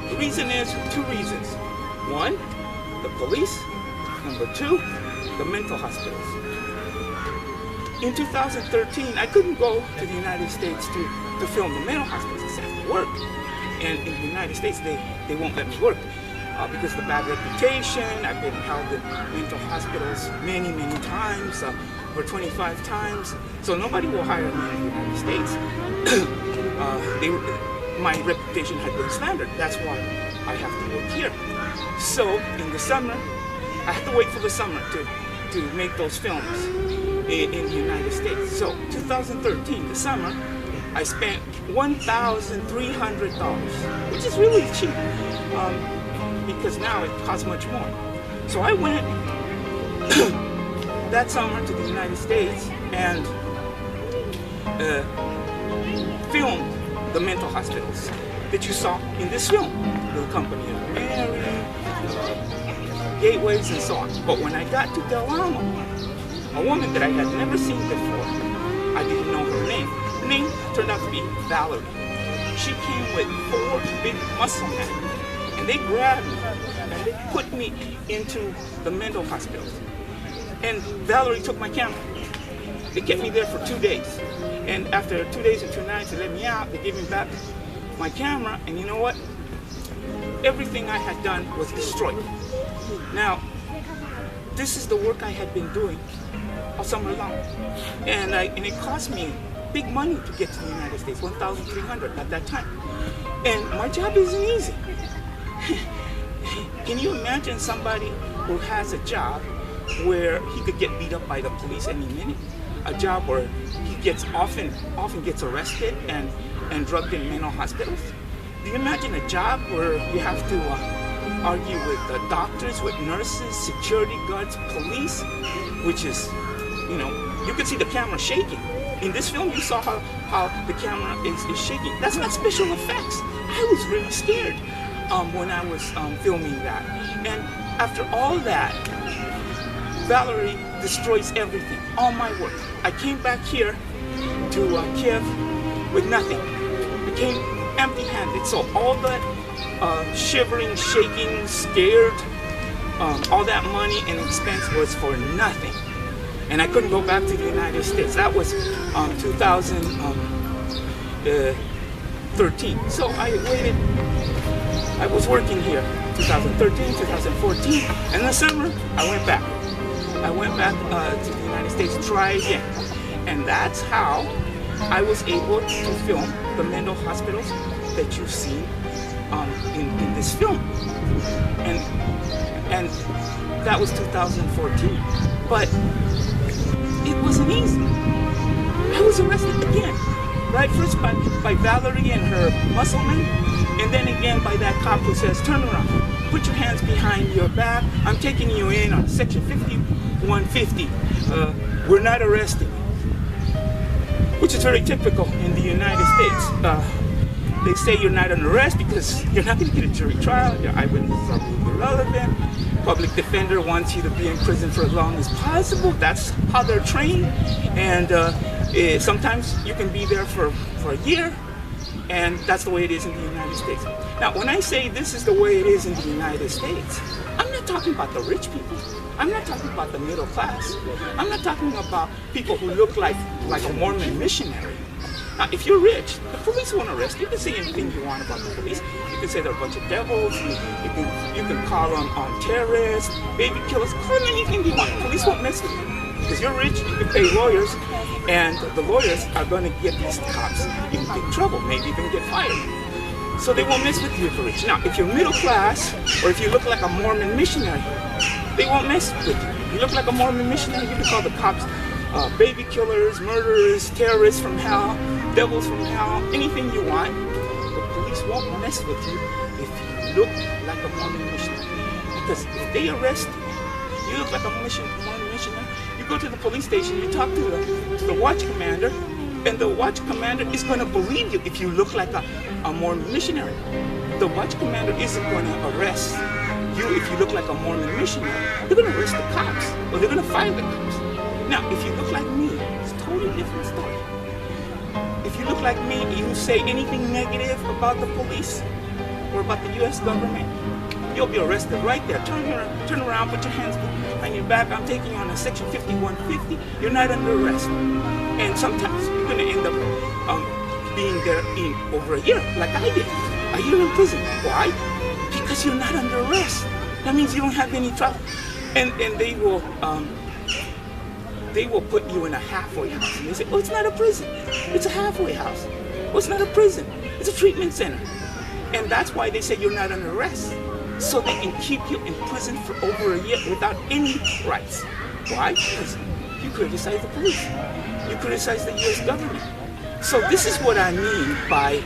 The reason is 2 reasons. 1, the police. Number 2, the mental hospitals. In 2013, I couldn't go to the United States to film the mental hospitals because I have to work. And in the United States, they won't let me work because of the bad reputation. I've been held in mental hospitals many, many times, over 25 times. So nobody will hire me in the United States. My reputation had been slandered. That's why I have to work here. So in the summer, I had to wait for the summer to make those films in the United States. So 2013, the summer, I spent $1,300, which is really cheap because now it costs much more. So I went that summer to the United States and filmed the mental hospitals that you saw in this film, the Company of Mary, Gateways, and so on. But when I got to Del Amo, a woman that I had never seen before, I didn't know her name. Her name turned out to be Valerie. She came with 4 big muscle men, and they grabbed me and they put me into the mental hospitals. And Valerie took my camera. They kept me there for 2 days. And after 2 days and 2 nights, they let me out. They gave me back my camera, and you know what? Everything I had done was destroyed. Now, this is the work I had been doing all summer long. And it cost me big money to get to the United States, $1,300 at that time. And my job isn't easy. Can you imagine somebody who has a job where he could get beat up by the police any minute? A job where he gets often gets arrested and drugged in mental hospitals? Do you imagine a job where you have to argue with doctors, with nurses, security guards, police, which is, you can see the camera shaking. In this film, you saw how the camera is shaking. That's not special effects. I was really scared when I was filming that. And after all that, Valerie destroys everything, all my work. I came back here to Kiev with nothing. I came empty-handed. So all that shivering, shaking, scared, all that money and expense was for nothing. And I couldn't go back to the United States. That was 2013. So I waited. I was working here 2013, 2014. And the summer, I went back. I went back to the United States to try again. And that's how I was able to film the mental hospitals that you've seen in this film. And that was 2014. But it wasn't easy. I was arrested again, right? First by Valerie and her muscle men, and then again by that cop who says, turn around, put your hands behind your back. I'm taking you in on Section 5150. We're not arresting you, which is very typical in the United States. They say you're not under arrest because you're not going to get a jury trial. Your eyewitnesses are irrelevant. Public defender wants you to be in prison for as long as possible. That's how they're trained. And Sometimes you can be there for a year, and that's the way it is in the United States. Now, when I say this is the way it is in the United States, I'm not talking about the rich people. I'm not talking about the middle class. I'm not talking about people who look like a Mormon missionary. Now, if you're rich, the police won't arrest you. You can say anything you want about the police. You can say they're a bunch of devils. You can call them terrorists, baby killers. Call them anything you want. Police won't mess with you. Because you're rich, you can pay lawyers, and the lawyers are going to get these cops in big trouble, maybe even get fired. So they won't mess with you if you're rich. Now, if you're middle class, or if you look like a Mormon missionary, they won't mess with you. You look like a Mormon missionary, you can call the cops baby killers, murderers, terrorists from hell, devils from hell, anything you want. The police won't mess with you if you look like a Mormon missionary. Because if they arrest you, you look like a Mormon missionary, you go to the police station, you talk to the watch commander, and the watch commander is going to believe you if you look like a Mormon missionary. The watch commander isn't going to arrest you if you look like a Mormon missionary. They're going to arrest the cops, or they're going to fire the cops. Now, if you look like me, it's a totally different story. If you look like me, you say anything negative about the police or about the U.S. government, you'll be arrested right there. Turn around, put your hands behind your back. I'm taking you on a section 5150. You're not under arrest. And sometimes you're going to end up being there in over a year, like I did. A year in prison. Why? Because you're not under arrest. That means you don't have any trouble. And they will put you in a halfway house. And they say, oh, it's not a prison. It's a halfway house. Oh, it's not a prison. It's a treatment center. And that's why they say you're not under arrest. So they can keep you in prison for over a year without any rights. Why? Because you criticize the police. You criticize the U.S. government. So this is what I mean by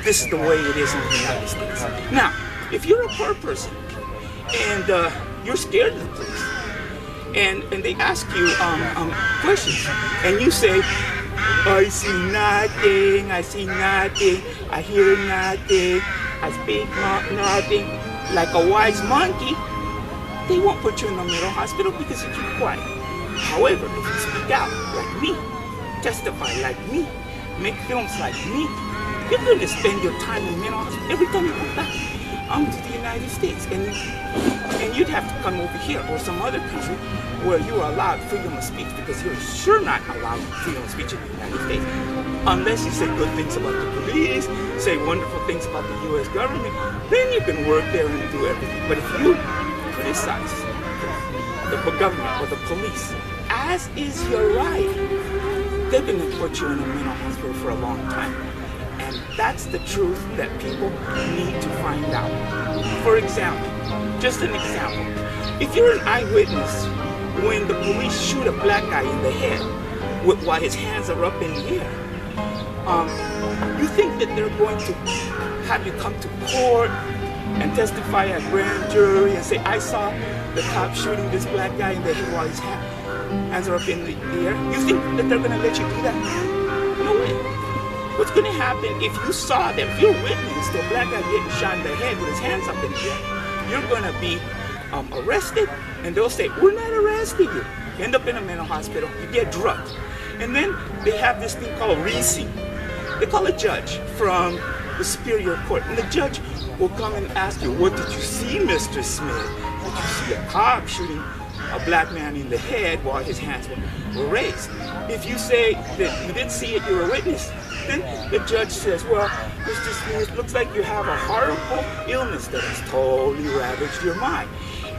this is the way it is in the United States. Now, if you're a poor person and you're scared of the police, and they ask you questions, and you say, I see nothing, I hear nothing, I speak nothing, like a wise monkey, they won't put you in the mental hospital because you keep quiet. However, if you speak out like me, testify like me, make films like me, you're going to spend your time in mental hospital every time you come back to the United States. And you'd have to come over here or some other country where you are allowed freedom of speech, because you're sure not allowed freedom of speech in the United States. Unless you say good things about the police, say wonderful things about the U.S. government, then you can work there and do everything. But if you criticize the government or the police, as is your right, they're going to put you in a mental hospital for a long time. And that's the truth that people need to find out. For example, just an example, if you're an eyewitness when the police shoot a black guy in the head while his hands are up in the air, you think that they're going to have you come to court and testify at grand jury and say, I saw the cop shooting this black guy in the head while his hands are up in the air? You think that they're going to let you do that? No way. What's going to happen if you saw that, if you're witness to a black guy getting shot in the head with his hands up in the air, you're going to be arrested, and they'll say, we're not arresting you. You end up in a mental hospital, you get drugged. And then they have this thing called reasing. They call a judge from the superior court, and the judge will come and ask you, what did you see, Mr. Smith? Did you see a cop shooting a black man in the head while his hands were raised? If you say that you didn't see it, you're a witness, then the judge says, well, Mr. Smith, looks like you have a horrible illness that has totally ravaged your mind.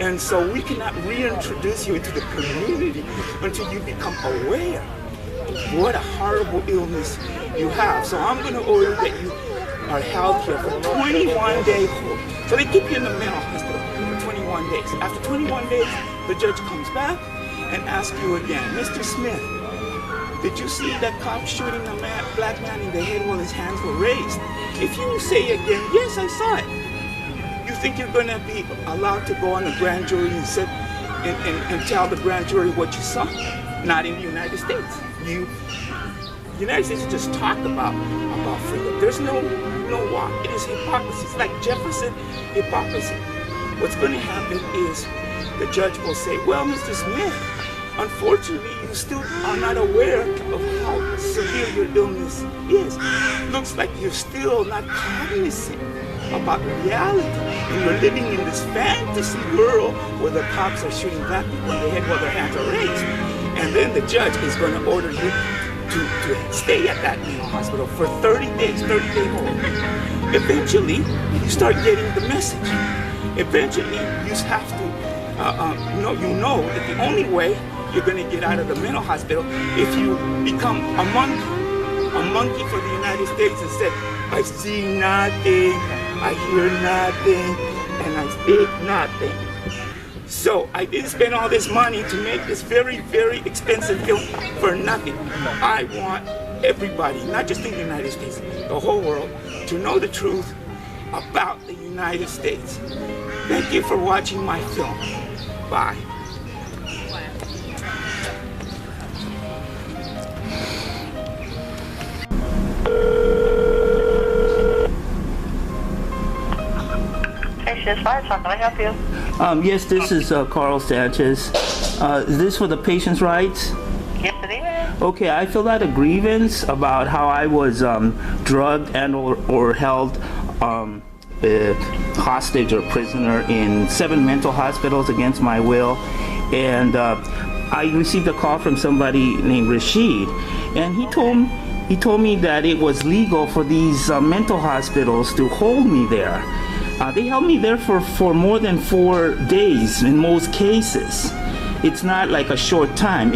And so we cannot reintroduce you into the community until you become aware of what a horrible illness you have. So I'm going to order that you are held here for 21 days. So they keep you in the mental hospital for 21 days. After 21 days, the judge comes back and asks you again, Mr. Smith, did you see that cop shooting a black man in the head while his hands were raised? If you say again, yes, I saw it, you think you're going to be allowed to go on a grand jury and sit and tell the grand jury what you saw? Not in the United States. The United States just talk about freedom. There's no walk. It is hypocrisy. It's like Jefferson hypocrisy. What's going to happen is the judge will say, well, Mr. Smith, unfortunately, you still are not aware of how severe your illness is. Looks like you're still not cognizant about reality. And you're living in this fantasy world where the cops are shooting black people in the head while their hands are raised. And then the judge is going to order you to stay at that mental hospital for 30 days, 30-day hold. Eventually, you start getting the message. Eventually, you have to, you know that the only way you're going to get out of the mental hospital if you become a monkey for the United States and say, I see nothing, I hear nothing, and I speak nothing. So I didn't spend all this money to make this very, very expensive film for nothing. I want everybody, not just in the United States, the whole world, to know the truth about the United States. Thank you for watching my film. Bye. How can I help you? Yes, this is Carl Sanchez. Is this for the patient's rights? Yes, it is. Okay, I filled out a grievance about how I was drugged and or held hostage or prisoner in 7 mental hospitals against my will. And I received a call from somebody named Rashid, and he told me that it was legal for these mental hospitals to hold me there. They held me there for more than 4 days in most cases. It's not like a short time.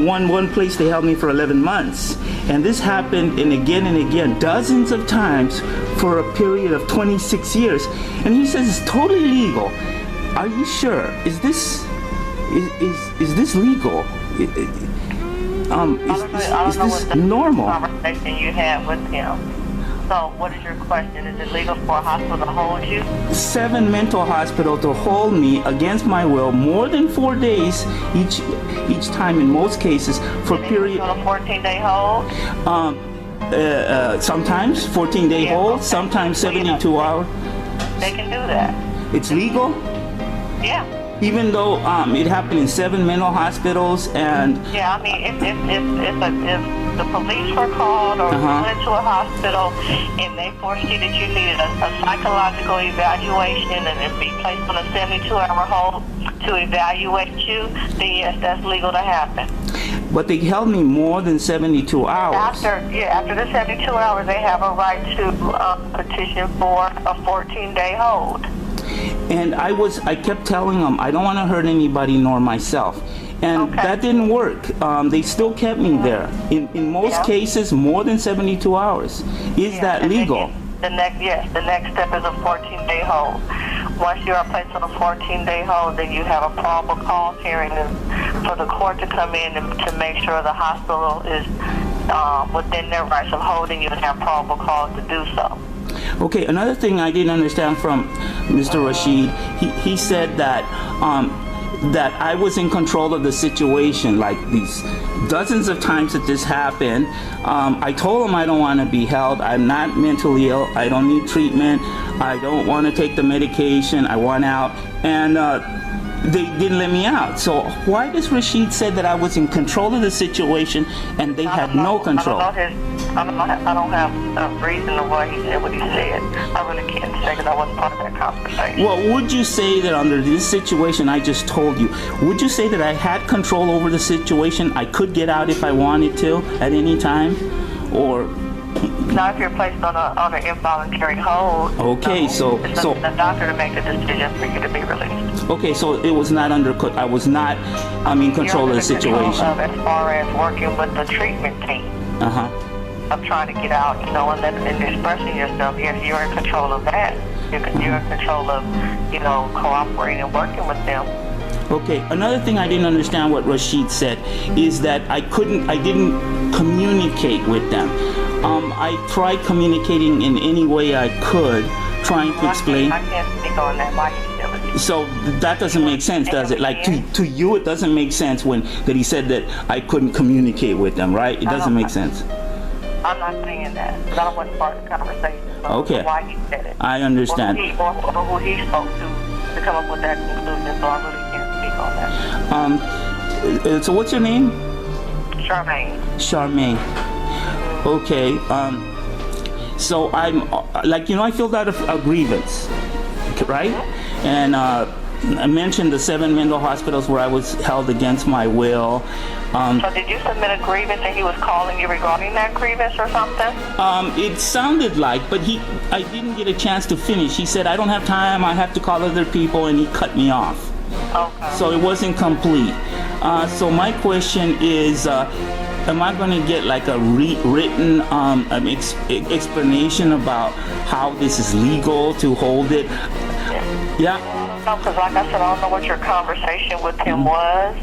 One place they held me for 11 months. And this happened and again, dozens of times for a period of 26 years. And he says it's totally legal. Are you sure? Is this legal? Is this normal? Conversation you had with him. So, what is your question? Is it legal for a hospital to hold you? 7 mental hospitals to hold me against my will more than 4 days each time in most cases for period. On a 14-day hold? Sometimes 14-day hold, sometimes 72 hours. They can do that. It's legal? Yeah. Even though it happened in 7 mental hospitals and... Yeah, I mean, if the police were called or went to a hospital and they foresee that you needed a psychological evaluation and then be placed on a 72-hour hold to evaluate you, then yes, that's legal to happen. But they held me more than 72 hours. After the 72 hours, they have a right to petition for a 14-day hold. And I kept telling them I don't want to hurt anybody nor myself. And that didn't work. They still kept me there. In most cases, more than 72 hours. Is that legal? The next step is a 14-day hold. Once you are placed on a 14-day hold, then you have a probable cause hearing for the court to come in and to make sure the hospital is within their rights of holding you and have probable cause to do so. Okay, another thing I didn't understand from Mr. Rashid, he said that that I was in control of the situation, like these dozens of times that this happened. I told him I don't want to be held. I'm not mentally ill. I don't need treatment. I don't want to take the medication. I want out. And they didn't let me out. So why does Rashid say that I was in control of the situation and they had no control? I don't have a reason of why he said what he said. I really can't say because I wasn't part of that conversation. Well, would you say that under this situation I just told you, would you say that I had control over the situation? I could get out if I wanted to at any time? Or... Now, if you're placed on an involuntary hold, okay, so it's up to the doctor to make the decision for you to be released. Okay, so it was not I was not in control of the situation. As far as working with the treatment team. Of trying to get out, and expressing yourself. Yes, you're in control of that. You're in control of, cooperating and working with them. Okay, another thing I didn't understand what Rashid said is that I didn't communicate with them. I tried communicating in any way I could, trying to explain. I can't speak on that. Why you So that doesn't make sense, does it? Like to you, it doesn't make sense that he said that I couldn't communicate with them, right? It doesn't make sense. I'm not saying that, because I wasn't part of the conversation. Okay. Why he said it. I understand. Or who he spoke to come up with that conclusion, so I really can't speak on that. So what's your name? Charmaine. Charmaine. Okay. So I'm I filled out a grievance, right? And I mentioned the 7 mental hospitals where I was held against my will. So did you submit a grievance and he was calling you regarding that grievance or something? It sounded like, but I didn't get a chance to finish. He said, I don't have time, I have to call other people, and he cut me off. Okay. So it wasn't complete. So my question is, am I going to get like a written explanation about how this is legal to hold it? Yeah. No, because like I said, I don't know what your conversation with him was.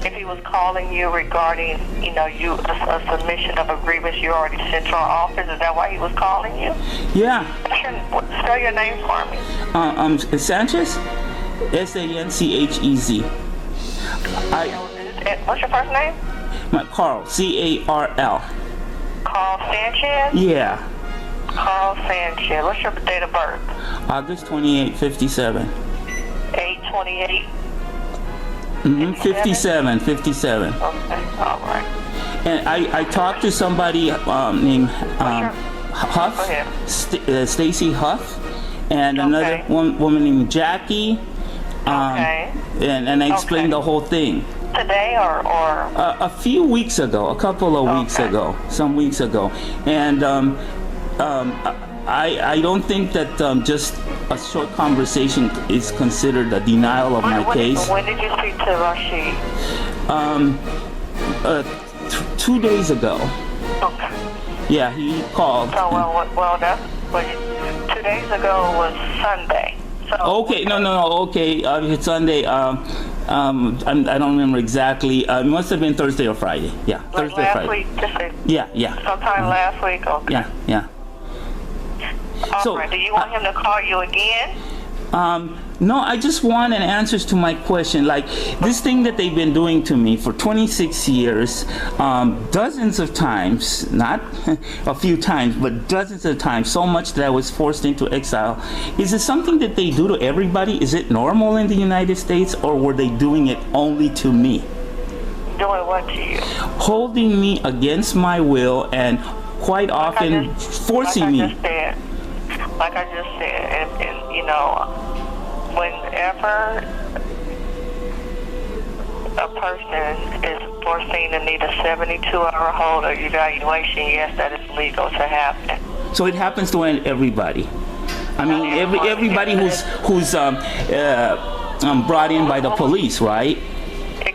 If he was calling you regarding, a submission of a grievance you already sent to our office, is that why he was calling you? Yeah. Spell your name for me. Sanchez? Sanchez. What's your first name? Carl. Carl. Carl Sanchez? Yeah. Carl Sanchez. What's your date of birth? August 28, 57. 8/28. 57. Okay, all right. And I talked to somebody named Huff, Stacy Huff, and another woman named Jackie. And I explained the whole thing. Today or? A few weeks ago, a couple of weeks ago, some weeks ago. And I don't think that just a short conversation is considered a denial of my case. When did you speak to Rashid? 2 days ago. Okay. Yeah, he called. So, well, that's 2 days ago was Sunday. So okay, no. Okay, it's Sunday. I don't remember exactly. It must have been Thursday or Friday. Yeah, Thursday or Friday. Last week, just Yeah. sometime last week. Okay. Yeah. All right. Do you want him to call you again? No, I just wanted answers to my question. Like this thing that they've been doing to me for 26 years, dozens of times, not a few times, but dozens of times, so much that I was forced into exile. Is it something that they do to everybody? Is it normal in the United States, or were they doing it only to me? Doing what to you? Holding me against my will and quite often forcing me. Like I just said, and whenever a person is foreseen to need a 72-hour hold or evaluation, yes, that is legal to happen. So it happens to everybody. I mean, everybody who's brought in by the police, right?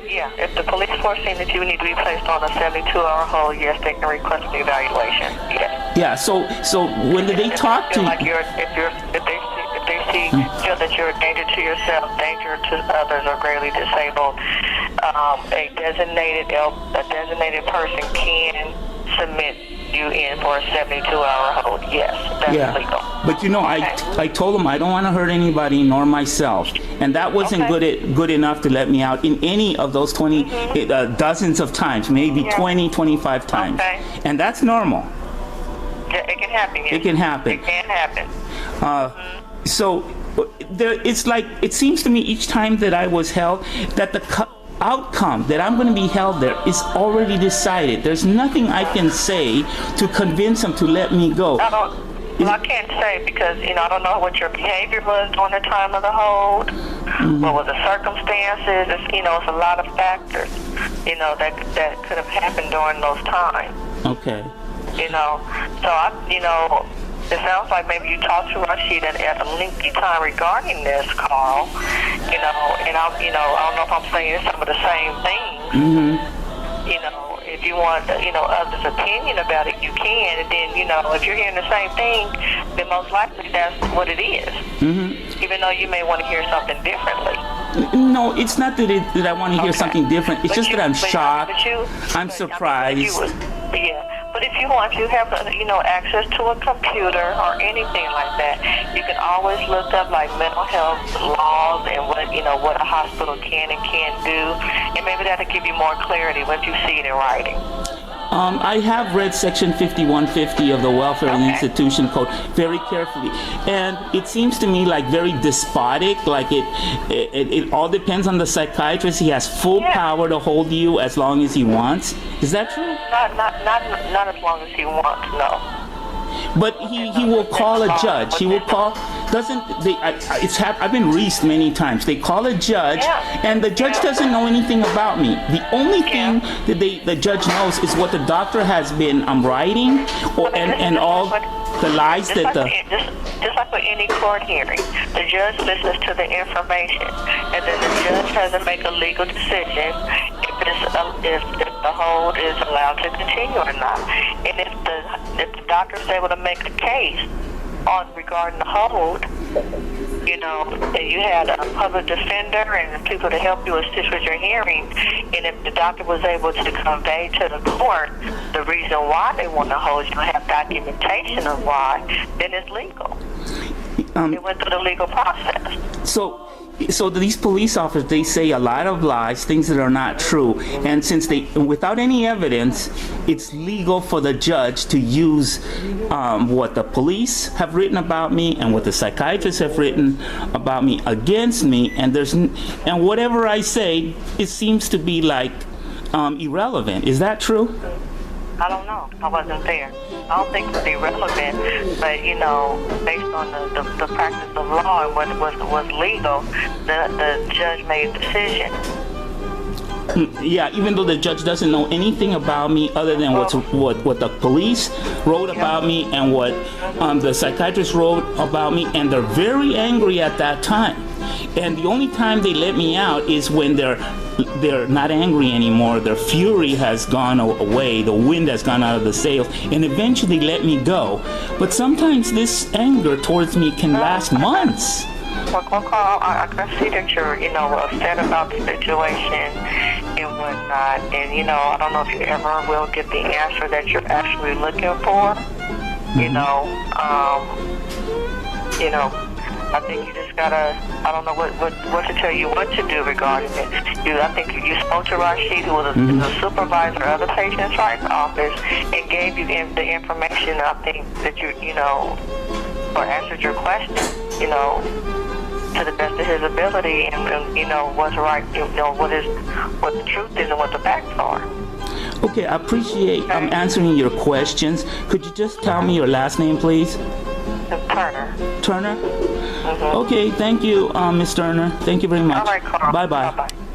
Yeah, if the police foreseen that you need to be placed on a 72-hour hold, yes, they can request an evaluation. Yes. Yeah. So when they talk to like if they feel that you're a danger to yourself, danger to others, or greatly disabled, a designated person can submit you in for a 72-hour hold. Yes, that's legal. But I told them I don't want to hurt anybody nor myself, and that wasn't good enough to let me out in any of those 20 dozens of times, maybe 20, 25 times, and that's normal. Yeah, it can happen. Yes. It can happen. It can happen. So it's like it seems to me each time that I was held that the outcome that I'm going to be held there is already decided. There's nothing I can say to convince them to let me go. I can't say because I don't know what your behavior was during the time of the hold. What was the circumstances? It's a lot of factors that could have happened during those times. Okay. So it sounds like maybe you talked to Rashid at a lengthy time regarding this, Carl. And I don't know if I'm saying some of the same things. If you want, others' opinion about it, you can. And then, if you're hearing the same thing, then most likely that's what it is. Even though you may want to hear something differently. No, it's not that I want to hear something different. It's just that I'm shocked. I'm surprised. But if you want to have, access to a computer or anything like that, you can always look up like mental health laws and what a hospital can and can't do, and maybe that'll give you more clarity once you see it in writing. I have read Section 5150 of the Welfare and Institution Code very carefully, and it seems to me like very despotic. Like it all depends on the psychiatrist. He has full power to hold you as long as he wants. Is that true? Not as long as he wants, no. But he will call a judge. He will call. Doesn't they? I've been reached many times. They call a judge, and the judge doesn't know anything about me. The only thing that the judge knows is what the doctor has been writing, and all the lies that the. Just like with any court hearing, the judge listens to the information, and then the judge has to make a legal decision if the hold is allowed to continue or not. And if the doctor is able to make a case regarding the hold, you know, and you had a public defender and people to help you assist with your hearing, and if the doctor was able to convey to the court the reason why they want to hold you and have documentation of why, then it's legal. It went through the legal process. So these police officers, they say a lot of lies, things that are not true, and since without any evidence, it's legal for the judge to use what the police have written about me and what the psychiatrists have written about me against me, and whatever I say, it seems to be like irrelevant. Is that true? I don't know. I wasn't there. I don't think it's irrelevant, but you know, based on the practice of law and what was legal, the judge made a decision. Yeah, even though the judge doesn't know anything about me other than what the police wrote about me and what the psychiatrist wrote about me, and they're very angry at that time. And the only time they let me out is when they're not angry anymore. Their fury has gone away. The wind has gone out of the sails, and eventually let me go. But sometimes this anger towards me can last months. Well, I can see that you're, you know, upset about the situation and whatnot. And, you know, I don't know if you ever will get the answer that you're actually looking for. You know, I think you just gotta, I don't know what to tell you what to do regarding it. I think you spoke to Rashid, who was the supervisor of the patient's rights office, and gave you the information, I think, that you know, or answered your question, you know, to the best of his ability, and you know, what's right, you know, what the truth is and what the facts are. Okay, I appreciate answering your questions. Could you just tell me your last name, please? Turner. Turner? Okay, thank you, Ms. Turner. Thank you very much. All right, Carl. Bye-bye. Bye-bye.